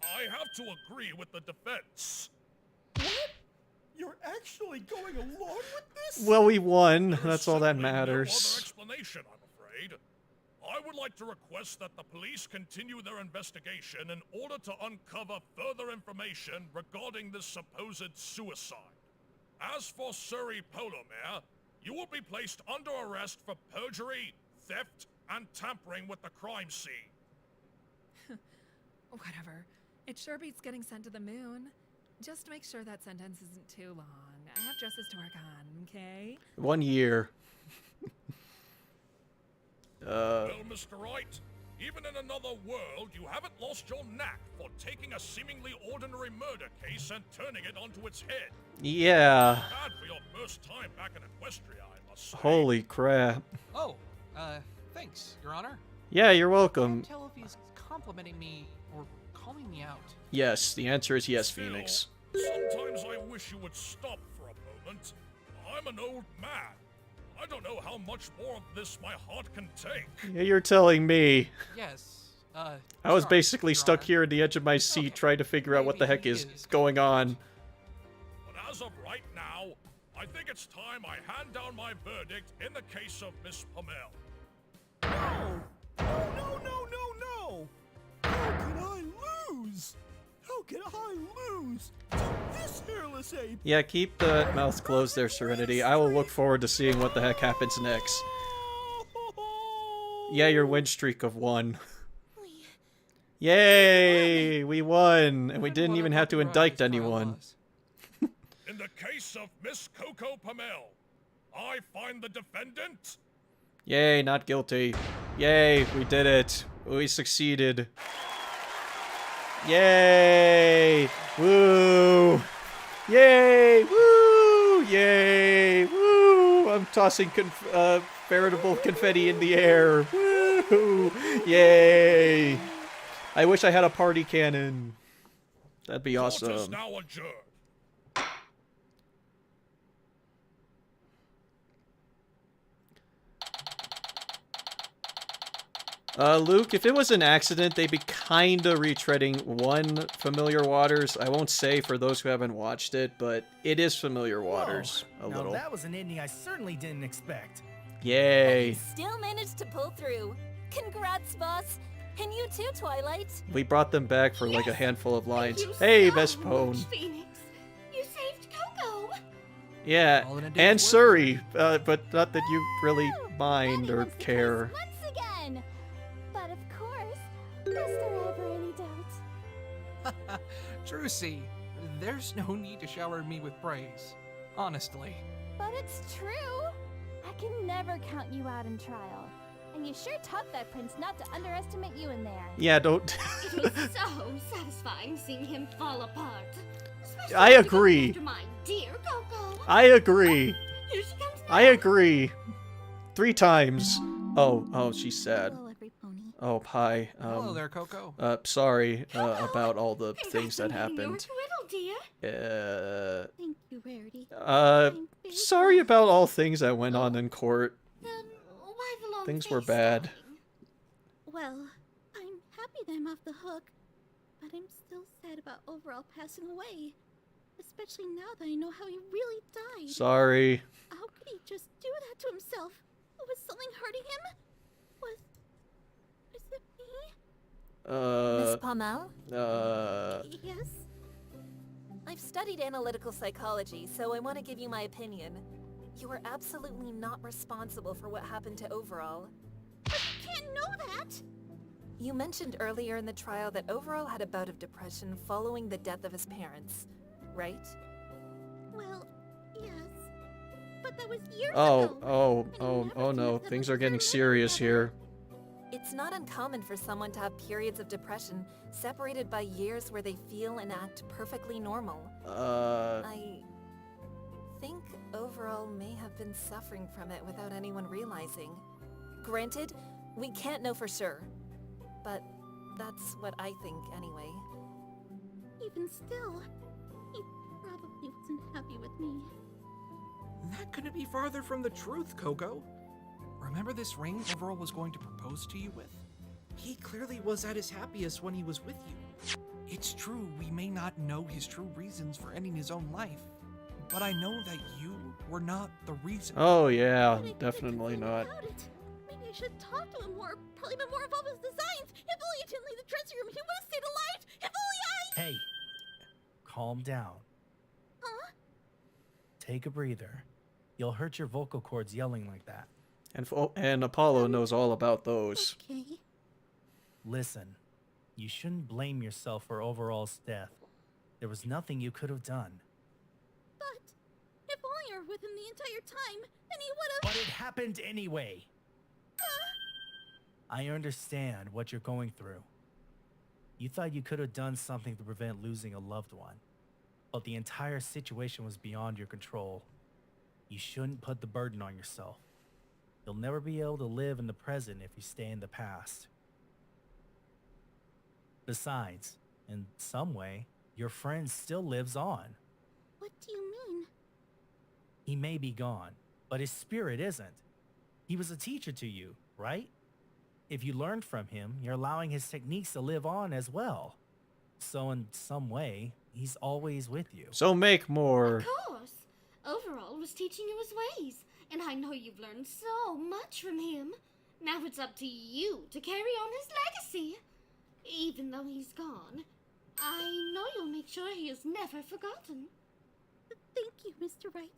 I have to agree with the defense. What? You're actually going along with this? Well, we won. There's That's all that simply no other matters. explanation, I'm afraid. I would like to request that the police continue their investigation in order to uncover further information regarding this supposed suicide. As for Suri Polomere, you will be placed under arrest for perjury, theft, and tampering with the crime scene. Whatever. It sure beats getting sent to the moon. Just make sure that sentence isn't too long. I have dresses to work on, okay? 1 year. Well, Mr. Wright, even in another world, you haven't lost your knack for taking a seemingly ordinary murder case and turning it onto its head. Yeah. Bad for your first time back in Equestria, I must say. Holy crap. Oh, thanks, Your Honor. Yeah, you're I welcome. can't tell if he's complimenting me or calling me out. Yes, the answer is yes, Still, Phoenix. Sometimes I wish you would stop for a moment. I'm an old man. I don't know how much more of this my heart can take. Yeah, you're telling me. Yes, I was sorry, basically Your stuck Honor. here at the edge of my seat Okay, trying to figure out what the maybe heck he is is going on. But as of right now, I think it's time I hand down my verdict in the case of Miss Pamel. No! No! How could I lose? How could I lose to this hairless ape? Yeah, keep the mouth closed there, Serenity. I will look forward to seeing what the heck happens next. Yeah, your win streak of 1. Yay! We won! And we didn't What even a have to lucky ride indict this trial anyone. was. In the case of Miss Coco Pamel, I find the defendant Yay, not guilty. Yay, we did it. We succeeded. Yay! Woo! Yay! Woo! Yay! Woo! I'm tossing veritable confetti in the air. Woo! Yay! I wish I had a party cannon. That'd be court is awesome. now adjourned. Luke, if it was an accident, they'd be kinda retreading one Familiar Waters. I won't say for those who haven't watched it, but it is Familiar Waters a now little. That was an ending I certainly didn't expect. Yay. Still managed to pull through. Congrats, boss. And you too, Twilight. We brought them back for like a handful of lines. You Hey, so Vespone. much, Phoenix. You saved Coco. Yeah, All in a and day's work. Suri, but not that you really mind or Wants to care. kiss once again. But of course, is there ever any doubt? Drusy, there's no need to shower me with praise. Honestly. But it's true. I can never count you out in trial. And you sure taught that prince not to underestimate you in there. Yeah, don't. It was so satisfying seeing him fall apart. Especially I after going agree. after my dear Coco. I agree. Here she comes I now. agree. 3 times. Oh, she's sad. Hello, every pony. Oh, hi. Hello there, Coco. Sorry about all the things that Congratulating happened. Your riddle, dear. Thank you, Rarity. Sorry about all things that went on in court. Then why the long Things were face, bad. darling? Well, I'm happy that I'm off the hook, but I'm still sad about Overall passing away. Especially now that I know how he really died. Sorry. How could he just do that to himself? Was something hurting him? Was it me? Miss Pommel? Yes? I've studied analytical psychology, so I want to give you my opinion. You are absolutely not responsible for what happened to Overall. But you can't know that! You mentioned earlier in the trial that Overall had a bout of depression following the death of his parents, right? Well, yes. But that was years Oh, ago. oh no. Things are getting serious here. It's not uncommon for someone to have periods of depression separated by years where they feel and act perfectly normal. I think Overall may have been suffering from it without anyone realizing. Granted, we can't know for sure, but that's what I think anyway. Even still, he probably wasn't happy with me. That couldn't be farther from the truth, Coco. Remember this ring Overall was going to propose to you with? He clearly was at his happiest when he was with you. It's true, we may not know his true reasons for ending his own life, but I know that you were not the reason. Oh yeah, But I couldn't definitely do not. without it. Maybe I should talk to him more. Probably been more involved with his designs. If only I didn't leave the dressing room, he would have stayed alive. If only I. Hey, calm down. Huh? Take a breather. You'll hurt your vocal cords yelling like that. And Apollo knows all about those. Okay. Listen, you shouldn't blame yourself for Overall's death. There was nothing you could have done. But if only I were with him the entire time, then he would have. But it happened anyway. I understand what you're going through. You thought you could have done something to prevent losing a loved one, but the entire situation was beyond your control. You shouldn't put the burden on yourself. You'll never be able to live in the present if you stay in the past. Besides, in some way, your friend still lives on. What do you mean? He may be gone, but his spirit isn't. He was a teacher to you, right? If you learned from him, you're allowing his techniques to live on as well. So in some way, he's always with you. So make more. Of course. Overall was teaching you his ways, and I know you've learned so much from him. Now it's up to you to carry on his legacy. Even though he's gone, I know you'll make sure he is never forgotten. Thank you, Mr. Wright,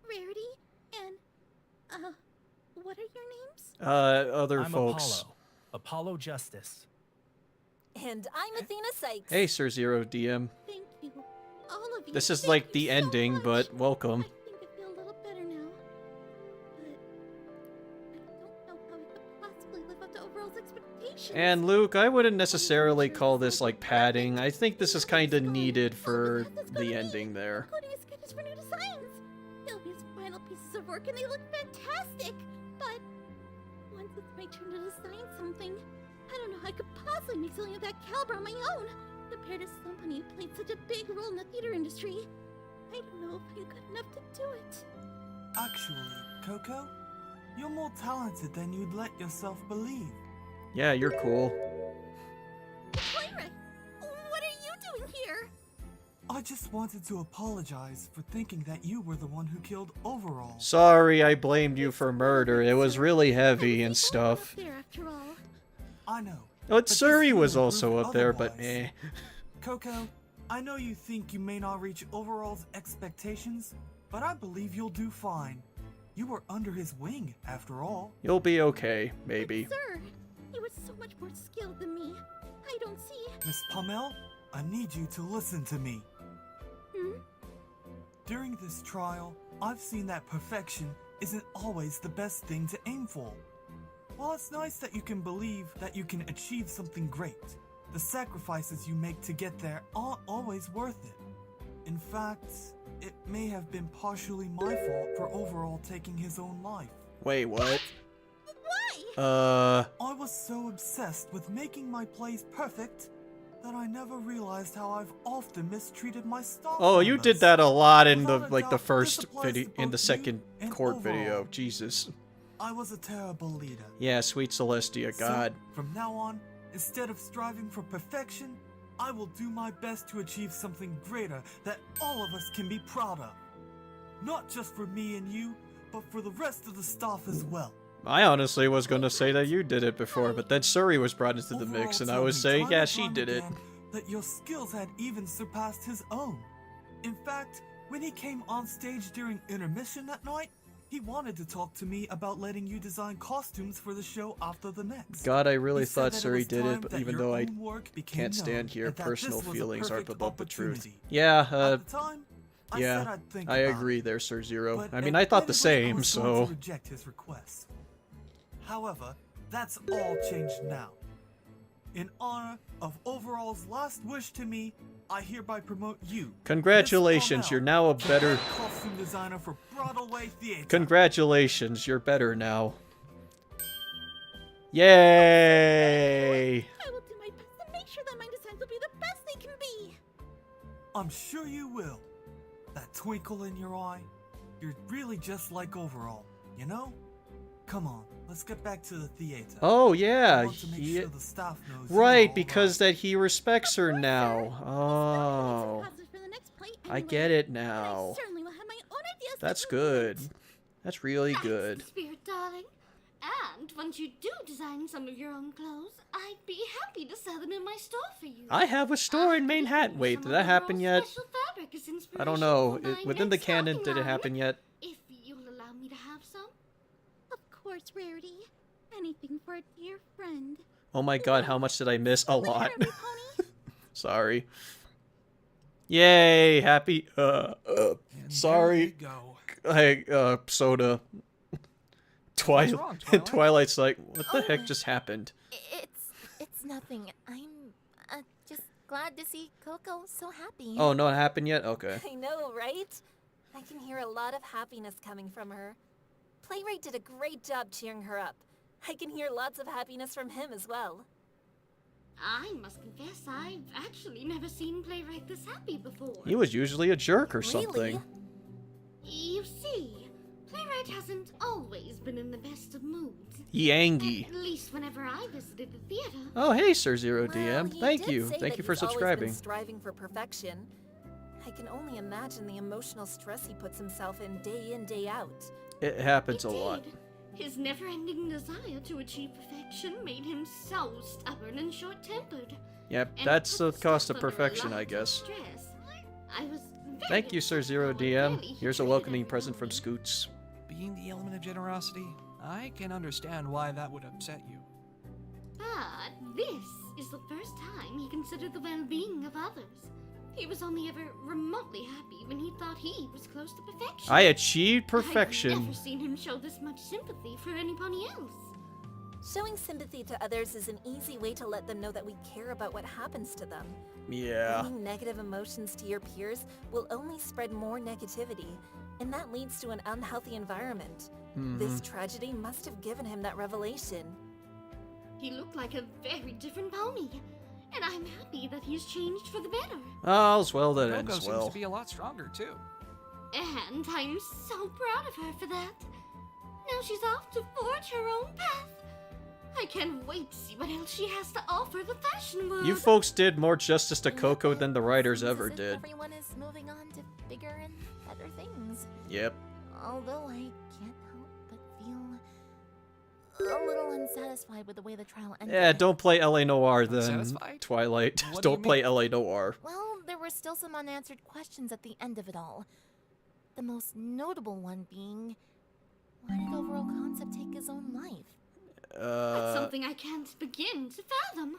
Rarity, and, what are your names? Other I'm folks. Apollo Justice. And I'm Athena Sykes. Hey, Sir Zero DM. Thank you, all of you. This is Thank like you the so ending, much. but welcome. I think I feel a little better now. But I don't know how I could possibly live up to Overall's expectations. And Luke, I wouldn't necessarily call this like padding. I think this is kind of needed for the ending there. Including his sketches for new designs. They'll be his final pieces of work and they look fantastic. But once it's my turn to design something, I don't know how I could possibly make something of that caliber on my own. Compared to somebody who played such a big role in the theater industry, I don't know if I'm good enough to do it. Actually, Coco, you're more talented than you'd let yourself believe. Yeah, you're cool. Playwright, what are you doing here? I just wanted to apologize for thinking that you were the one who killed Overall. Sorry, I blamed you for murder. It was really heavy and stuff. There, after all. I know. But this Suri scene was will also prove up there, but otherwise. eh. Coco, I know you think you may not reach Overall's expectations, but I believe you'll do fine. You were under his wing, after all. You'll be okay, maybe. Sir, he was so much more skilled than me. I don't see. Miss Pommel, I need you to listen to me. During this trial, I've seen that perfection isn't always the best thing to aim for. While it's nice that you can believe that you can achieve something great, the sacrifices you make to get there aren't always worth it. In fact, it may have been partially my fault for Overall taking his own life. Wait, what? Why? I was so obsessed with making my plays perfect that I never realized how I've often mistreated my staff Oh, you members. did that a lot in the Without a like the doubt, first this applies video, to in the both second you and court Overall. video. Jesus. I was a terrible leader. Yeah, sweet Celestia, God. So, from now on, instead of striving for perfection, I will do my best to achieve something greater that all of us can be proud of. Not just for me and you, but for the rest of the staff as well. I honestly was gonna say that you did it before, but then Suri was brought into the Overall mix, and I told was me saying, time yeah, and she time did it. again that your skills had even surpassed his own. In fact, when he came on stage during intermission that night, he wanted to talk to me about letting you design costumes for the show after the next. God, I really He said thought that Suri was did time it, but that even your though I own work became can't stand known here, and that personal this was a feelings are perfect above the truth. opportunity. Yeah, At the time, I yeah, said I'd think I about agree it, there, Sir Zero. but I mean, I thought the admittedly, I same, was going so... to reject his request. However, that's all changed now. In honor of Overall's last wish to me, I hereby promote you. Congratulations, Miss you're Cornell, now a to better... head costume designer for Broadway Theater. Congratulations, you're better now. Yay! I will do my best to make sure that my designs will be the best they can be. I'm sure you will. That twinkle in your eye, you're really just like Overall, you know? Come on, let's get back to the theater. Oh, I yeah, want to make sure the staff knows you're right, all because right. that he respects her now. I'll make Oh, some positives for the next play I anyway, get it and I now. certainly will have my own ideas. That's that good. complement. That's really That's good. the spirit, darling. And once you do design some of your own clothes, I'd be happy to sell them in my store for you. I have a store in Manhattan. Wait, did that happen yet? I don't know. Within the canon, did it happen yet? If you'll allow me to have some. Of course, Rarity. Anything for a dear friend. Oh my god, how much did I miss? A Take lot. care of me, Pony. Sorry. Yay, happy, And sorry. there you go. Hey, Soda. What's wrong, Twilight? Twilight's like, what the heck just happened? It's nothing. I'm just glad to see Coco so happy. Oh, no, it happened yet? Okay. I know, right? I can hear a lot of happiness coming from her. Playwright did a great job cheering her up. I can hear lots of happiness from him as well. I must confess, I've actually never seen Playwright this happy before. He was usually a jerk or Really? something. You see, Playwright hasn't always been in the best of moods. Yangy. At least whenever I visited the theater. Oh, hey, Sir Zero Well, DM. he Thank did you. say Thank that you for he's always subscribing. been striving for perfection. I can only imagine the emotional stress he puts himself in, day out. It happens He a lot. did. His never-ending desire to achieve perfection made him so stubborn and short-tempered. Yep, And that's put the cost stuff of under a perfection, lot I of guess. stress. I was very Thank you, Sir upset Zero how DM. unfairly he Here's a treated welcoming present from everybody. Scoots. Being the element of generosity, I can understand why that would upset you. But this is the first time he considered the well-being of others. He was only ever remotely happy when he thought he was close to perfection. I achieved I've perfection. never seen him show this much sympathy for anybody else. Showing sympathy to others is an easy way to let them know that we care about what happens to them. Yeah. Bringing negative emotions to your peers will only spread more negativity, and that leads to an unhealthy environment. This tragedy must have given him that revelation. He looked like a very different pony, and I'm happy that he's changed for the better. All's well that Coco ends seems well. to be a lot stronger too. And I'm so proud of her for that. Now she's off to forge her own path. I can't wait to see what else she has to offer the fashion world. You folks did more justice to Coco Yep, than the it writers seems ever as if did. Everyone is moving on to bigger and better things. Yep. Although I can't help but feel a little unsatisfied with the way the trial ended. Yeah, don't play LA Noire then, Unsatisfied? Twilight. What do you Don't play mean? LA Noire. Well, there were still some unanswered questions at the end of it all. The most notable one being, why did overall Concept take his own life? That's something I can't begin to fathom.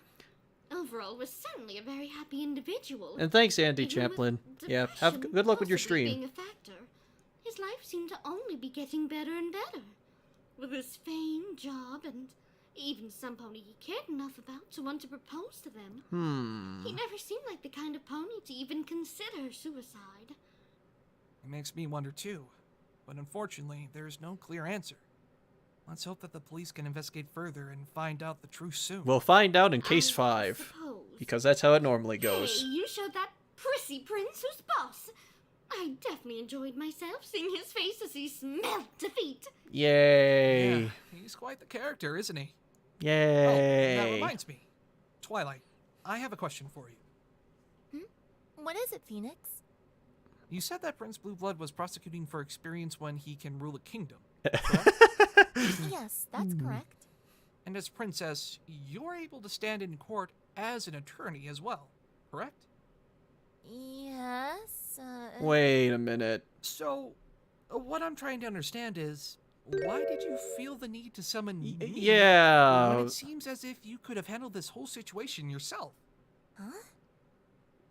Overall was certainly a very happy individual. And thanks, Andy Even with Champlin. Yeah, have depression good luck with your possibly stream. being a factor, his life seemed to only be getting better and better. With his fame, job, and even some pony he cared enough about to want to propose to them. He never seemed like the kind of pony to even consider suicide. It makes me wonder too, but unfortunately, there's no clear answer. Let's hope that the police can investigate further and find out the truth soon. We'll find out in case I 5. suppose. Because that's how it normally Hey, goes. you showed that prissy prince who's boss. I definitely enjoyed myself seeing his face as he smelled defeat. Yay. Yeah, he's quite the character, isn't he? Oh, Yay. that reminds me. Twilight, I have a question for you. What is it, Phoenix? You said that Prince Blueblood was prosecuting for experience when he can rule a kingdom. Yes, that's correct. And as princess, you're able to stand in court as an attorney as well, correct? Yes, Wait a minute. So, what I'm trying to understand is, why did you feel the need to summon me Yeah. when it seems as if you could have handled this whole situation yourself? Huh?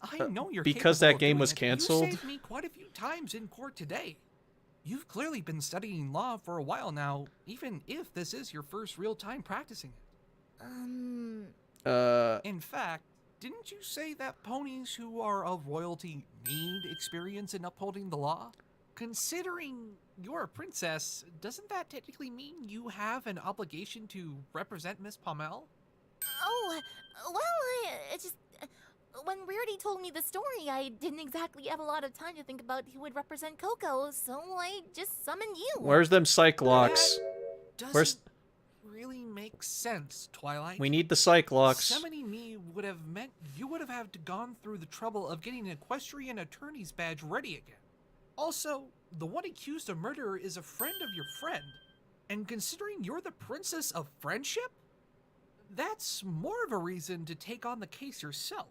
I know you're because capable that of game doing was it. canceled? You saved me quite a few times in court today. You've clearly been studying law for a while now, even if this is your first real time practicing it. In fact, didn't you say that ponies who are of royalty need experience in upholding the law? Considering you're a princess, doesn't that technically mean you have an obligation to represent Miss Pommel? Oh, well, it's just... when Rarity told me the story, I didn't exactly have a lot of time to think about who would represent Coco, so I just summoned you. Where's them Cyclocks? Doesn't Where's... really make sense, Twilight. We need the Cyclocks. Summoning me would have meant you would have had to gone through the trouble of getting an equestrian attorney's badge ready again. Also, the one accused of murder is a friend of your friend, and considering you're the princess of friendship, that's more of a reason to take on the case yourself.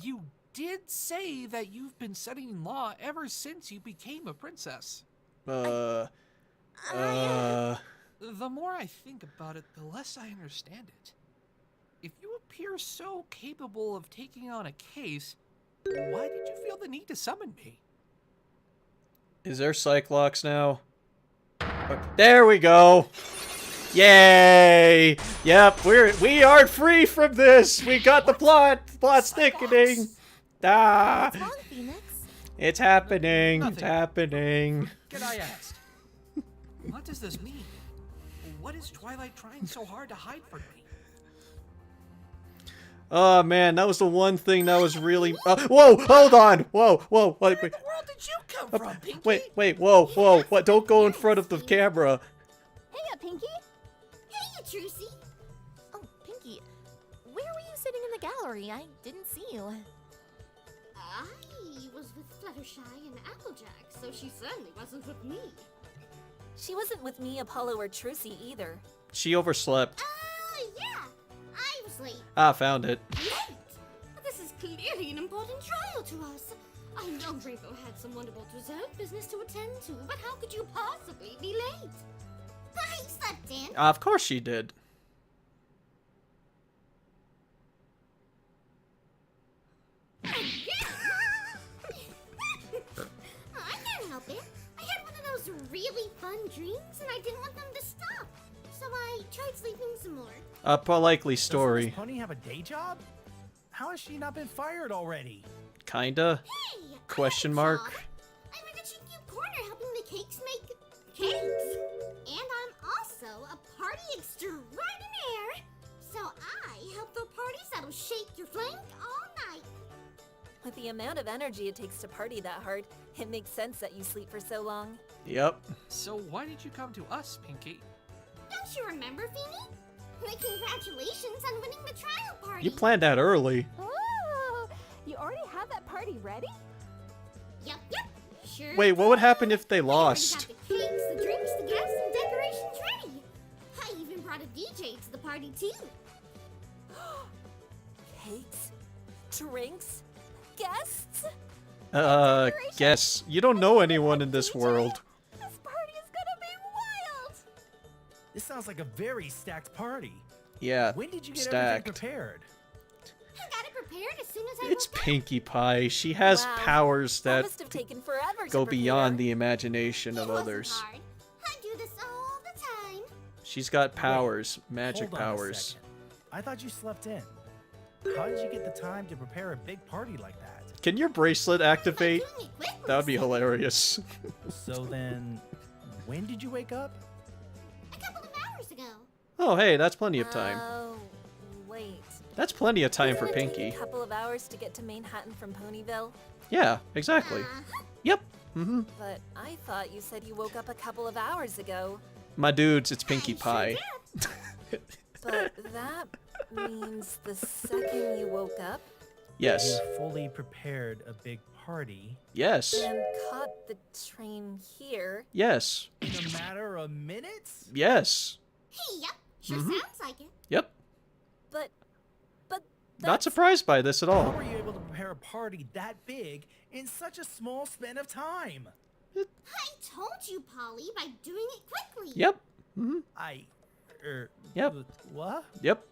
You did say that you've been studying law ever since you became a princess. Uh... The more I think about it, the less I understand it. If you appear so capable of taking on a case, why did you feel the need to summon me? Is there Cyclocks now? There we go. Yay! Yep, we are free from this. We got the plot. The plot's thickening. Ah! What's wrong, Phoenix? It's happening. It's Nothing. happening. Can I ask? What does this mean? What is Twilight trying so hard to hide from me? Oh man, that was the one thing that was really. Whoa! Hold on! Whoa! Whoa! Wait! Where in the world did you come from, Pinky? Wait! Whoa! Whoa! What? Don't go in front of the camera. Hey, Pinky. Hey, Trucy. Oh, Pinky, where were you sitting in the gallery? I didn't see you. I was with Fluttershy and Applejack, so she certainly wasn't with me. She wasn't with me, Apollo, or Trucy either. She overslept. Yeah. I was late. Ah, found it. Late! But this is clearly an important trial to us. I know Rainbow had some wonderful dessert business to attend to, but how could you possibly be late? I slept in. Of course she did. I can't help it. I had one of those really fun dreams, and I didn't want them to stop. So I tried sleeping some more. A likely Doesn't story. this pony have a day job? How has she not been fired already? Kinda. Hey! Question I mark. have a job. I'm in the cheeky corner helping the cakes make cakes. And I'm also a party extraordinaire. So I help throw parties that'll shake your flank all night. With the amount of energy it takes to party that hard, it makes sense that you sleep for so long. Yep. So why did you come to us, Pinky? Don't you remember, Feeny? Congratulations on winning the trial party. You planned that early. Oh, you already have that party ready? Yep. Sure. Wait, what would happen if they I already lost? got the cakes, the drinks, the guests, and decorations ready. I even brought a DJ to the party too. Cakes, drinks, guests. Guess. You don't know anyone in this world. This party is gonna be wild! This sounds like a very stacked party. Yeah, When did you get stacked. everything prepared? I got it prepared as soon as I It's woke up. Pinkie Pie. She has Wow, powers That that must have taken forever to go beyond prepare. the imagination It of wasn't others. hard. I do this all the time. She's got powers, magic Hold on a powers. second. I thought you slept in. How did you get the time to prepare a big party like that? Can your bracelet activate? By doing it quickly, That would be so- hilarious. So then, when did you wake up? A couple of hours ago. Oh, hey, that's plenty of time. Oh, wait. That's plenty of time for Doesn't it take Pinkie. a couple of hours to get to Manhattan from Ponyville? Yeah, exactly. Yep. But I thought you said you woke up a couple of hours ago. My dudes, it's Pinkie Pie. But that means the second you woke up Yes. You fully prepared a big party Yes. and caught the train here. Yes. in a matter of minutes? Yes. Hey, yep. Sure Mm-hmm. sounds like it. Yep. But Not that's surprised by this at How all. were you able to prepare a party that big in such a small span of time? I told you, Polly, by doing it quickly. Yep. Yep. What? Yep.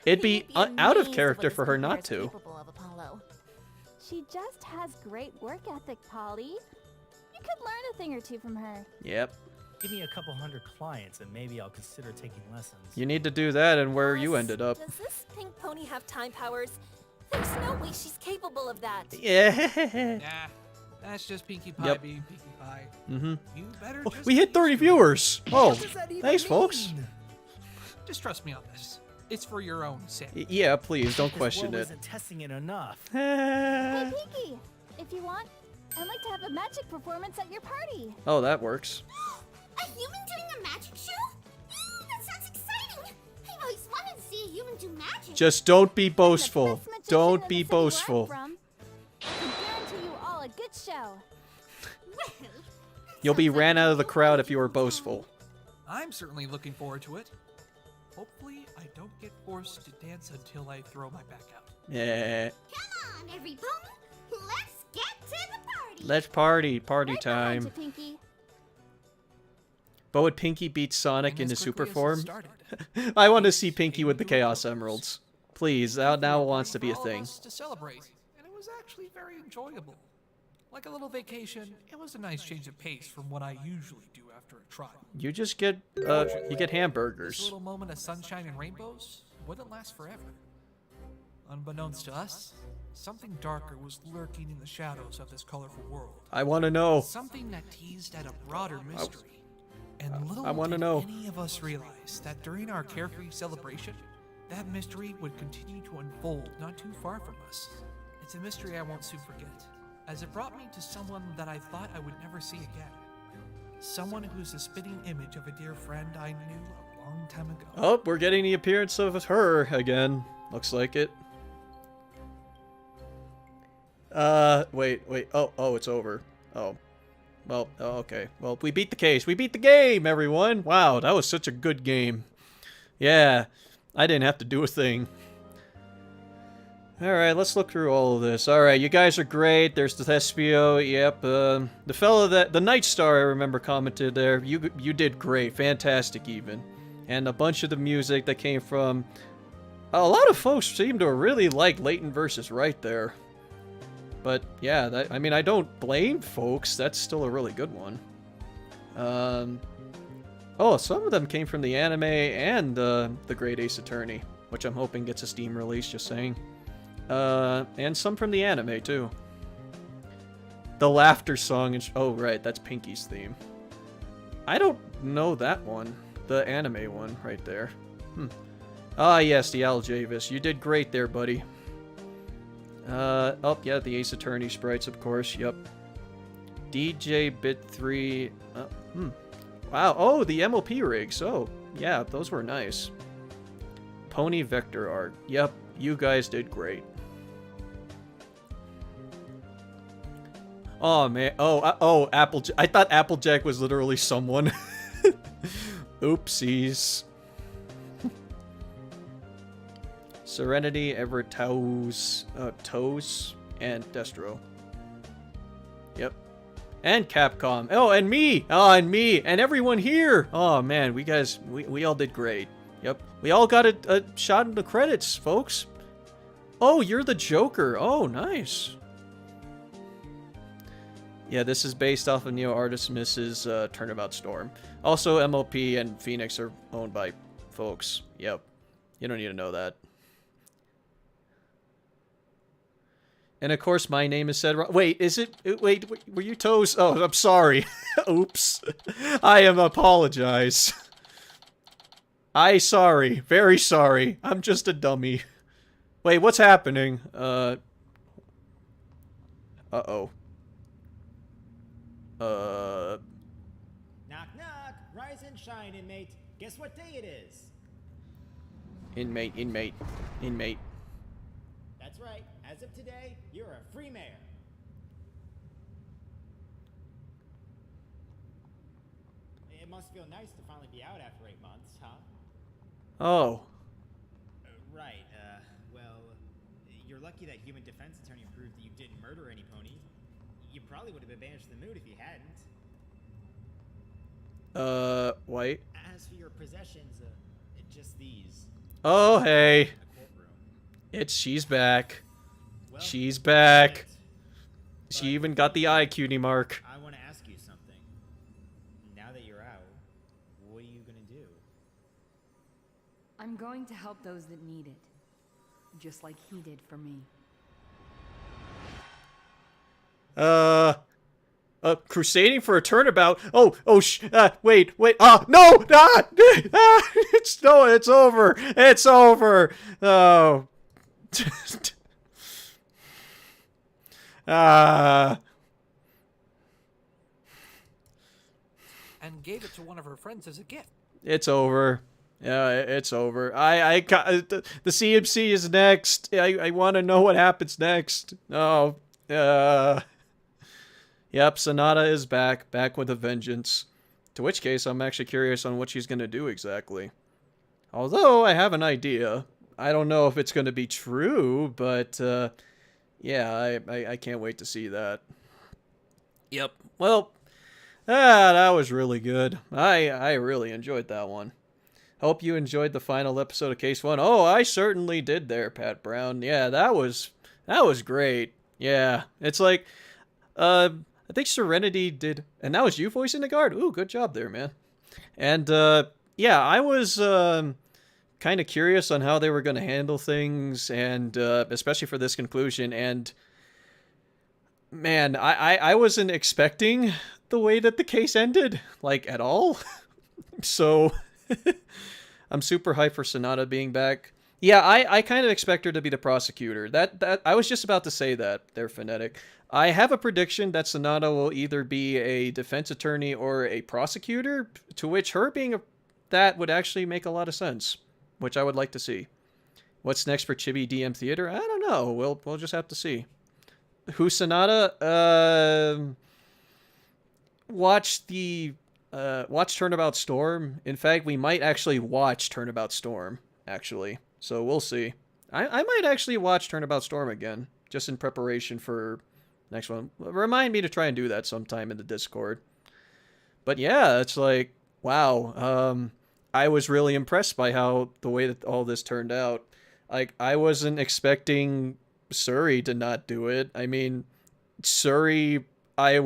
It'd be You'd out of amazed character what this for her compare not is to. capable of, Apollo. She just has great work ethic, Polly. You could learn a thing or two from her. Yep. Give me a couple hundred clients and maybe I'll consider taking lessons. You need to do that and where you Boss, ended up. Does this pink pony have time powers? There's no way she's capable of that. Yeah. Nah, that's just Pinkie Pie Yep. being Pinkie Pie. Mm-hmm. You better Oh, just we hit be 30 sure. viewers. Oh, What does that even thanks, folks. mean? Just trust me on this. It's for your own sake. Yeah, please don't This question world it. isn't testing it enough. Hey, Pinky, if you want, I'd like to have a magic performance at your party. Oh, that works. A human doing a magic show? That sounds exciting. I've always wanted to see a human do magic. Just don't be I'm the boastful. best magician Don't in be the city where I'm boastful. from. I can guarantee you all a good show. Well, You'll be sounds like ran a out of the whole crowd if you were wonderful boastful. I'm certainly looking forward to it. Hopefully, I don't get forced to dance until I throw my back out. Yeah. time. Come on, every pony. Let's get to the party. Let's party. Party Right behind time. you, Pinky. But would Pinkie beat Sonic And in as his super quickly as it form? started, I want to things see Pinkie came with the to a Chaos close. Emeralds. Please, that now wants to be a for all of thing. us to celebrate, and it was actually very enjoyable. Like a little vacation, it was a nice change of pace from what I usually do after a trial. You just get, you get This hamburgers. little moment of sunshine and rainbows wouldn't last forever. Unbeknownst to us, something darker was lurking in the shadows of this colorful world. I want to know. Something that teased at a broader mystery. And little I wanna did know. any of us realize that during our carefree celebration, that mystery would continue to unfold not too far from us. It's a mystery I won't soon forget, as it brought me to someone that I thought I would never see again. Someone who's a spitting image of a dear friend I knew a long time ago. Oh, we're getting the appearance of her again. Looks like it. Wait. Oh, it's over. Oh. Well, okay. Well, we beat the case. We beat the game, everyone. Wow, that was such a good game. Yeah, I didn't have to do a thing. Alright, let's look through all of this. Alright, you guys are great. There's the Thespio. Yep. The fellow the Night Star, I remember, commented there. You did great. Fantastic, even. And a bunch of the music that came from... A lot of folks seem to really like Layton versus Wright there. But yeah, I mean, I don't blame folks. That's still a really good one. Oh, some of them came from the anime and the Great Ace Attorney, which I'm hoping gets a Steam release, just saying. And some from the anime, too. The laughter song, oh, right, that's Pinkie's theme. I don't know that one. The anime one, right there. Ah, yes, the Al Javis. You did great there, buddy. Oh, yeah, the Ace Attorney sprites, of course, yep. DJ Bit 3, wow, oh, the MLP rigs, oh, yeah, those were nice. Pony Vector art. Yep, you guys did great. Oh man. Oh, Applejack. I thought Applejack was literally someone. Oopsies. Serenity, Everett, Toes, and Destro. Yep. And Capcom. Oh, and me! Oh, and me! And everyone here! Oh man, we all did great. Yep. We all got a shot in the credits, folks. Oh, you're the Joker. Oh, nice. Yeah, this is based off of Neo Artemis's Turnabout Storm. Also, MLP and Phoenix are owned by folks. Yep. You don't need to know that. And of course, my name is said wrong. Wait, is it? Wait, were you Toes? Oh, I'm sorry. Oops. I am apologize. Sorry. Very sorry. I'm just a dummy. Wait, what's happening? Uh-oh. Knock knock, rise and shine, inmate. Guess what day it is? Inmate. That's right. As of today, you're a free mayor. It must feel nice to finally be out after 8 months, huh? Oh. Right. Well, you're lucky that human defense attorney proved that you didn't murder any pony. You probably would have been banished to the moon if you hadn't. Wait. As for your possessions, just these. Oh, hey. A courtroom. She's back. Well, She's back. it. She even got the eye cutie mark. I want to ask you something. Now that you're out, what are you gonna do? I'm going to help those that need it, just like he did for me. Crusading for a turnabout. Wait. No! It's over. It's over. Oh. And gave it to one of her friends as a gift. It's over. Yeah, it's over. The CMC is next. I want to know what happens next. Oh. Yep, Sonata is back with a vengeance. To which case, I'm actually curious on what she's going to do exactly. Although, I have an idea. I don't know if it's going to be true, but, yeah, I can't wait to see that. Yep. Well, that was really good. I really enjoyed that one. Hope you enjoyed the final episode of Case 1. Oh, I certainly did there, Pat Brown. Yeah, that was great. Yeah, it's like, I think Serenity did, and that was you voicing the guard? Ooh, good job there, man. And, yeah, I was, kind of curious on how they were going to handle things, and, especially for this conclusion, and, man, I wasn't expecting the way that the case ended, like, at all. So, I'm super hyped for Sonata being back. Yeah, I kind of expect her to be the prosecutor. That I was just about to say that there, Phonetic. I have a prediction that Sonata will either be a defense attorney or a prosecutor, to which her being that would actually make a lot of sense, which I would like to see. What's next for Chibi DM Theater? I don't know. We'll just have to see. Who's Sonata? Watch Turnabout Storm. In fact, we might actually watch Turnabout Storm, actually. So we'll see. I might actually watch Turnabout Storm again, just in preparation for next one. Remind me to try and do that sometime in the Discord. But yeah, it's like, wow. I was really impressed by how the way that all this turned out. Like, I wasn't expecting Suri to not do it. I mean, Suri, I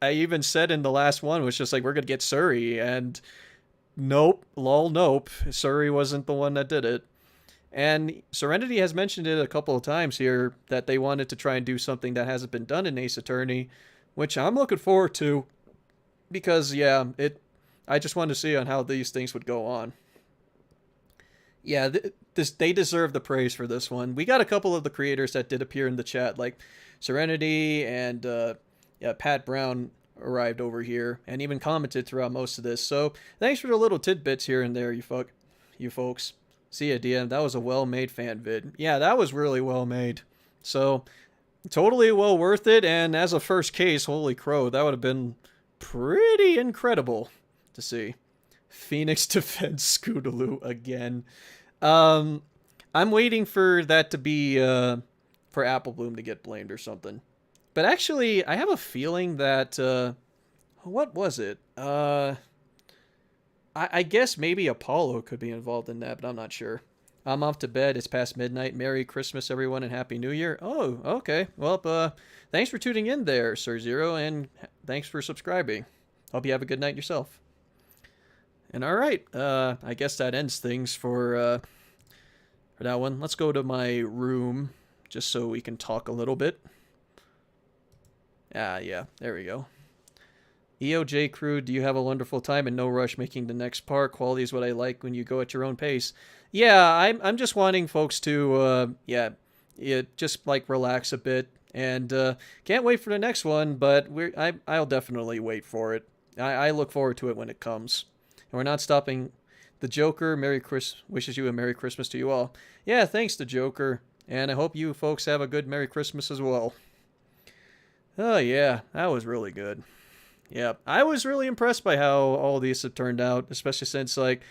even said in the last one, was just like, we're gonna get Suri, and nope, nope. Suri wasn't the one that did it. And Serenity has mentioned it a couple of times here that they wanted to try and do something that hasn't been done in Ace Attorney, which I'm looking forward to, because yeah, I just wanted to see on how these things would go on. Yeah, they deserve the praise for this one. We got a couple of the creators that did appear in the chat, like Serenity and Pat Brown arrived over here and even commented throughout most of this. So thanks for the little tidbits here and there, you folks. See ya, DM. That was a well-made fan vid. Yeah, that was really well made. So totally well worth it. And as a first case, holy crow, that would have been pretty incredible to see. Phoenix defends Scootaloo again. I'm waiting for that to be for Apple Bloom to get blamed or something. But actually, I have a feeling that what was it? I guess maybe Apollo could be involved in that, but I'm not sure. I'm off to bed. It's past midnight. Merry Christmas, everyone, and Happy New Year. Oh, okay. Well, thanks for tuning in there, Sir Zero, and thanks for subscribing. Hope you have a good night yourself. And all right, I guess that ends things for that one. Let's go to my room just so we can talk a little bit. Yeah, there we go. EOJ crew, do you have a wonderful time and no rush making the next part? Quality is what I like when you go at your own pace. Yeah, I'm just wanting folks to, just like relax a bit. And can't wait for the next one, but I'll definitely wait for it. I look forward to it when it comes. And we're not stopping. The Joker, wishes you a Merry Christmas to you all. Yeah, thanks, the Joker. And I hope you folks have a good Merry Christmas as well. Oh, yeah, that was really good. Yeah, I was really impressed by how all these have turned out, especially since, like,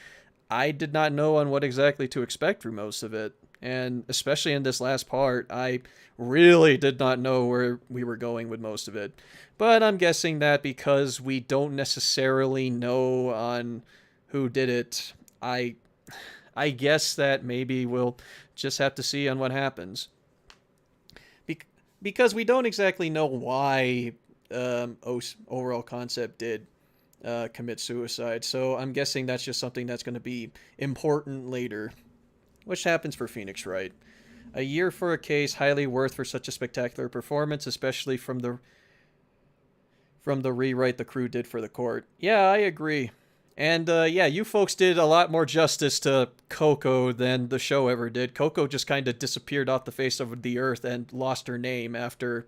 I did not know on what exactly to expect through most of it. And especially in this last part, I really did not know where we were going with most of it. But I'm guessing that because we don't necessarily know on who did it, I guess that maybe we'll just have to see on what happens. Because we don't exactly know why Overall Concept did commit suicide. So I'm guessing that's just something that's going to be important later. Which happens for Phoenix Wright. A year for a case, highly worth for such a spectacular performance, especially from the rewrite the crew did for the court. Yeah, I agree. And yeah, you folks did a lot more justice to Coco than the show ever did. Coco just kind of disappeared off the face of the earth and lost her name after,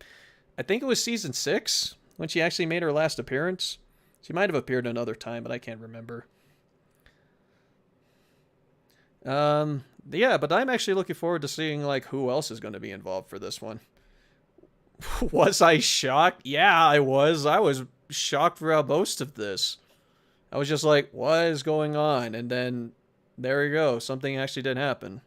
I think it was season 6, when she actually made her last appearance. She might have appeared another time, but I can't remember. Yeah, but I'm actually looking forward to seeing, like, who else is going to be involved for this one. Was I shocked? Yeah, I was. I was shocked throughout most of this. I was just like, what is going on? And then, there you go. Something actually did happen.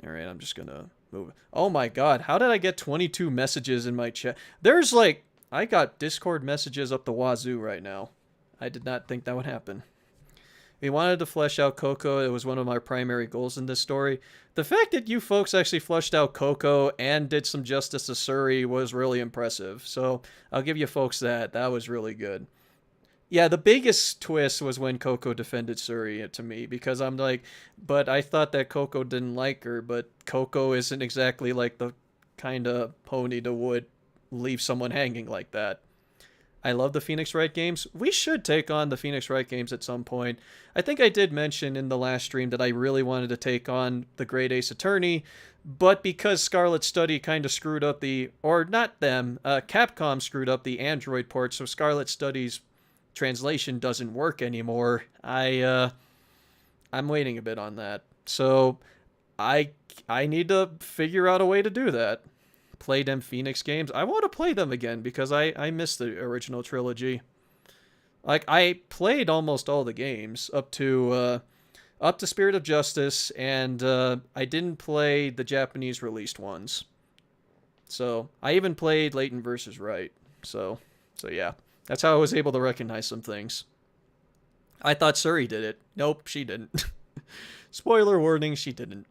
Alright, I'm just gonna move. Oh my god, how did I get 22 messages in my chat? There's like, I got Discord messages up the wazoo right now. I did not think that would happen. We wanted to flesh out Coco. It was one of my primary goals in this story. The fact that you folks actually fleshed out Coco and did some justice to Suri was really impressive. So I'll give you folks that. That was really good. Yeah, the biggest twist was when Coco defended Suri to me, because I'm like, but I thought that Coco didn't like her, but Coco isn't exactly like the kind of pony that would leave someone hanging like that. I love the Phoenix Wright games. We should take on the Phoenix Wright games at some point. I think I did mention in the last stream that I really wanted to take on the Great Ace Attorney, but because Scarlet Study kind of screwed up the, or not them, Capcom screwed up the Android port, so Scarlet Study's translation doesn't work anymore. I'm waiting a bit on that. So I need to figure out a way to do that. Play them Phoenix games. I want to play them again because I missed the original trilogy. Like, I played almost all the games up to Spirit of Justice, and I didn't play the Japanese released ones. So I even played Layton versus Wright. So yeah, that's how I was able to recognize some things. I thought Suri did it. Nope, she didn't. Spoiler warning, she didn't.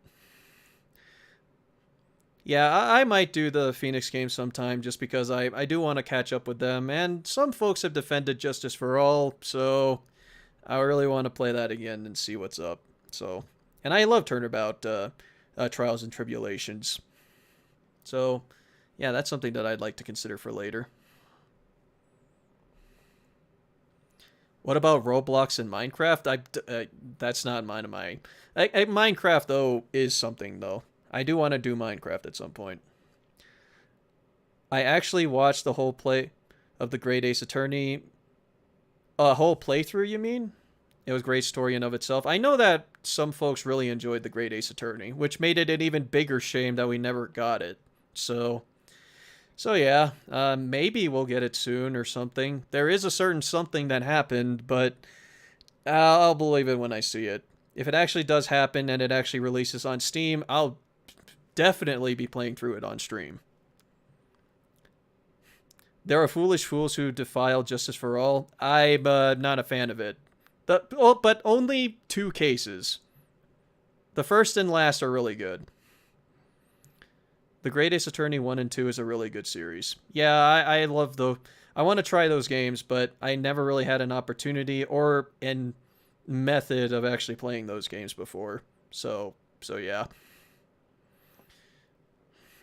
Yeah, I might do the Phoenix game sometime just because I do want to catch up with them. And some folks have defended Justice for All, so I really want to play that again and see what's up. So, and I love Turnabout Trials and Tribulations. So, yeah, that's something that I'd like to consider for later. What about Roblox and Minecraft? That's not mine of mine. Minecraft, though, is something, though. I do want to do Minecraft at some point. I actually watched the whole play of the Great Ace Attorney. A whole playthrough, you mean? It was a great story in of itself. I know that some folks really enjoyed the Great Ace Attorney, which made it an even bigger shame that we never got it. So yeah, maybe we'll get it soon or something. There is a certain something that happened, but I'll believe it when I see it. If it actually does happen and it actually releases on Steam, I'll definitely be playing through it on stream. There are foolish fools who defile justice for all. I'm not a fan of it. But only 2 cases. The first and last are really good. The Great Ace Attorney 1 and 2 is a really good series. Yeah, I love I want to try those games, but I never really had an opportunity or an method of actually playing those games before. So yeah.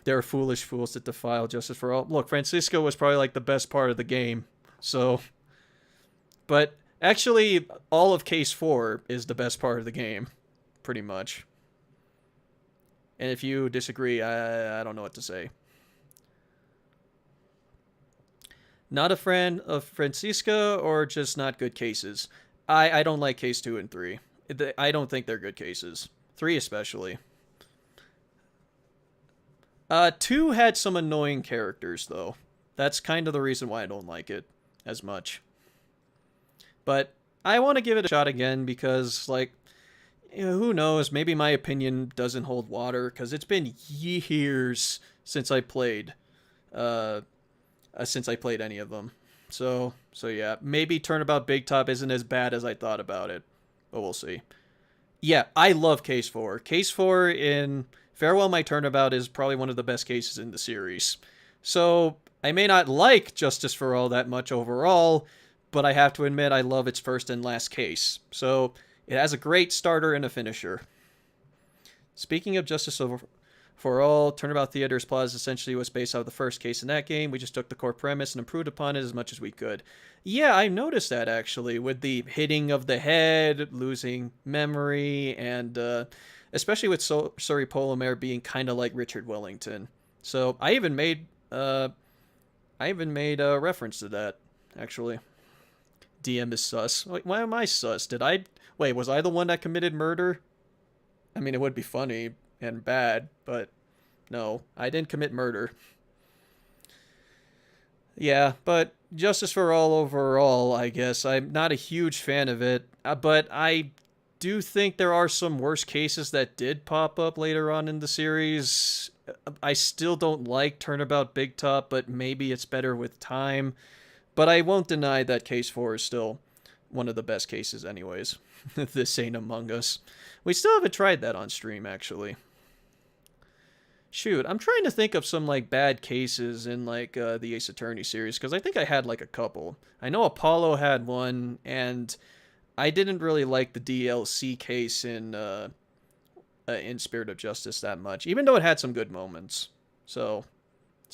There are foolish fools that defile justice for all. Look, Francisco was probably like the best part of the game. So, but actually, all of Case 4 is the best part of the game, pretty much. And if you disagree, I don't know what to say. Not a fan of Francisco or just not good cases? I don't like Case 2 and 3. I don't think they're good cases. 3 especially. 2 had some annoying characters, though. That's kind of the reason why I don't like it as much. But I want to give it a shot again because, like, who knows? Maybe my opinion doesn't hold water because it's been years since I played any of them. So yeah, maybe Turnabout Big Top isn't as bad as I thought about it, but we'll see. Yeah, I love Case 4. Case 4 in Farewell My Turnabout is probably one of the best cases in the series. So I may not like Justice for All that much overall, but I have to admit I love its first and last case. So it has a great starter and a finisher. Speaking of Justice for All, Turnabout Theater's plot is essentially was based out of the first case in that game. We just took the core premise and improved upon it as much as we could. Yeah, I noticed that actually, with the hitting of the head, losing memory, and especially with Suri Polymer being kind of like Richard Wellington. So I even made a reference to that, actually. DM is sus. Wait, why am I sus? Wait, was I the one that committed murder? I mean, it would be funny and bad, but no, I didn't commit murder. Yeah, but Justice for All overall, I guess. I'm not a huge fan of it, but I do think there are some worse cases that did pop up later on in the series. I still don't like Turnabout Big Top, but maybe it's better with time. But I won't deny that Case 4 is still one of the best cases anyways. This ain't Among Us. We still haven't tried that on stream, actually. Shoot, I'm trying to think of some, like, bad cases in, like, the Ace Attorney series, because I think I had, like, a couple. I know Apollo had one, and I didn't really like the DLC case in Spirit of Justice that much, even though it had some good moments. So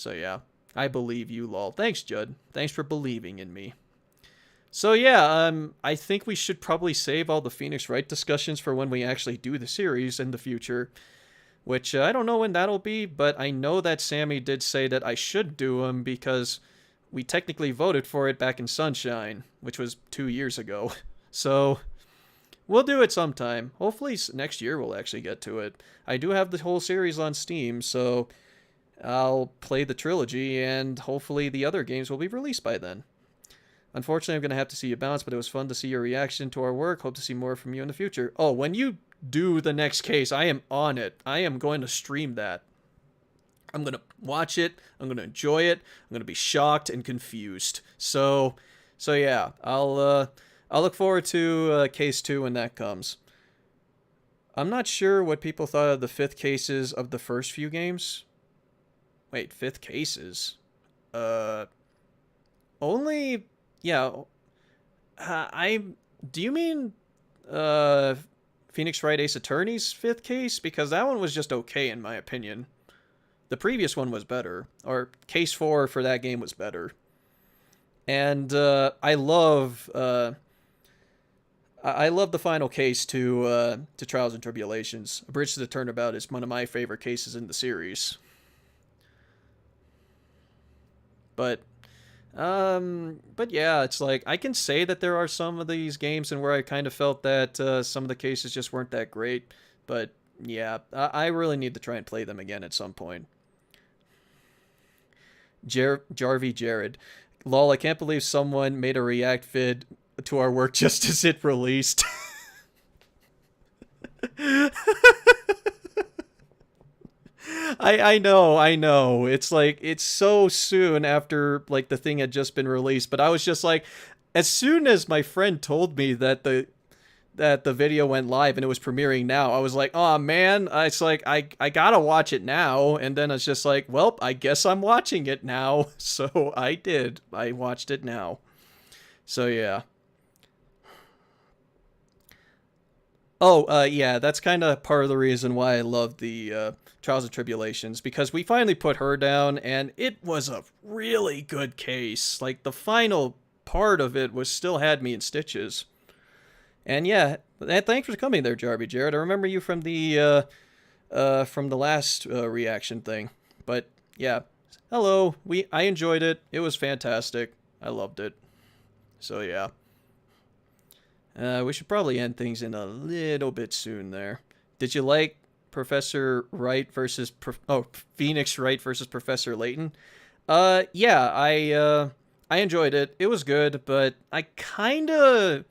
yeah. I believe you, lol. Thanks, Judd. Thanks for believing in me. So yeah, I think we should probably save all the Phoenix Wright discussions for when we actually do the series in the future. Which, I don't know when that'll be, but I know that Sammy did say that I should do them because we technically voted for it back in Sunshine, which was 2 years ago. So we'll do it sometime. Hopefully next year we'll actually get to it. I do have the whole series on Steam, so I'll play the trilogy, and hopefully the other games will be released by then. Unfortunately, I'm going to have to see you bounce, but it was fun to see your reaction to our work. Hope to see more from you in the future. Oh, when you do the next case, I am on it. I am going to stream that. I'm going to watch it. I'm going to enjoy it. I'm going to be shocked and confused. So yeah, I'll look forward to case 2 when that comes. I'm not sure what people thought of the 5th cases of the first few games. Wait, 5th cases? Only, yeah. Do you mean, Phoenix Wright Ace Attorney's 5th case? Because that one was just okay, in my opinion. The previous one was better. Or, case 4 for that game was better. And, I love the final case to Trials and Tribulations. A Bridge to the Turnabout is one of my favorite cases in the series. But yeah, it's like I can say that there are some of these games and where I kind of felt that some of the cases just weren't that great. But yeah, I really need to try and play them again at some point. Jarvie Jared. Lol, I can't believe someone made a react vid to our work just as it released. I know. It's like, it's so soon after, like, the thing had just been released, but I was just like, as soon as my friend told me that the video went live and it was premiering now, I was like, oh man, it's like, I gotta watch it now, and then it's just like, well, I guess I'm watching it now, so I did. I watched it now. So yeah. Oh, yeah, that's kind of part of the reason why I love the Trials and Tribulations, because we finally put her down, and it was a really good case. Like, the final part of it was still had me in stitches. And yeah, thanks for coming there, Jarvie Jared. I remember you from the last reaction thing. But yeah, hello. I enjoyed it. It was fantastic. I loved it. So yeah. We should probably end things in a little bit soon there. Did you like Professor Wright versus Phoenix Wright versus Professor Layton? Yeah, I enjoyed it. It was good, but I kind of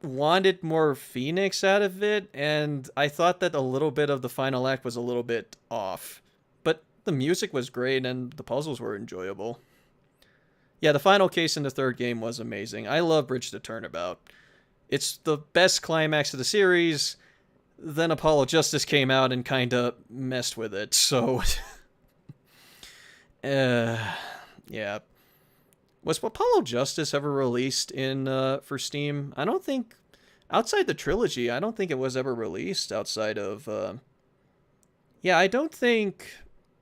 wanted more Phoenix out of it, and I thought that a little bit of the final act was a little bit off. But the music was great, and the puzzles were enjoyable. Yeah, the final case in the third game was amazing. I love Bridge to Turnabout. It's the best climax of the series. Then Apollo Justice came out and kind of messed with it, so... yeah. Was Apollo Justice ever released in for Steam? I don't think... Outside the trilogy, I don't think it was ever released outside of... Yeah, I don't think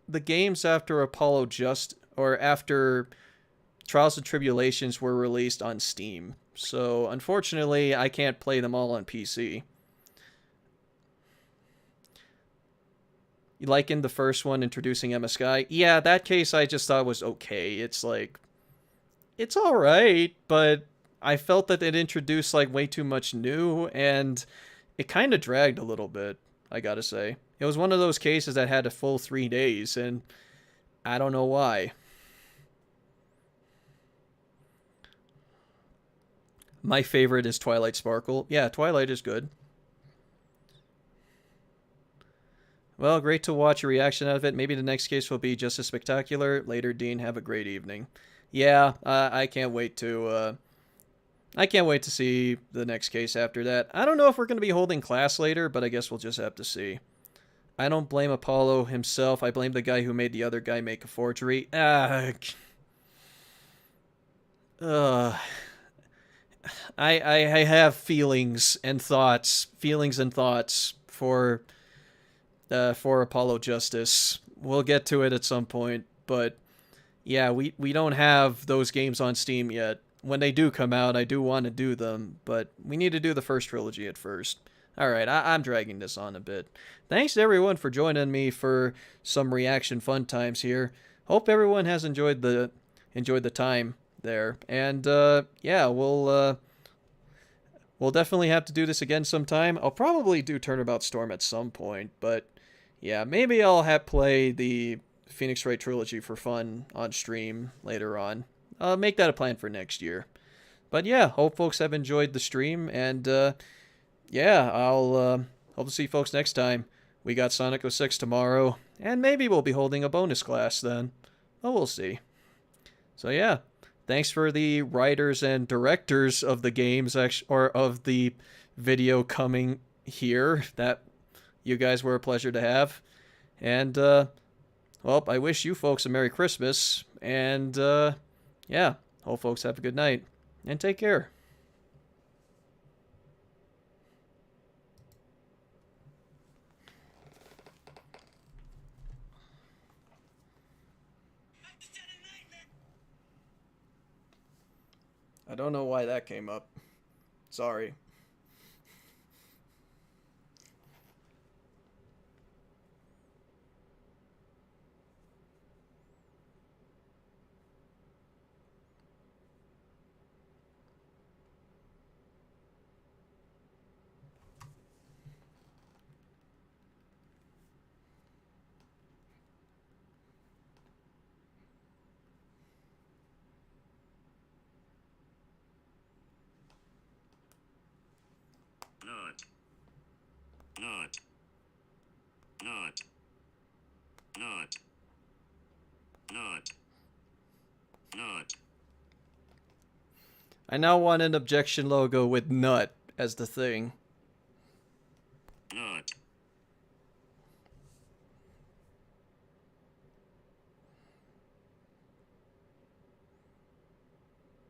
the games after Apollo or after Trials and Tribulations were released on Steam. So, unfortunately, I can't play them all on PC. Like in the first one, introducing Emma Sky. Yeah, that case I just thought was okay. It's like... It's alright, but I felt that it introduced like way too much new, and it kind of dragged a little bit, I gotta say. It was one of those cases that had a full 3 days, and I don't know why. My favorite is Twilight Sparkle. Yeah, Twilight is good. Well, great to watch your reaction out of it. Maybe the next case will be just as spectacular. Later, Dean. Have a great evening. Yeah, I can't wait to see the next case after that. I don't know if we're going to be holding class later, but I guess we'll just have to see. I don't blame Apollo himself. I blame the guy who made the other guy make a forgery. I have feelings and thoughts for Apollo Justice. We'll get to it at some point, but yeah, we don't have those games on Steam yet. When they do come out, I do want to do them, but we need to do the first trilogy at first. Alright, I'm dragging this on a bit. Thanks to everyone for joining me for some reaction fun times here. Hope everyone has enjoyed the time there. And yeah, we'll definitely have to do this again sometime. I'll probably do Turnabout Storm at some point, but yeah, maybe I'll play the Phoenix Wright trilogy for fun on stream later on. I'll make that a plan for next year. But yeah, hope folks have enjoyed the stream, and yeah, I'll hope to see folks next time. We got Sonic 06 tomorrow, and maybe we'll be holding a bonus class then. Oh, we'll see. So yeah, thanks for the writers and directors of the games, or of the video coming here. That you guys were a pleasure to have. And well, I wish you folks a Merry Christmas, and yeah, hope folks have a good night, and take care. I don't know why that came up. Sorry. I now want an objection logo with nut as the thing.